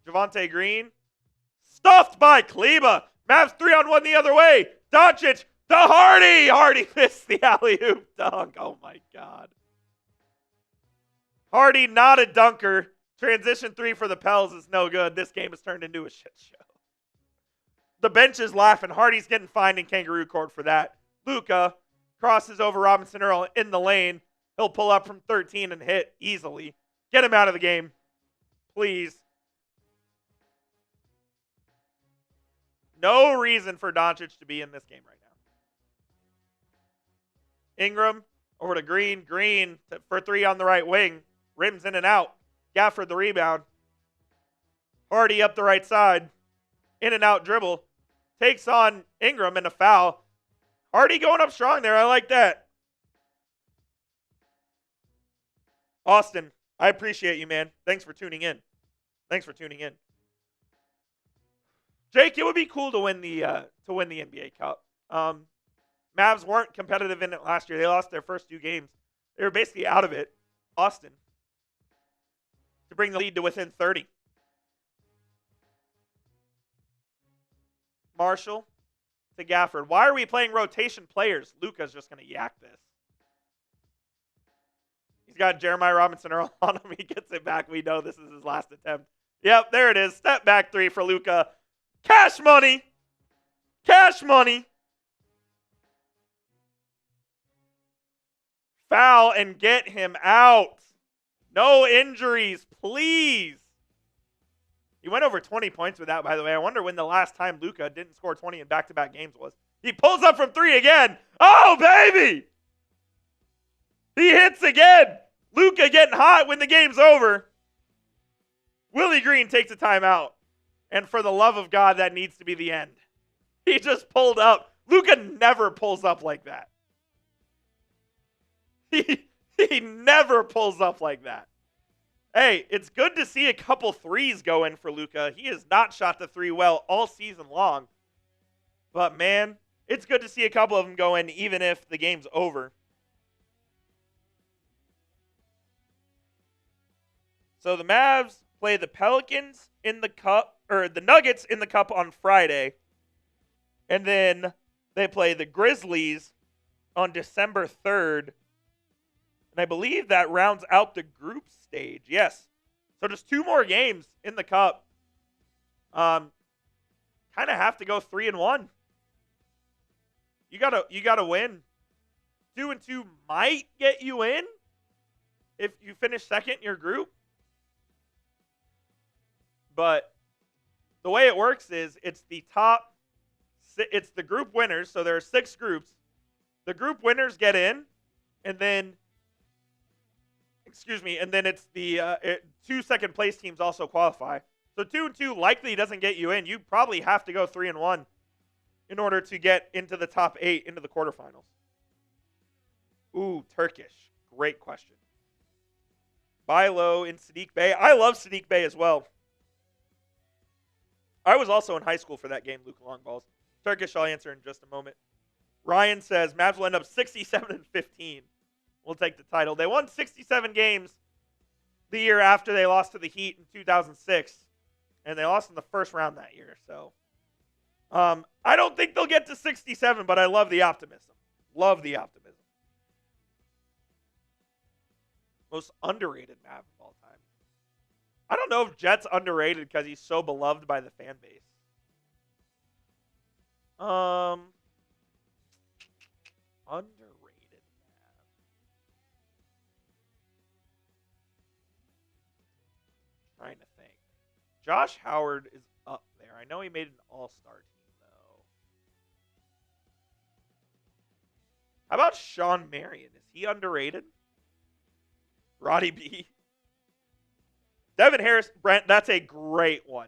Javonte Green. Stuffed by Kleba. Mavs 3-on-1 the other way. Doncic to Hardy. Hardy missed the alley-oop dunk. Oh, my God. Hardy not a dunker. Transition three for the Pels is no good. This game has turned into a shit show. The bench is laughing. Hardy's getting fined in kangaroo court for that. Luka crosses over Robinson Earl in the lane. He'll pull up from 13 and hit easily. Get him out of the game, please. No reason for Doncic to be in this game right now. Ingram over to Green. Green for three on the right wing. Rims in and out. Gafford the rebound. Hardy up the right side. In and out dribble. Takes on Ingram and a foul. Hardy going up strong there. I like that. Austin, I appreciate you, man. Thanks for tuning in. Jake, it would be cool to win the NBA Cup. Mavs weren't competitive in it last year. They lost their first two games. They were basically out of it. Austin to bring the lead to within 30. Marshall to Gafford. Why are we playing rotation players? Luka's just going to yak this. He's got Jeremiah Robinson Earl on him. He gets it back. We know this is his last attempt. Yep, there it is. Step back three for Luka. Cash money. Cash money. Foul and get him out. No injuries, please. He went over 20 points with that, by the way. I wonder when the last time Luka didn't score 20 in back-to-back games was. He pulls up from three again. Oh, baby! He hits again. Luka getting hot when the game's over. Willie Green takes a timeout. And for the love of God, that needs to be the end. He just pulled up. Luka never pulls up like that. He never pulls up like that. Hey, it's good to see a couple threes go in for Luka. He has not shot the three well all season long. But, man, it's good to see a couple of them go in even if the game's over. So the Mavs play the Pelicans in the Cup, or the Nuggets in the Cup on Friday. And then they play the Grizzlies on December 3rd. And I believe that rounds out the group stage. Yes. So just 2 more games in the Cup. Kind of have to go 3-1. You gotta win. 2-2 might get you in if you finish second in your group. But the way it works is it's the group winners. So there are 6 groups. The group winners get in, and then it's the 2 second place teams also qualify. So 2-2 likely doesn't get you in. You probably have to go 3-1 in order to get into the top 8, into the quarterfinals. Ooh, Turkish. Great question. Buy low in Sadiq Bey. I love Sadiq Bey as well. I was also in high school for that game, Luka Longballs. Turkish, I'll answer in just a moment. Ryan says Mavs will end up 67-15. We'll take the title. They won 67 games the year after they lost to the Heat in 2006. And they lost in the first round that year. So I don't think they'll get to 67, but I love the optimism. Love the optimism. Most underrated Mav of all time. I don't know if Jet's underrated because he's so beloved by the fan base. Underrated Mav. Trying to think. Josh Howard is up there. I know he made an all-star team, though. How about Sean Marion? Is he underrated? Roddy B. Devin Harris, Brent, that's a great one.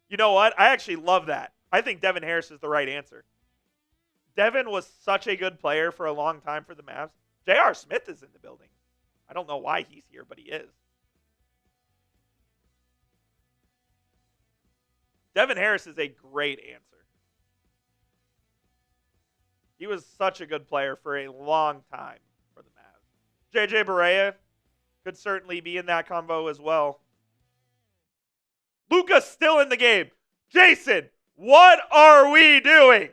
You know what? I actually love that. I think Devin Harris is the right answer. Devin was such a good player for a long time for the Mavs. J.R. Smith is in the building. I don't know why he's here, but he is. Devin Harris is a great answer. He was such a good player for a long time for the Mavs. J.J. Barea could certainly be in that combo as well. Luka's still in the game. Jason, what are we doing?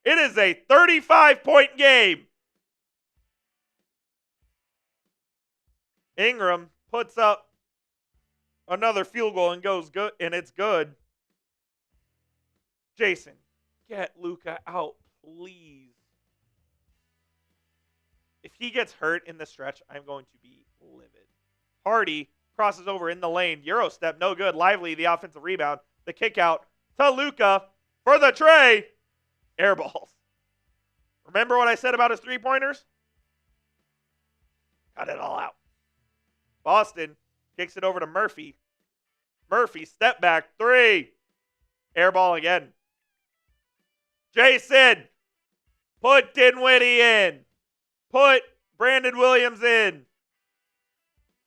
It is a 35-point game. Ingram puts up another field goal and goes good, and it's good. Jason, get Luka out, please. If he gets hurt in the stretch, I'm going to be livid. Hardy crosses over in the lane. Euro step, no good. Lively, the offensive rebound. The kick out to Luka for the tray. Air balls. Remember what I said about his three-pointers? Cut it all out. Boston kicks it over to Murphy. Murphy, step back, 3. Air ball again. Jason, put Dinwiddie in. Put Brandon Williams in.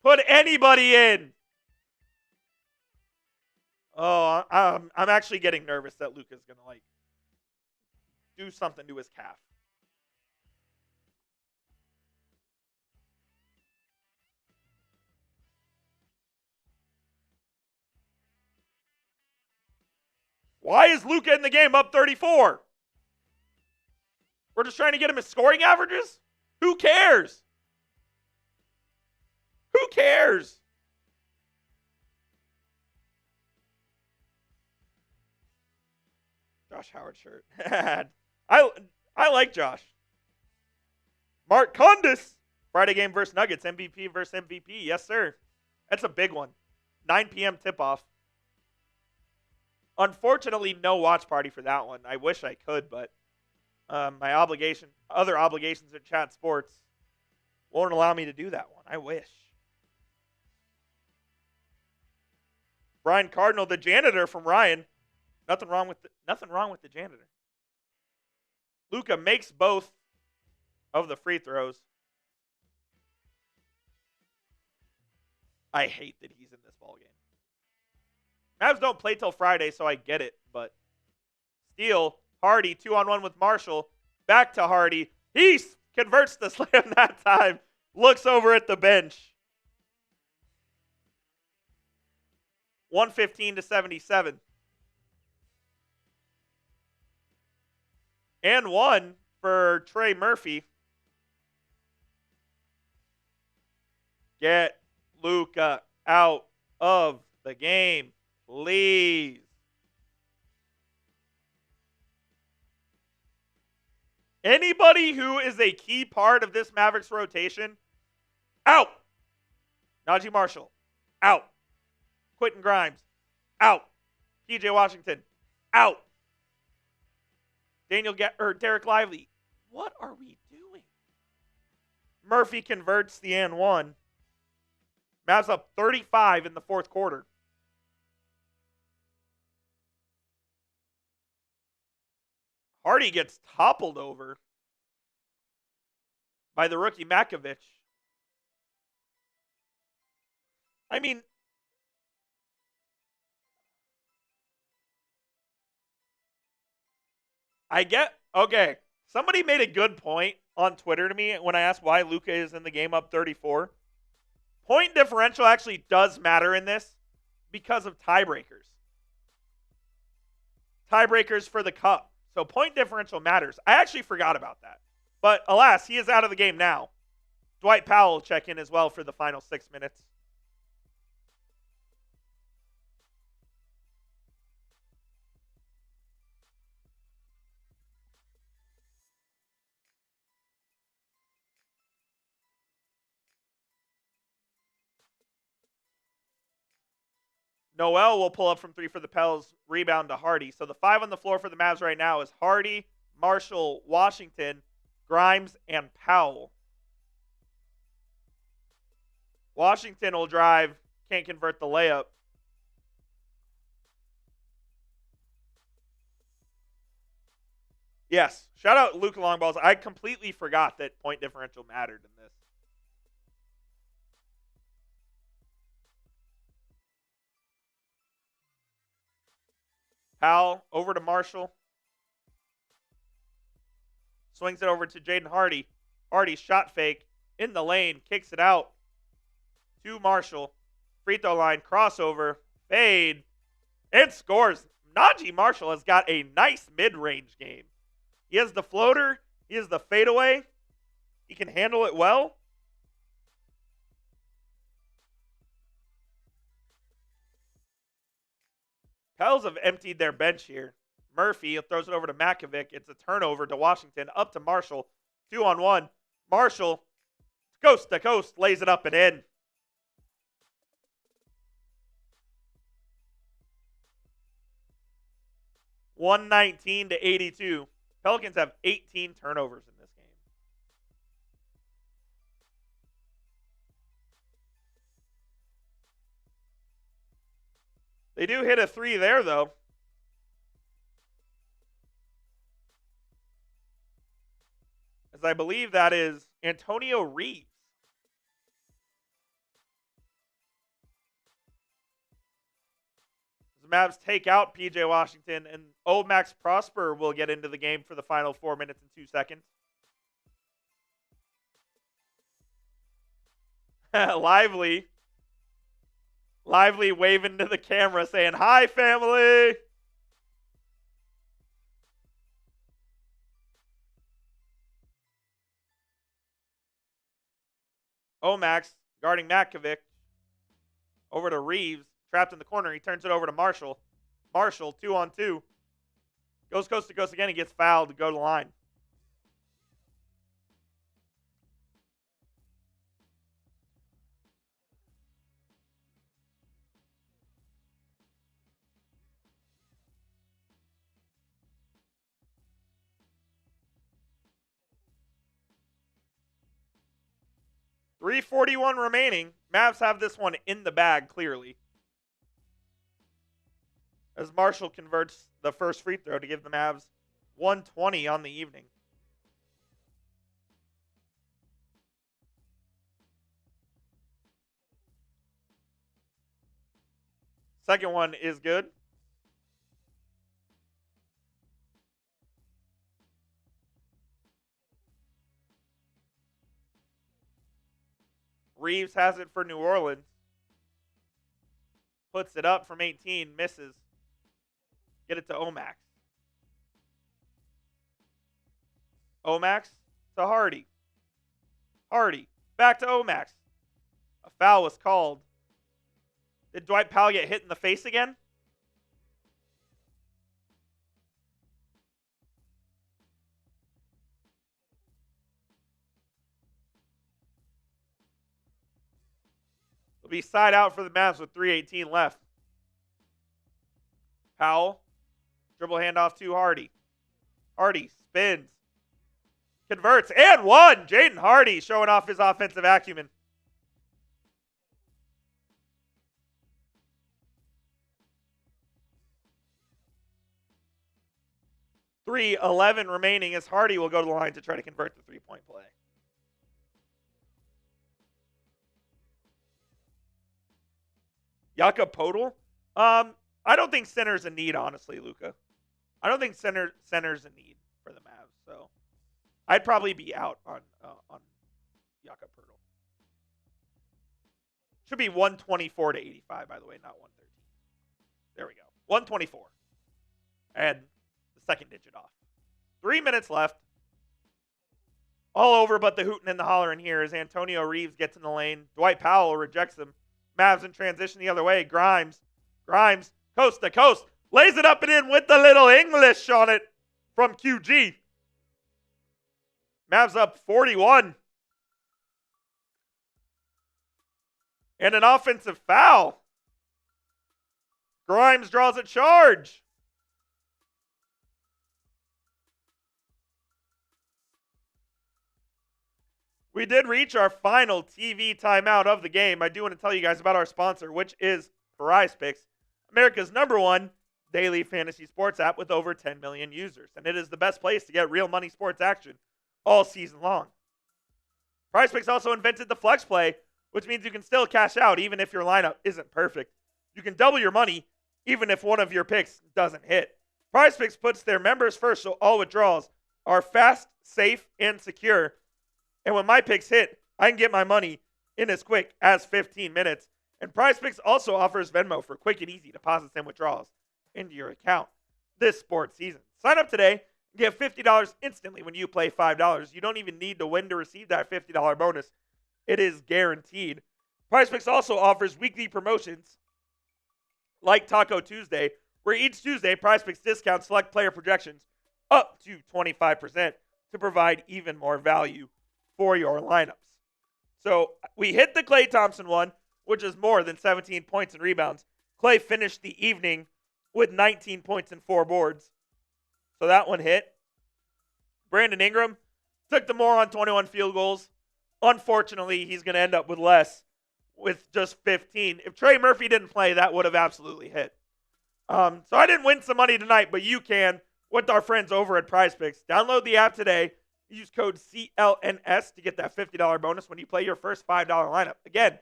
Put anybody in. Oh, I'm actually getting nervous that Luka's going to, do something to his calf. Why is Luka in the game up 34? We're just trying to get him his scoring averages? Who cares? Who cares? Josh Howard shirt. I like Josh. Mark Condis. Friday game versus Nuggets. MVP versus MVP. Yes, sir. That's a big one. 9 p.m. tip-off. Unfortunately, no watch party for that one. I wish I could, but my other obligations at Chat Sports won't allow me to do that one. I wish. Brian Cardinal, the janitor from Ryan. Nothing wrong with the janitor. Luka makes both of the free throws. I hate that he's in this ballgame. Mavs don't play till Friday, so I get it. But Steele, Hardy, 2-on-1 with Marshall. Back to Hardy. He converts the slam that time. Looks over at the bench. 115-77. And one for Trey Murphy. Get Luka out of the game, please. Anybody who is a key part of this Mavericks rotation, out. Naji Marshall, out. Quentin Grimes, out. PJ Washington, out. Derek Lively, what are we doing? Murphy converts the and one. Mavs up 35 in the fourth quarter. Hardy gets toppled over by the rookie Makovic. I mean, okay. Somebody made a good point on Twitter to me when I asked why Luka is in the game up 34. Point differential actually does matter in this because of tiebreakers. Tiebreakers for the cup. So point differential matters. I actually forgot about that. But alas, he is out of the game now. Dwight Powell will check in as well for the final 6 minutes. Noel will pull up from three for the Pels, rebound to Hardy. So the five on the floor for the Mavs right now is Hardy, Marshall, Washington, Grimes, and Powell. Washington will drive, can't convert the layup. Yes, shout out Luka Longballs. I completely forgot that point differential mattered in this. Powell over to Marshall. Swings it over to Jaden Hardy. Hardy shot fake in the lane, kicks it out to Marshall. Free throw line, crossover, fade, and scores. Naji Marshall has got a nice mid-range game. He has the floater. He has the fadeaway. He can handle it well. Pels have emptied their bench here. Murphy throws it over to Makovic. It's a turnover to Washington. Up to Marshall. 2-on-1. Marshall, coast to coast, lays it up and in. $119-82. Pelicans have 18 turnovers in this game. They do hit a three there, though. As I believe that is Antonio Reeves. The Mavs take out PJ Washington, and old Max Prosper will get into the game for the final 4 minutes and 2 seconds. Lively waving to the camera saying, "Hi, family." Omax guarding Makovic. Over to Reeves. Trapped in the corner. He turns it over to Marshall. Marshall, 2-on-2. Goes coast to coast again. He gets fouled to go to the line. .341 remaining. Mavs have this one in the bag, clearly. As Marshall converts the first free throw to give the Mavs 120 on the evening. Second one is good. Reeves has it for New Orleans. Puts it up from 18, misses. Get it to Omax. Omax to Hardy. Hardy. Back to Omax. A foul was called. Did Dwight Powell get hit in the face again? It'll be side out for the Mavs with 3:18 left. Powell. Dribble handoff to Hardy. Hardy spins. Converts and one. Jaden Hardy showing off his offensive acumen. 3:11 remaining as Hardy will go to the line to try to convert the three-point play. Jakob Poeltl? I don't think center's a need, honestly, Luka. I don't think center's a need for the Mavs, so I'd probably be out on Jakob Poeltl. Should be 124 to 85, by the way, not 113. There we go. 124. And the second digit off. 3 minutes left. All over but the hooting and the hollering here as Antonio Reeves gets in the lane. Dwight Powell rejects him. Mavs in transition the other way. Grimes, coast to coast. Lays it up and in with the little English on it from QG. Mavs up 41. And an offensive foul. Grimes draws a charge. We did reach our final TV timeout of the game. I do want to tell you guys about our sponsor, which is PrizePicks, America's #1 daily fantasy sports app with over 10 million users. And it is the best place to get real money sports action all season long. PrizePicks also invented the flex play, which means you can still cash out even if your lineup isn't perfect. You can double your money even if one of your picks doesn't hit. PrizePicks puts their members first, so all withdrawals are fast, safe, and secure. And when my picks hit, I can get my money in as quick as 15 minutes. And PrizePicks also offers Venmo for quick and easy deposits and withdrawals into your account this sports season. Sign up today and get $50 instantly when you play $5. You don't even need to win to receive that $50 bonus. It is guaranteed. PrizePicks also offers weekly promotions like Taco Tuesday, where each Tuesday PrizePicks discounts select player projections up to 25% to provide even more value for your lineups. So we hit the Klay Thompson one, which is more than 17 points and rebounds. Klay finished the evening with 19 points and 4 boards. So that one hit. Brandon Ingram took the more on 21 field goals. Unfortunately, he's going to end up with less, with just 15. If Trey Murphy didn't play, that would have absolutely hit. So I didn't win some money tonight, but you can with our friends over at PrizePicks. Download the app today. Use code CLNS to get that $50 bonus when you play your first $5 lineup. Again,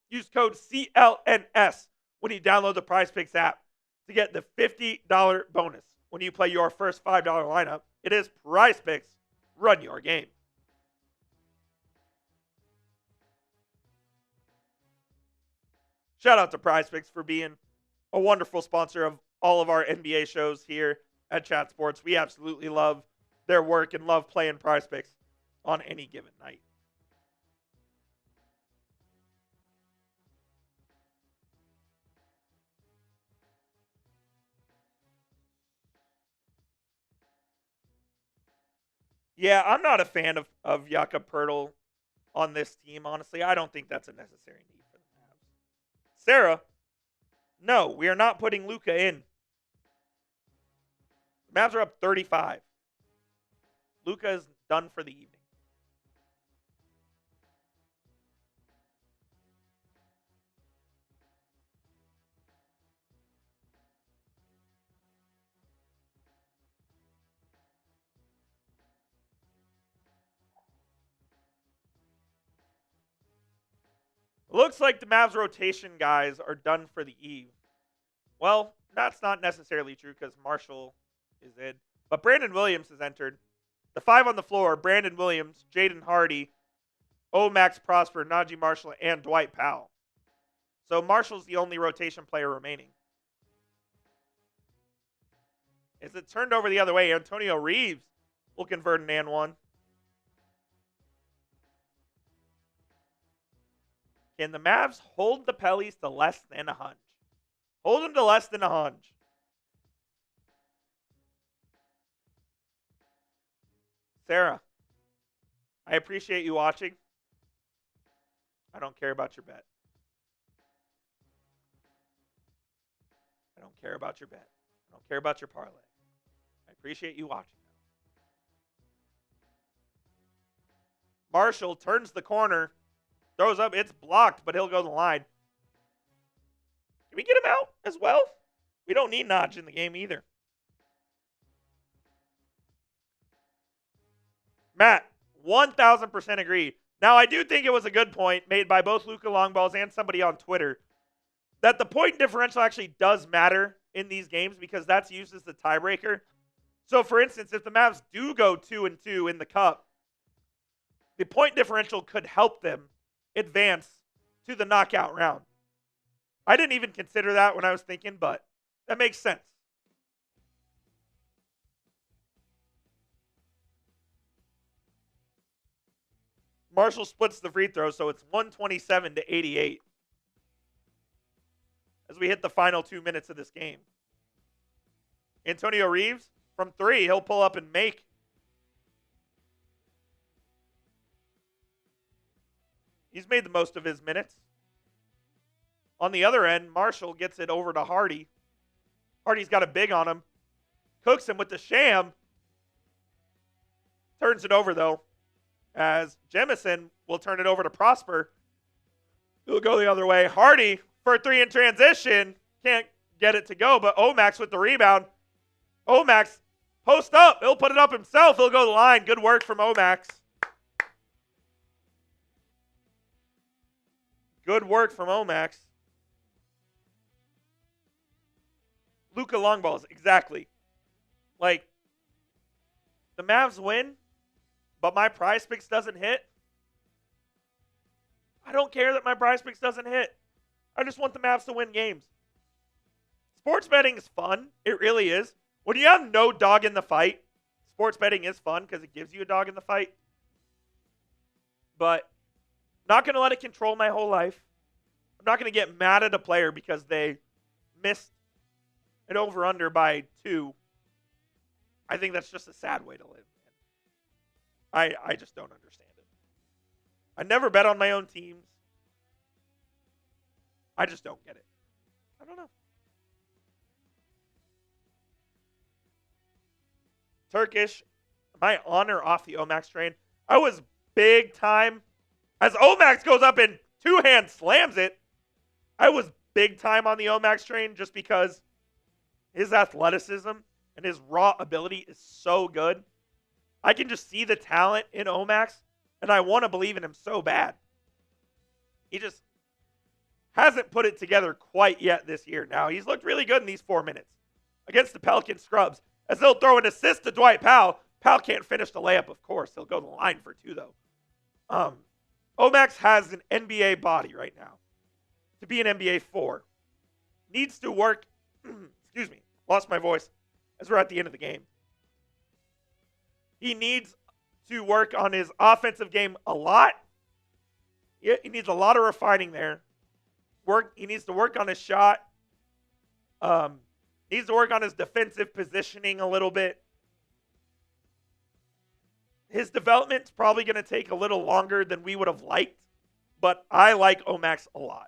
use code CLNS when you download the PrizePicks app to get the $50 bonus when you play your first $5 lineup. It is PrizePicks. Run your game. Shout out to PrizePicks for being a wonderful sponsor of all of our NBA shows here at Chat Sports. We absolutely love their work and love playing PrizePicks on any given night. Yeah, I'm not a fan of Jakob Poeltl on this team, honestly. I don't think that's a necessary need for the Mavs. Sarah, no, we are not putting Luka in. The Mavs are up 35. Luka is done for the evening. Looks like the Mavs rotation guys are done for the eve. Well, that's not necessarily true because Marshall is in. But Brandon Williams has entered. The 5 on the floor, Brandon Williams, Jaden Hardy, Max Prosper, Naji Marshall, and Dwight Powell. So Marshall's the only rotation player remaining. As it turned over the other way, Antonio Reeves will convert an and one. Can the Mavs hold the Pellies to less than a hunch? Hold them to less than a hunch. Sarah, I appreciate you watching. I don't care about your bet. I don't care about your bet. I don't care about your parlay. I appreciate you watching. Marshall turns the corner, throws up. It's blocked, but he'll go to the line. Can we get him out as well? We don't need Naji in the game either. Matt, 1,000% agree. Now, I do think it was a good point made by both Luka Longballs and somebody on Twitter that the point differential actually does matter in these games because that's used as the tiebreaker. So, for instance, if the Mavs do go 2-2 in the Cup, the point differential could help them advance to the knockout round. I didn't even consider that when I was thinking, but that makes sense. Marshall splits the free throw, so it's 127-88 as we hit the final 2 minutes of this game. Antonio Reeves from 3, he'll pull up and make. He's made the most of his minutes. On the other end, Marshall gets it over to Hardy. Hardy's got a big on him. Cooks him with the sham. Turns it over, though, as Jemison will turn it over to Prosper. He'll go the other way. Hardy for a 3 in transition. Can't get it to go, but Omax with the rebound. Omax, post up. He'll put it up himself. He'll go to the line. Good work from Omax. Good work from Omax. Luka Longballs, exactly. Like, the Mavs win, but my prize picks doesn't hit. I don't care that my prize picks doesn't hit. I just want the Mavs to win games. Sports betting is fun. It really is. When you have no dog in the fight, sports betting is fun because it gives you a dog in the fight. But not going to let it control my whole life. I'm not going to get mad at a player because they missed an over-under by 2. I think that's just a sad way to live, man. I just don't understand it. I never bet on my own teams. I just don't get it. I don't know. Turkish, am I on or off the Omax train? I was big time. As Omax goes up and two-hand slams it, I was big time on the Omax train just because his athleticism and his raw ability is so good. I can just see the talent in Omax, and I want to believe in him so bad. He just hasn't put it together quite yet this year. Now, he's looked really good in these 4 minutes against the Pelican scrubs. As they'll throw an assist to Dwight Powell. Powell can't finish the layup, of course. He'll go to the line for 2, though. Omax has an NBA body right now. To be an NBA 4. Needs to work, excuse me, lost my voice as we're at the end of the game. He needs to work on his offensive game a lot. He needs a lot of refining there. He needs to work on his shot. Needs to work on his defensive positioning a little bit. His development's probably going to take a little longer than we would have liked, but I like Omax a lot.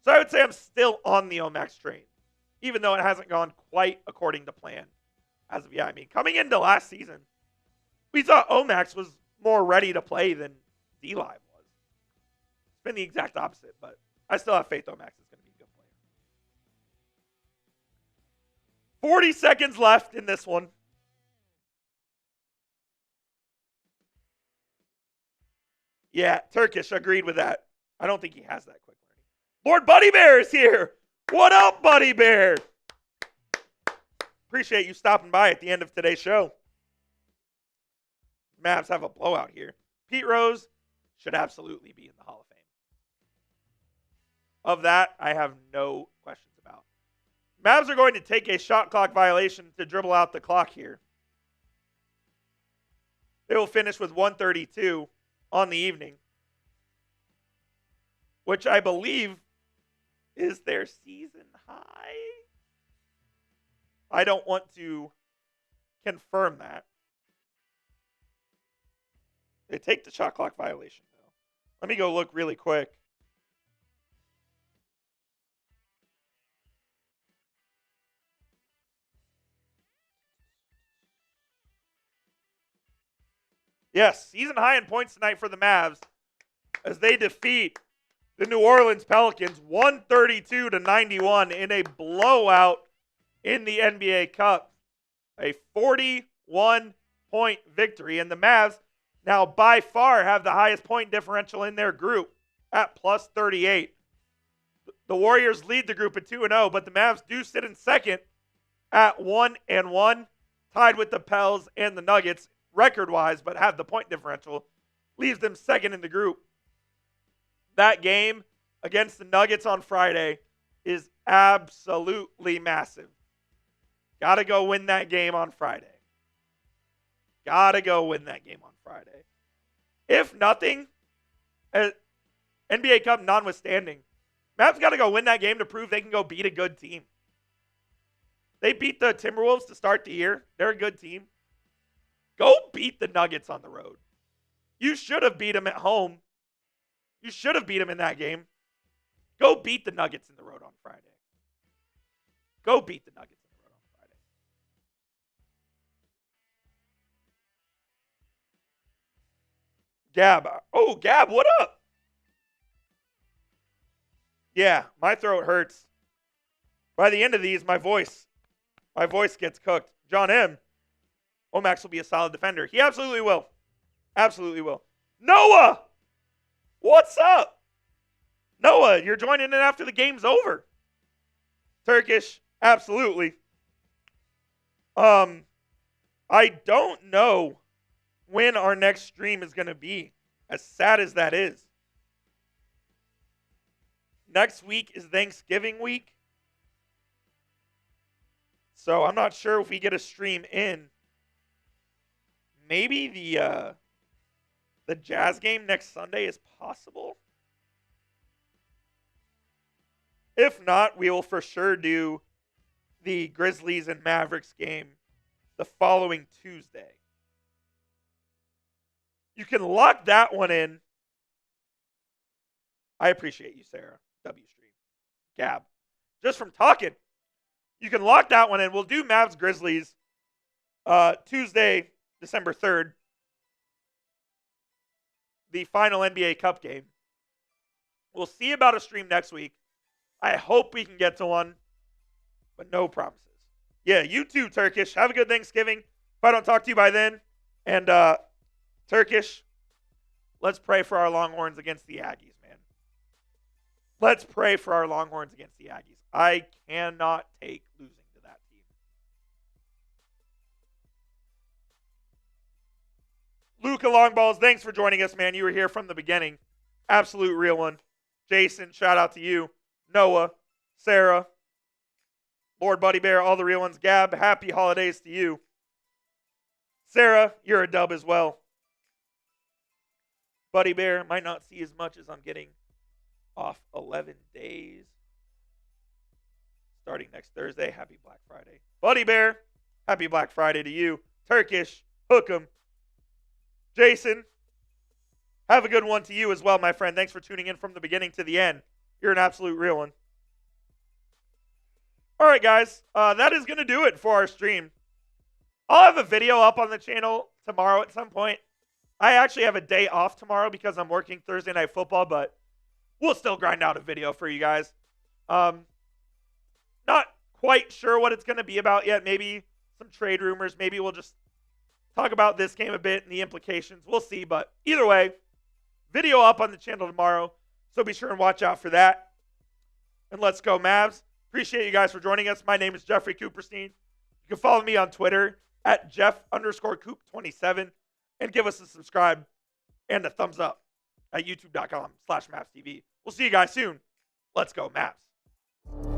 So I would say I'm still on the Omax train, even though it hasn't gone quite according to plan as of yet. I mean, coming into last season, we thought Omax was more ready to play than D-Live was. It's been the exact opposite, but I still have faith Omax is going to be a good player. 40 seconds left in this one. Yeah, Turkish agreed with that. I don't think he has that quick learning. Lord Buddy Bear is here. What up, Buddy Bear? Appreciate you stopping by at the end of today's show. Mavs have a blowout here. Pete Rose should absolutely be in the Hall of Fame. Of that, I have no questions about. Mavs are going to take a shot clock violation to dribble out the clock here. They will finish with 132 on the evening. which I believe is their season high. I don't want to confirm that. They take the shot clock violation, though. Let me go look really quick. Yes, season high in points tonight for the Mavs as they defeat the New Orleans Pelicans 132-91 in a blowout in the NBA Cup. A 41-point victory, and the Mavs now by far have the highest point differential in their group at plus 38. The Warriors lead the group at 2-0, but the Mavs do sit in second at 1-1, tied with the Pels and the Nuggets record-wise, but have the point differential, leaves them second in the group. That game against the Nuggets on Friday is absolutely massive. Got to go win that game on Friday. Got to go win that game on Friday. If nothing, NBA Cup notwithstanding, Mavs got to go win that game to prove they can go beat a good team. They beat the Timberwolves to start the year. They're a good team. Go beat the Nuggets on the road. You should have beat them at home. You should have beat them in that game. Go beat the Nuggets in the road on Friday. Go beat the Nuggets in the road on Friday. Gab. Oh, Gab, what up? Yeah, my throat hurts. By the end of these, my voice gets cooked. John M. Omax will be a solid defender. He absolutely will. Absolutely will. Noah! What's up? Noah, you're joining in after the game's over. Turkish, absolutely. I don't know when our next stream is going to be, as sad as that is. Next week is Thanksgiving week. So I'm not sure if we get a stream in. Maybe the Jazz game next Sunday is possible. If not, we will for sure do the Grizzlies and Mavericks game the following Tuesday. You can lock that one in. I appreciate you, Sarah. W stream. Gab. Just from talking. You can lock that one in. We'll do Mavs Grizzlies Tuesday, December 3rd. The final NBA Cup game. We'll see about a stream next week. I hope we can get to one, but no promises. Yeah, you too, Turkish. Have a good Thanksgiving. If I don't talk to you by then, and Turkish, let's pray for our Longhorns against the Aggies, man. Let's pray for our Longhorns against the Aggies. I cannot take losing to that team. Luka Longballs, thanks for joining us, man. You were here from the beginning. Absolute real one. Jason, shout out to you. Noah, Sarah, Lord Buddy Bear, all the real ones. Gab, happy holidays to you. Sarah, you're a dub as well. Buddy Bear, might not see as much as I'm getting off 11 days. Starting next Thursday. Happy Black Friday. Buddy Bear, happy Black Friday to you. Turkish, hook 'em. Jason, have a good one to you as well, my friend. Thanks for tuning in from the beginning to the end. You're an absolute real one. All right, guys. That is going to do it for our stream. I'll have a video up on the channel tomorrow at some point. I actually have a day off tomorrow because I'm working Thursday Night Football, but we'll still grind out a video for you guys. Not quite sure what it's going to be about yet. Maybe some trade rumors. Maybe we'll just talk about this game a bit and the implications. We'll see, but either way, video up on the channel tomorrow. So be sure and watch out for that. And let's go, Mavs. Appreciate you guys for joining us. My name is Jeffrey Cooperstein. You can follow me on Twitter at Jeff_Coop27 and give us a subscribe and a thumbs up at youtube.com/MavsTV. We'll see you guys soon. Let's go, Mavs.